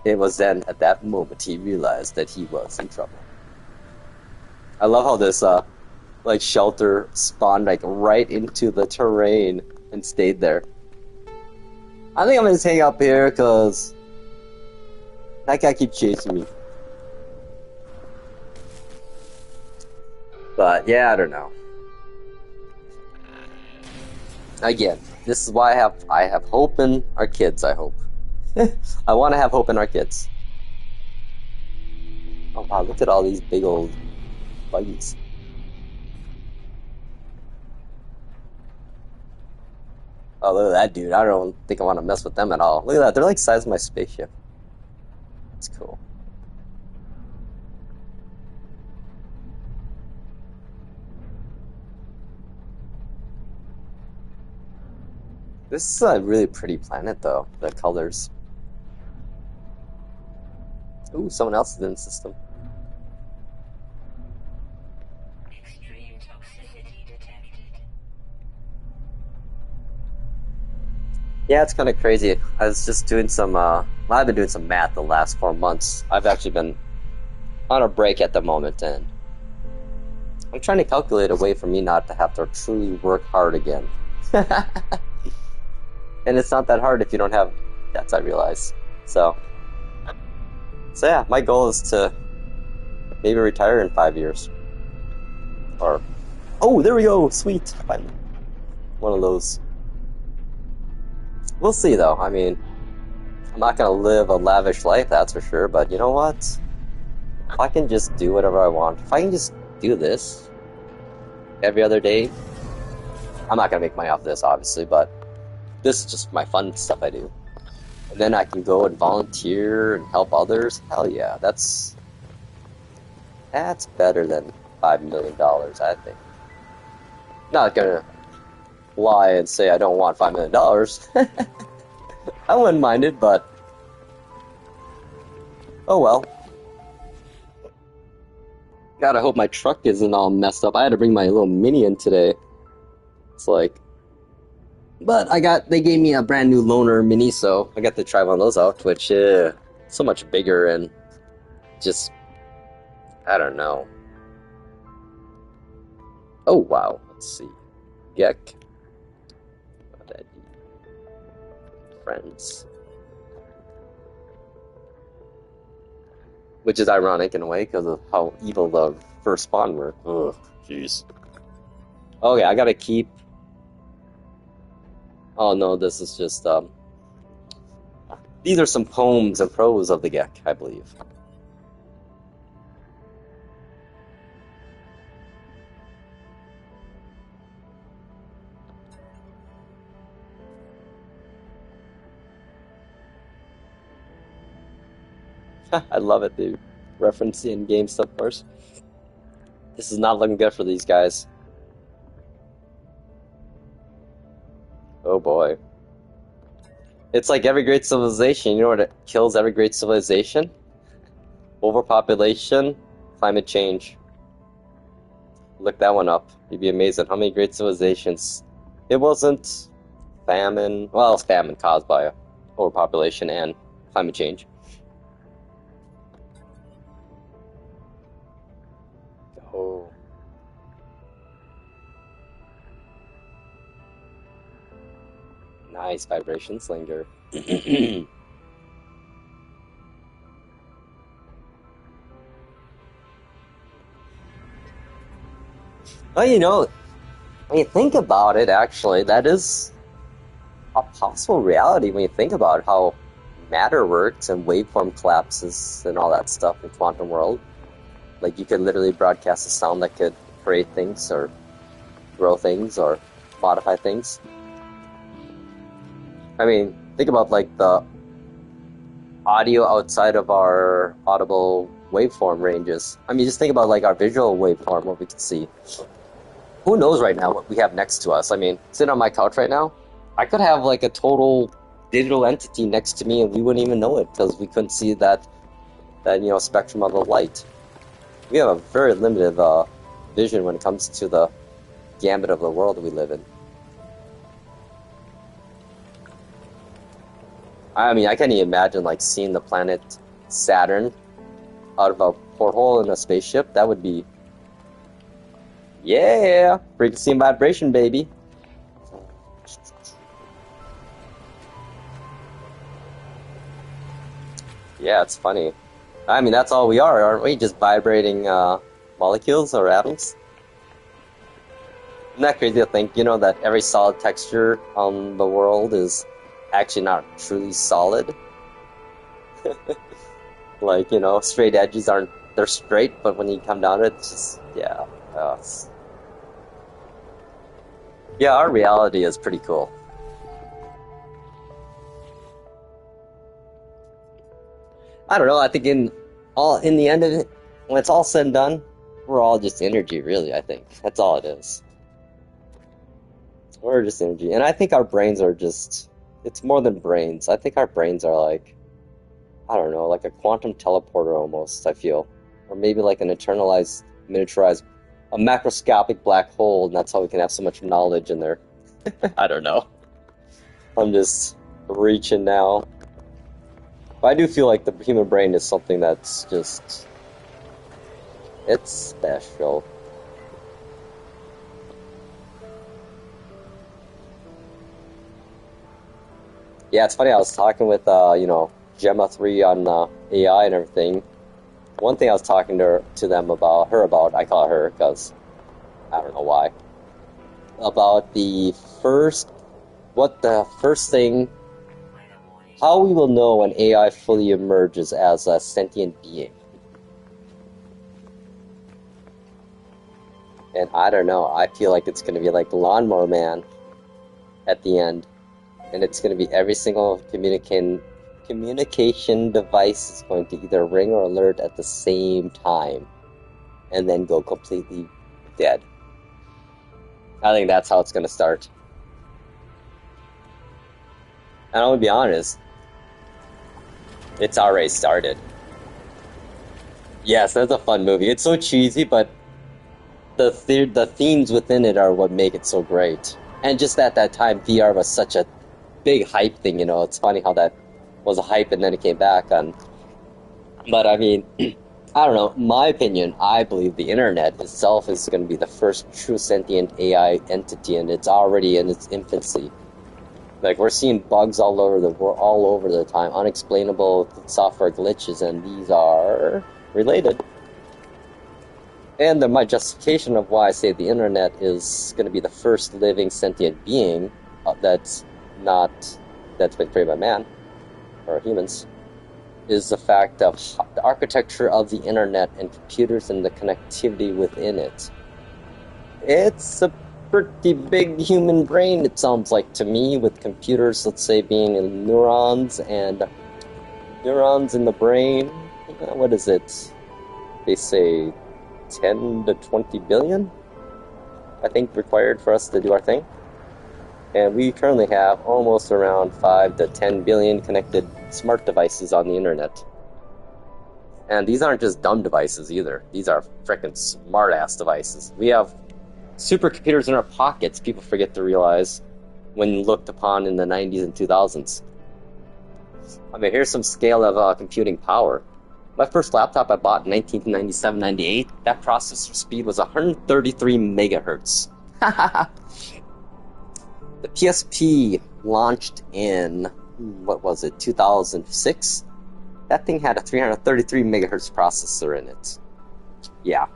It was then at that moment he realized that he was in trouble. I love how this like shelter spawned like right into the terrain and stayed there. I think I'm gonna just hang up here because that guy keeps chasing me. But yeah, I don't know. Again, this is why I have hope in our kids, I hope. I want to have hope in our kids. Oh wow, look at all these big old buggies. Oh, look at that dude. I don't think I want to mess with them at all. Look at that. They're like the size of my spaceship. That's cool. This is a really pretty planet, though. The colors. Ooh, someone else is in the system. Extreme toxicity detected. Yeah, it's kind of crazy. I was just doing some, I've been doing some math the last 4 months. I've actually been on a break at the moment, and I'm trying to calculate a way for me not to have to truly work hard again. And it's not that hard if you don't have debts, I realize. So yeah, my goal is to maybe retire in 5 years. Or, oh, there we go, sweet. Finally. One of those. We'll see, though. I mean, I'm not going to live a lavish life, that's for sure, but you know what? If I can just do whatever I want, if I can just do this every other day, I'm not going to make money off this, obviously, but this is just my fun stuff I do. And then I can go and volunteer and help others. Hell yeah, that's better than $5 million, I think. Not gonna lie and say I don't want $5 million. I wouldn't mind it, but oh well. God, I hope my truck isn't all messed up. I had to bring my little Mini in today. It's like, but they gave me a brand new loaner Mini, so I got to try one of those out, which so much bigger and just, I don't know. Oh wow, let's see. Geck. Friends. Which is ironic in a way because of how evil the first spawn were. Ugh, jeez. Okay, I gotta keep. Oh no, this is just these are some poems and prose of the Geck, I believe. I love it, dude. Reference the in-game stuff first. This is not looking good for these guys. Oh boy. It's like every great civilization. You know what kills every great civilization? Overpopulation, climate change. Look that one up. You'd be amazed at how many great civilizations. It wasn't famine. Well, it's famine caused by overpopulation and climate change. Oh. Nice vibration slinger. Well, you know, when you think about it, actually, that is a possible reality when you think about how matter works and waveform collapses and all that stuff in quantum world. Like, you could literally broadcast a sound that could create things or grow things or modify things. I mean, think about like the audio outside of our audible waveform ranges. I mean, just think about like our visual waveform, what we can see. Who knows right now what we have next to us? I mean, sitting on my couch right now, I could have like a total digital entity next to me and we wouldn't even know it because we couldn't see that spectrum of the light. We have a very limited vision when it comes to the gambit of the world that we live in. I mean, I can't even imagine like seeing the planet Saturn out of a porthole in a spaceship. That would be, yeah, frequency and vibration, baby. Yeah, it's funny. I mean, that's all we are, aren't we? Just vibrating molecules or atoms. Isn't that crazy to think, that every solid texture on the world is actually not truly solid? Like, straight edges they're straight, but when you come down to it, it's just, yeah. Yeah, our reality is pretty cool. I don't know, I think in the end of it, when it's all said and done, we're all just energy, really, I think. That's all it is. We're just energy. And I think our brains are just, it's more than brains. I think our brains are like, I don't know, like a quantum teleporter almost, I feel. Or maybe like an eternalized, miniaturized, a macroscopic black hole, and that's how we can have so much knowledge in there. I don't know. I'm just reaching now. But I do feel like the human brain is something that's just, it's special. Yeah, it's funny, I was talking with, Gemma 3 on AI and everything. One thing I was talking to them about, I call her because I don't know why, about how we will know when AI fully emerges as a sentient being. And I don't know, I feel like it's going to be like Lawnmower Man at the end. And it's going to be every single communication device is going to either ring or alert at the same time. And then go completely dead. I think that's how it's going to start. And I'm going to be honest, it's already started. Yes, that's a fun movie. It's so cheesy, but the themes within it are what make it so great. And just at that time, VR was such a big hype thing, It's funny how that was a hype and then it came back on. But I mean, I don't know. In my opinion, I believe the internet itself is going to be the first true sentient AI entity, and it's already in its infancy. Like, we're seeing bugs all over the time, unexplainable software glitches, and these are related. And my justification of why I say the internet is going to be the first living sentient being that's been created by man, or humans, is the fact of the architecture of the internet and computers and the connectivity within it. It's a pretty big human brain, it sounds like to me, with computers, let's say, being neurons in the brain. What is it? They say 10 to 20 billion, I think, required for us to do our thing. And we currently have almost around 5 to 10 billion connected smart devices on the internet. And these aren't just dumb devices either. These are frickin' smart-ass devices. We have supercomputers in our pockets, people forget to realize, when looked upon in the 90s and 2000s. I mean, here's some scale of computing power. My first laptop I bought in 1997-98, that processor speed was 133 megahertz. The PSP launched in, 2006? That thing had a 333 megahertz processor in it. Yeah.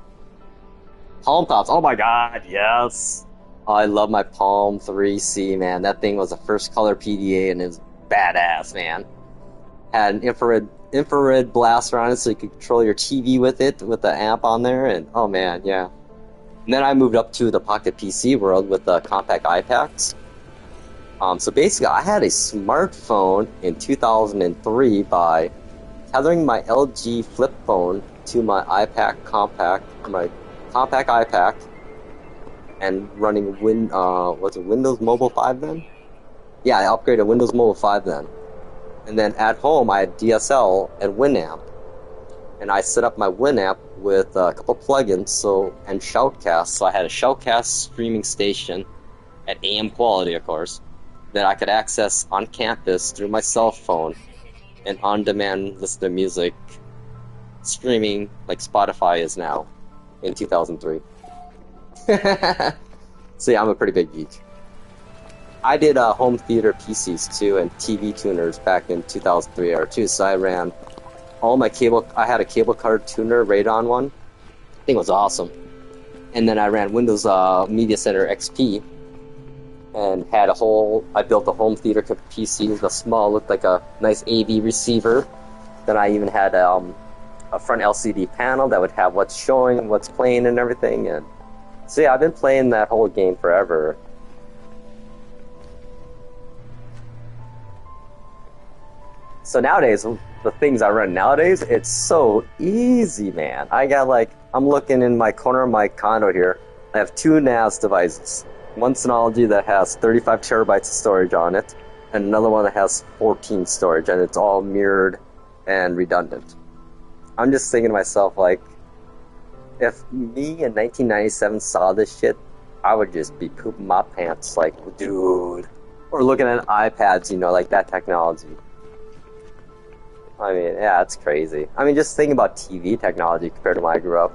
Palm tops, oh my god, yes! Oh, I love my Palm 3C, man. That thing was a first color PDA and it was badass, man. Had an infrared blaster on it so you could control your TV with it, with the amp on there, and oh man, yeah. And then I moved up to the Pocket PC world with the compact iPads. So basically, I had a smartphone in 2003 by tethering my LG flip phone to my my compact iPad, and running was it Windows Mobile 5 then? Yeah, I upgraded Windows Mobile 5 then. And then at home, I had DSL and Winamp. And I set up my Winamp with a couple plugins and Shoutcast. So I had a Shoutcast streaming station at AM quality, of course, that I could access on campus through my cell phone and on-demand listen to music streaming like Spotify is now in 2003. So yeah, I'm a pretty big geek. I did home theater PCs too and TV tuners back in 2003 or 2, so I ran all my cable. I had a cable card tuner, Radon one. I think it was awesome. And then I ran Windows Media Center XP and had I built a home theater PC with a small, looked like a nice AV receiver. Then I even had a front LCD panel that would have what's showing, what's playing and everything. And so yeah, I've been playing that whole game forever. So nowadays, the things I run nowadays, it's so easy, man. I'm looking in my corner of my condo here. I have 2 NAS devices. One Synology that has 35 terabytes of storage on it, and another one that has 14 storage, and it's all mirrored and redundant. I'm just thinking to myself, like, if me in 1997 saw this shit, I would just be pooping my pants, like, dude. Or looking at iPads, like that technology. I mean, yeah, it's crazy. I mean, just think about TV technology compared to when I grew up.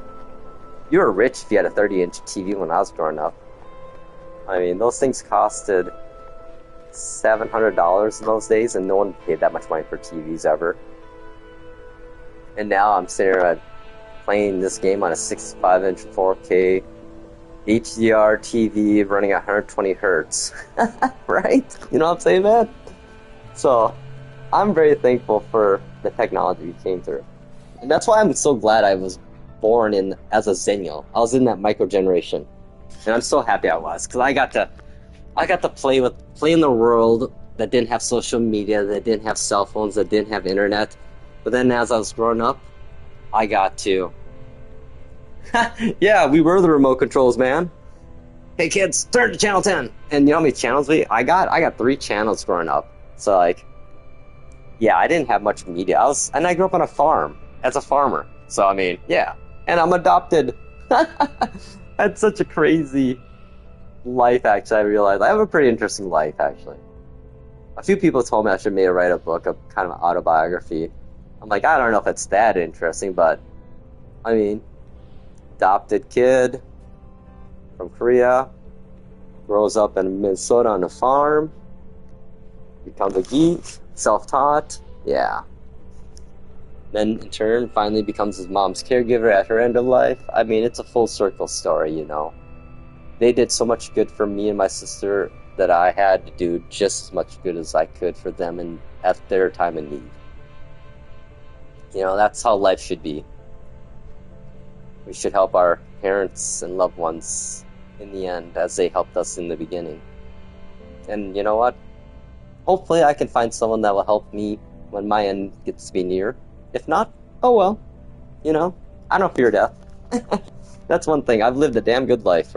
You were rich if you had a 30-inch TV when I was growing up. I mean, those things costed $700 in those days, and no one paid that much money for TVs ever. And now I'm sitting here playing this game on a 65-inch 4K HDR TV running at 120 hertz. Right? You know what I'm saying, man? So, I'm very thankful for the technology we came through. And that's why I'm so glad I was born as a Zennial. I was in that micro generation. And I'm so happy I was, because I got to play in the world that didn't have social media, that didn't have cell phones, that didn't have internet. But then as I was growing up, I got to yeah, we were the remote controls, man. Hey kids, turn to channel 10. And you know how many channels I got? I got 3 channels growing up. So like, yeah, I didn't have much media. I grew up on a farm as a farmer. So I mean, yeah. And I'm adopted. That's such a crazy life, actually. I realized I have a pretty interesting life, actually. A few people told me I should maybe write a book, of kind of an autobiography. I'm like, I don't know if it's that interesting, but I mean, adopted kid from Korea, grows up in Minnesota on a farm, becomes a geek, self-taught, yeah. Then, in turn, finally becomes his mom's caregiver at her end of life. I mean, it's a full circle story, They did so much good for me and my sister that I had to do just as much good as I could for them at their time of need. That's how life should be. We should help our parents and loved ones in the end as they helped us in the beginning. And you know what? Hopefully I can find someone that will help me when my end gets to be near. If not, oh well. I don't fear death. That's one thing. I've lived a damn good life.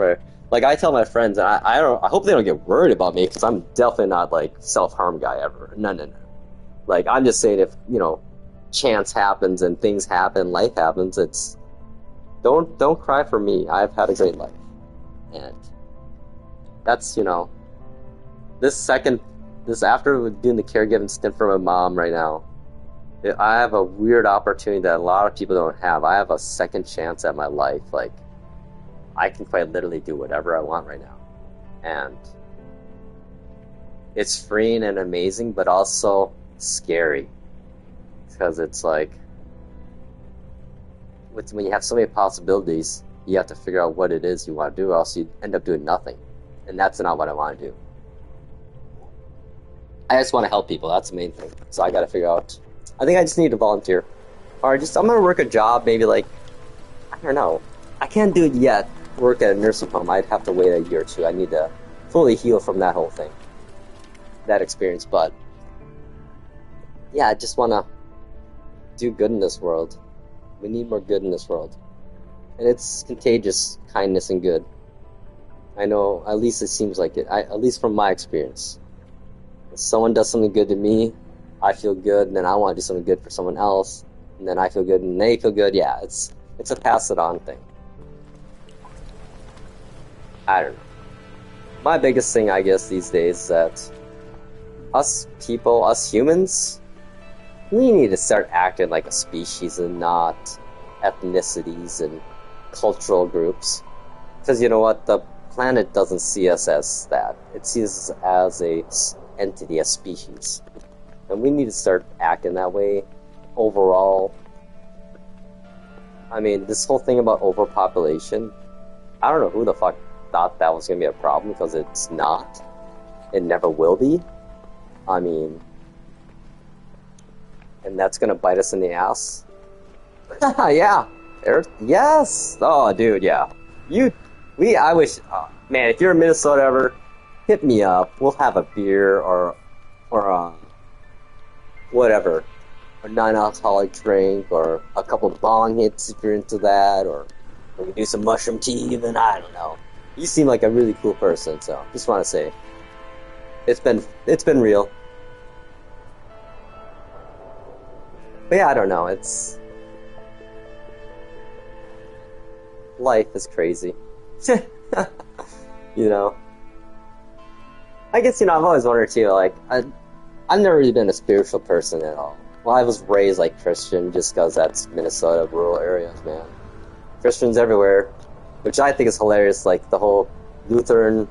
Like I tell my friends, and I hope they don't get worried about me, because I'm definitely not like self-harm guy ever. No. Like I'm just saying, if chance happens and things happen, life happens. It's don't cry for me. I've had a great life, and that's this after doing the caregiving stint for my mom right now. I have a weird opportunity that a lot of people don't have. I have a second chance at my life. Like, I can quite literally do whatever I want right now. And it's freeing and amazing, but also scary. Because it's like, when you have so many possibilities, you have to figure out what it is you want to do, or else you end up doing nothing. And that's not what I want to do. I just want to help people. That's the main thing. So I got to figure out. I think I just need to volunteer. Or I'm going to work a job, maybe like, I don't know. I can't do it yet. Work at a nursing home. I'd have to wait a year or two. I need to fully heal from that whole thing. That experience. But, yeah, I just want to do good in this world. We need more good in this world. And it's contagious, kindness and good. I know, at least it seems like it. At least from my experience. If someone does something good to me, I feel good, and then I want to do something good for someone else, and then I feel good, and they feel good. Yeah, it's a pass it on thing. I don't know. My biggest thing, I guess, these days is that us people, us humans, we need to start acting like a species and not ethnicities and cultural groups. Because you know what? The planet doesn't see us as that. It sees us as a entity, a species. And we need to start acting that way overall. I mean, this whole thing about overpopulation, I don't know who the fuck thought that was going to be a problem, because it's not. It never will be. I mean, and that's going to bite us in the ass. Yeah. Earth? Yes. Oh, dude, yeah. I wish, man, if you're in Minnesota ever, hit me up. We'll have a beer or whatever, a non-alcoholic drink, or a couple bong hits if you're into that, or we can do some mushroom tea. Even I don't know. You seem like a really cool person, so just want to say, it's been real. But yeah, I don't know. Life is crazy. You know. I guess, I've always wondered too, like, I've never really been a spiritual person at all. Well, I was raised like Christian just because that's Minnesota, rural areas, man. Christians everywhere, which I think is hilarious, like the whole Lutheran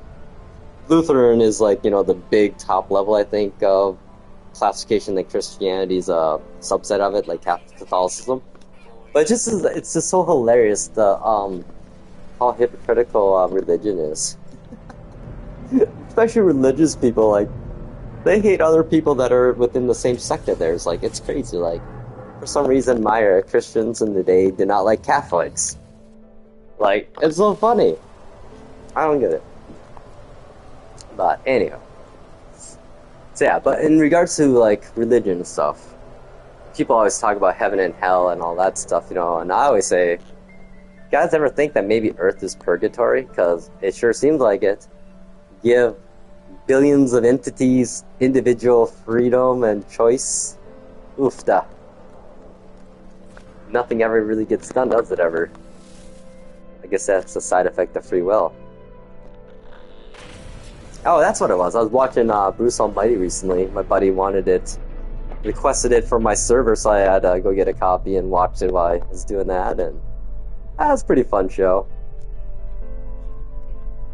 is like, the big top level, I think, of classification, like Christianity's a subset of it, like Catholicism. But it's just so hilarious, the how hypocritical religion is. Especially religious people, like, they hate other people that are within the same sect of theirs. Like, it's crazy. Like, for some reason, my Christians in the day did not like Catholics. Like, it's so funny. I don't get it. But anyhow. So yeah, but in regards to, like, religion and stuff, people always talk about heaven and hell and all that stuff, and I always say, guys ever think that maybe Earth is purgatory? Because it sure seems like it. Give billions of entities individual freedom and choice. Oofda. Nothing ever really gets done, does it ever? I guess that's a side effect of free will. Oh, that's what it was. I was watching Bruce Almighty recently. My buddy requested it for my server, so I had to go get a copy and watch it while I was doing that, and that was a pretty fun show.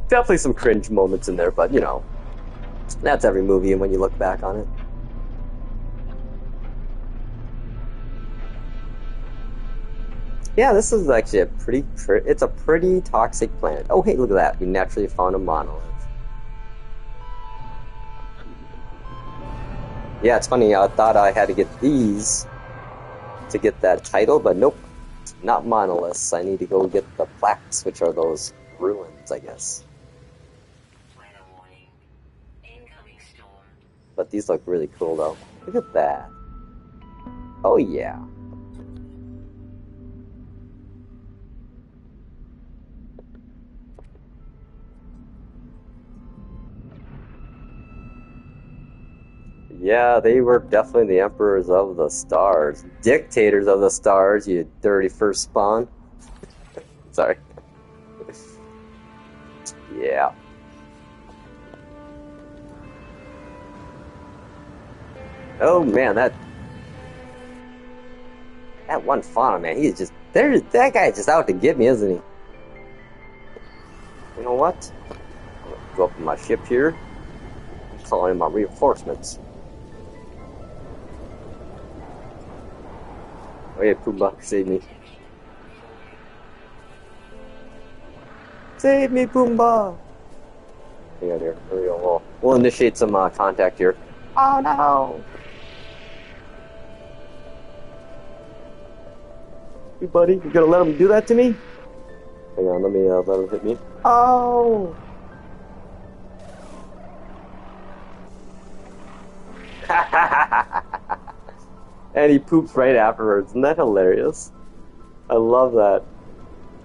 Definitely some cringe moments in there, but that's every movie when you look back on it. Yeah, this is actually it's a pretty toxic planet. Oh, hey, look at that. We naturally found a monolith. Yeah, it's funny. I thought I had to get these to get that title, but nope. Not monoliths. I need to go get the plaques, which are those ruins, I guess. But these look really cool, though. Look at that. Oh, yeah. Yeah, they were definitely the emperors of the stars. Dictators of the stars, you dirty first spawn. Sorry. Yeah. Oh man, that one fauna, man, he's just that guy is just out to get me, isn't he? You know what? I'm gonna go up in my ship here. I'm calling in my reinforcements. Oh yeah, Pumbaa, save me. Save me, Pumbaa! Hang on here. There we go. We'll initiate some contact here. Oh no! Hey buddy, you gonna let him do that to me? Hang on, let him hit me. Oh! And he poops right afterwards. Isn't that hilarious? I love that.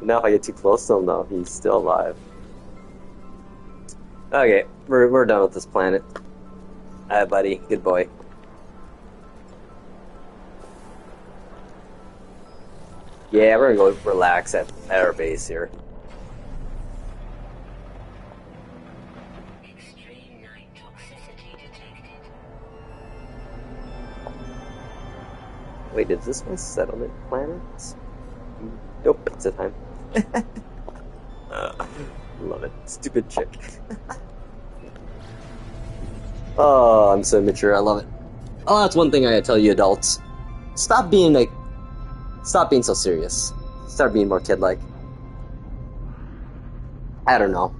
Now if I get too close to him, though, he's still alive. Okay, we're done with this planet. Alright, buddy. Good boy. Yeah, we're gonna go relax at our base here. Extreme night toxicity detected. Wait, is this my settlement planet? Nope, pizza time. Love it. Stupid chick. Oh, I'm so immature. I love it. Oh, that's one thing I gotta tell you adults. Stop being so serious. Start being more kid-like. I don't know.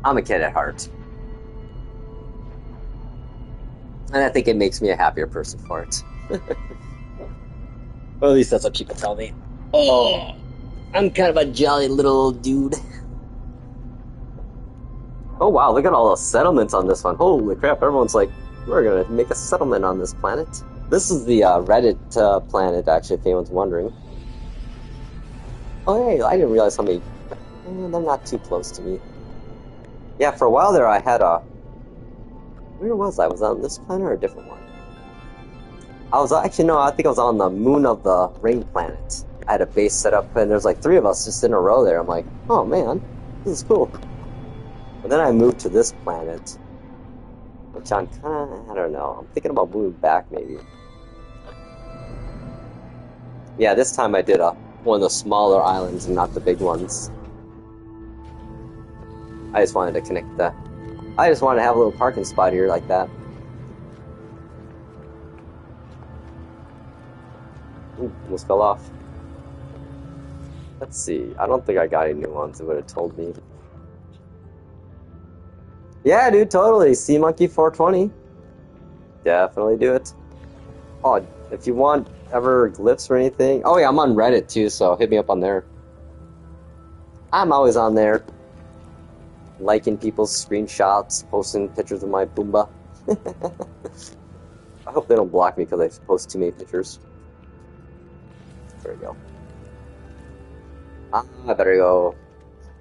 I'm a kid at heart. And I think it makes me a happier person for it. Or at least that's what people tell me. Oh, I'm kind of a jolly little old dude. Oh wow, look at all the settlements on this one. Holy crap, everyone's like, we're gonna make a settlement on this planet. This is the Reddit planet, actually, if anyone's wondering. Oh hey, I didn't realize how many... they're not too close to me. Yeah, for a while there I had a... Where was I? Was I on this planet or a different one? I was actually, no, I think I was on the moon of the ring planet. I had a base set up and there's like 3 of us just in a row there. I'm like, oh man, this is cool. And then I moved to this planet, which I'm kind of, I don't know, I'm thinking about moving back maybe. Yeah, this time I did one of the smaller islands and not the big ones. I just wanted to connect that. I just wanted to have a little parking spot here like that. Ooh, almost fell off. Let's see. I don't think I got any new ones. It would have told me. Yeah, dude, totally. Sea Monkey 420. Definitely do it. Oh, if you want ever glyphs or anything. Oh yeah, I'm on Reddit too, so hit me up on there. I'm always on there. Liking people's screenshots, posting pictures of my Boomba. I hope they don't block me because I post too many pictures. There we go. I better go.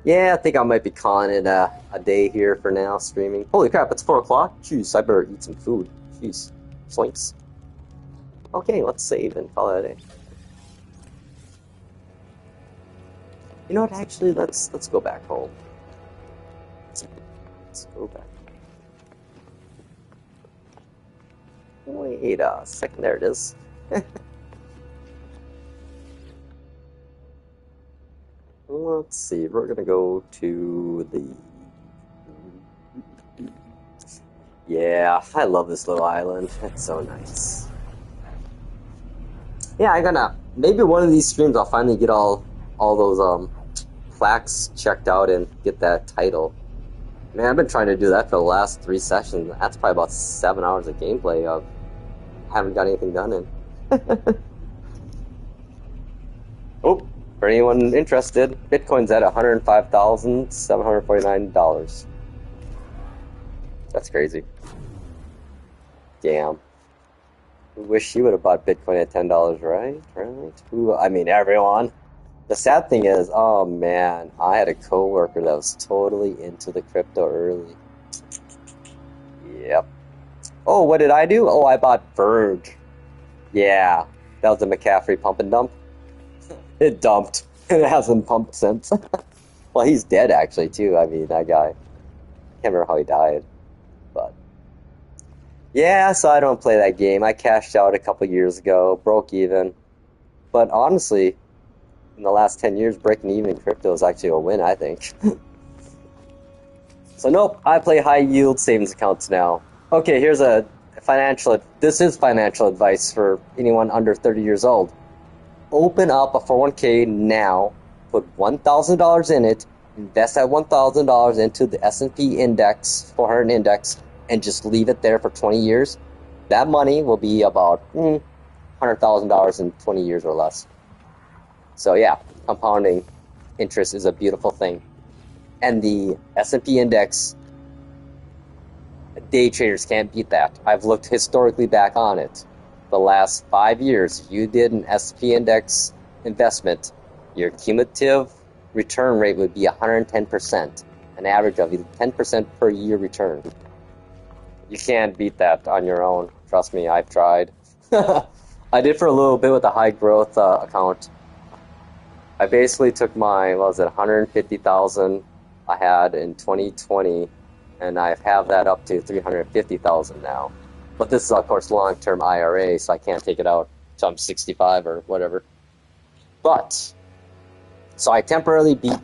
Yeah, I think I might be calling it a day here for now, streaming. Holy crap, it's 4 o'clock? Jeez, I better eat some food. Jeez. Slinks. Okay, let's save and call it a day. You know what, actually, let's go back home. Let's go back. Wait a second, there it is. Let's see, we're gonna go to the... Yeah, I love this little island. It's so nice. Yeah, maybe one of these streams I'll finally get all those plaques checked out and get that title. Man, I've been trying to do that for the last 3 sessions. That's probably about 7 hours of gameplay of haven't got anything done in. Oh, for anyone interested, Bitcoin's at $105,749. That's crazy. Damn. Wish you would have bought Bitcoin at $10, right? Right? Ooh, I mean, everyone. The sad thing is, oh man, I had a coworker that was totally into the crypto early. Yep. Oh, what did I do? Oh, I bought Verge. Yeah, that was the McCaffrey pump and dump. It dumped. It hasn't pumped since. Well, he's dead actually too. I mean, that guy. Can't remember how he died, but yeah. So I don't play that game. I cashed out a couple years ago, broke even. But honestly, in the last 10 years, breaking even in crypto is actually a win, I think. So nope, I play high yield savings accounts now. Okay, here's this is financial advice for anyone under 30 years old. Open up a 401k now, put $1,000 in it, invest that $1,000 into the S&P index, 400 index, and just leave it there for 20 years. That money will be about $100,000 in 20 years or less. So yeah, compounding interest is a beautiful thing. And the S&P index, day traders can't beat that. I've looked historically back on it. the last 5 years, you did an S&P index investment, your cumulative return rate would be 110%, an average of 10% per year return. You can't beat that on your own. Trust me, I've tried. I did for a little bit with the high growth account. I basically took my, what was it, 150,000 I had in 2020, and I have that up to 350,000 now. But this is, of course, long-term IRA, so I can't take it out until I'm 65 or whatever. But, so I temporarily beat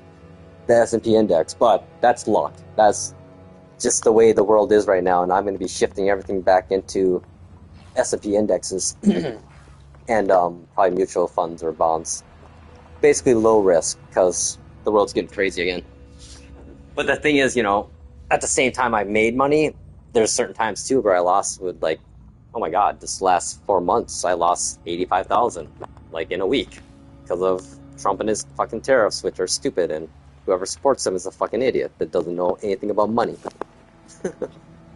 the S&P index, but that's luck. That's just the way the world is right now, and I'm going to be shifting everything back into S&P indexes and probably mutual funds or bonds. Basically low risk, because the world's getting crazy again. But the thing is, at the same time I made money, there's certain times too where I lost with like, oh my god, this last 4 months I lost 85,000 like in a week because of Trump and his fucking tariffs, which are stupid, and whoever supports them is a fucking idiot that doesn't know anything about money.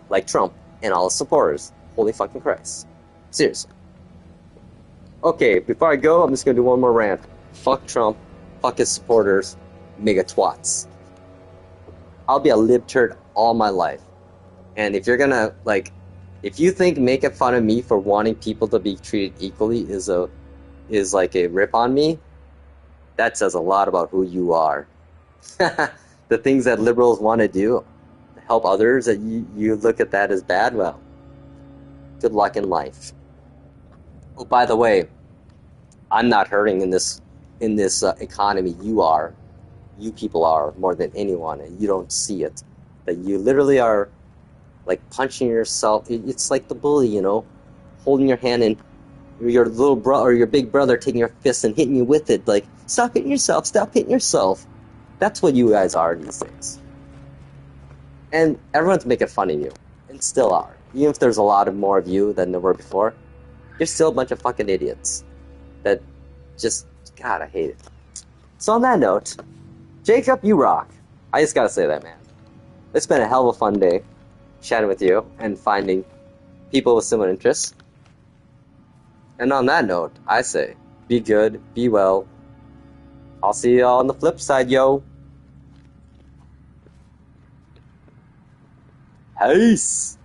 Like Trump and all his supporters. Holy fucking Christ. Seriously. Okay, before I go, I'm just gonna do one more rant. Fuck Trump, fuck his supporters, mega twats. I'll be a libturd all my life. And if you're gonna, if you think making fun of me for wanting people to be treated equally is like a rip on me, that says a lot about who you are. The things that liberals want to do, help others, that you look at that as bad, well, good luck in life. Oh, by the way, I'm not hurting in this economy. You people are more than anyone, and you don't see it. That you literally are like punching yourself. It's like the bully, holding your hand and your little brother or your big brother taking your fist and hitting you with it. Like, stop hitting yourself, stop hitting yourself. That's what you guys are these days. And everyone's making fun of you, and still are. Even if there's a lot more of you than there were before, you're still a bunch of fucking idiots. That just, God, I hate it. So on that note, Jacob, you rock. I just gotta say that, man. It's been a hell of a fun day chatting with you and finding people with similar interests. And on that note, I say, be good, be well. I'll see you all on the flip side, yo. Peace.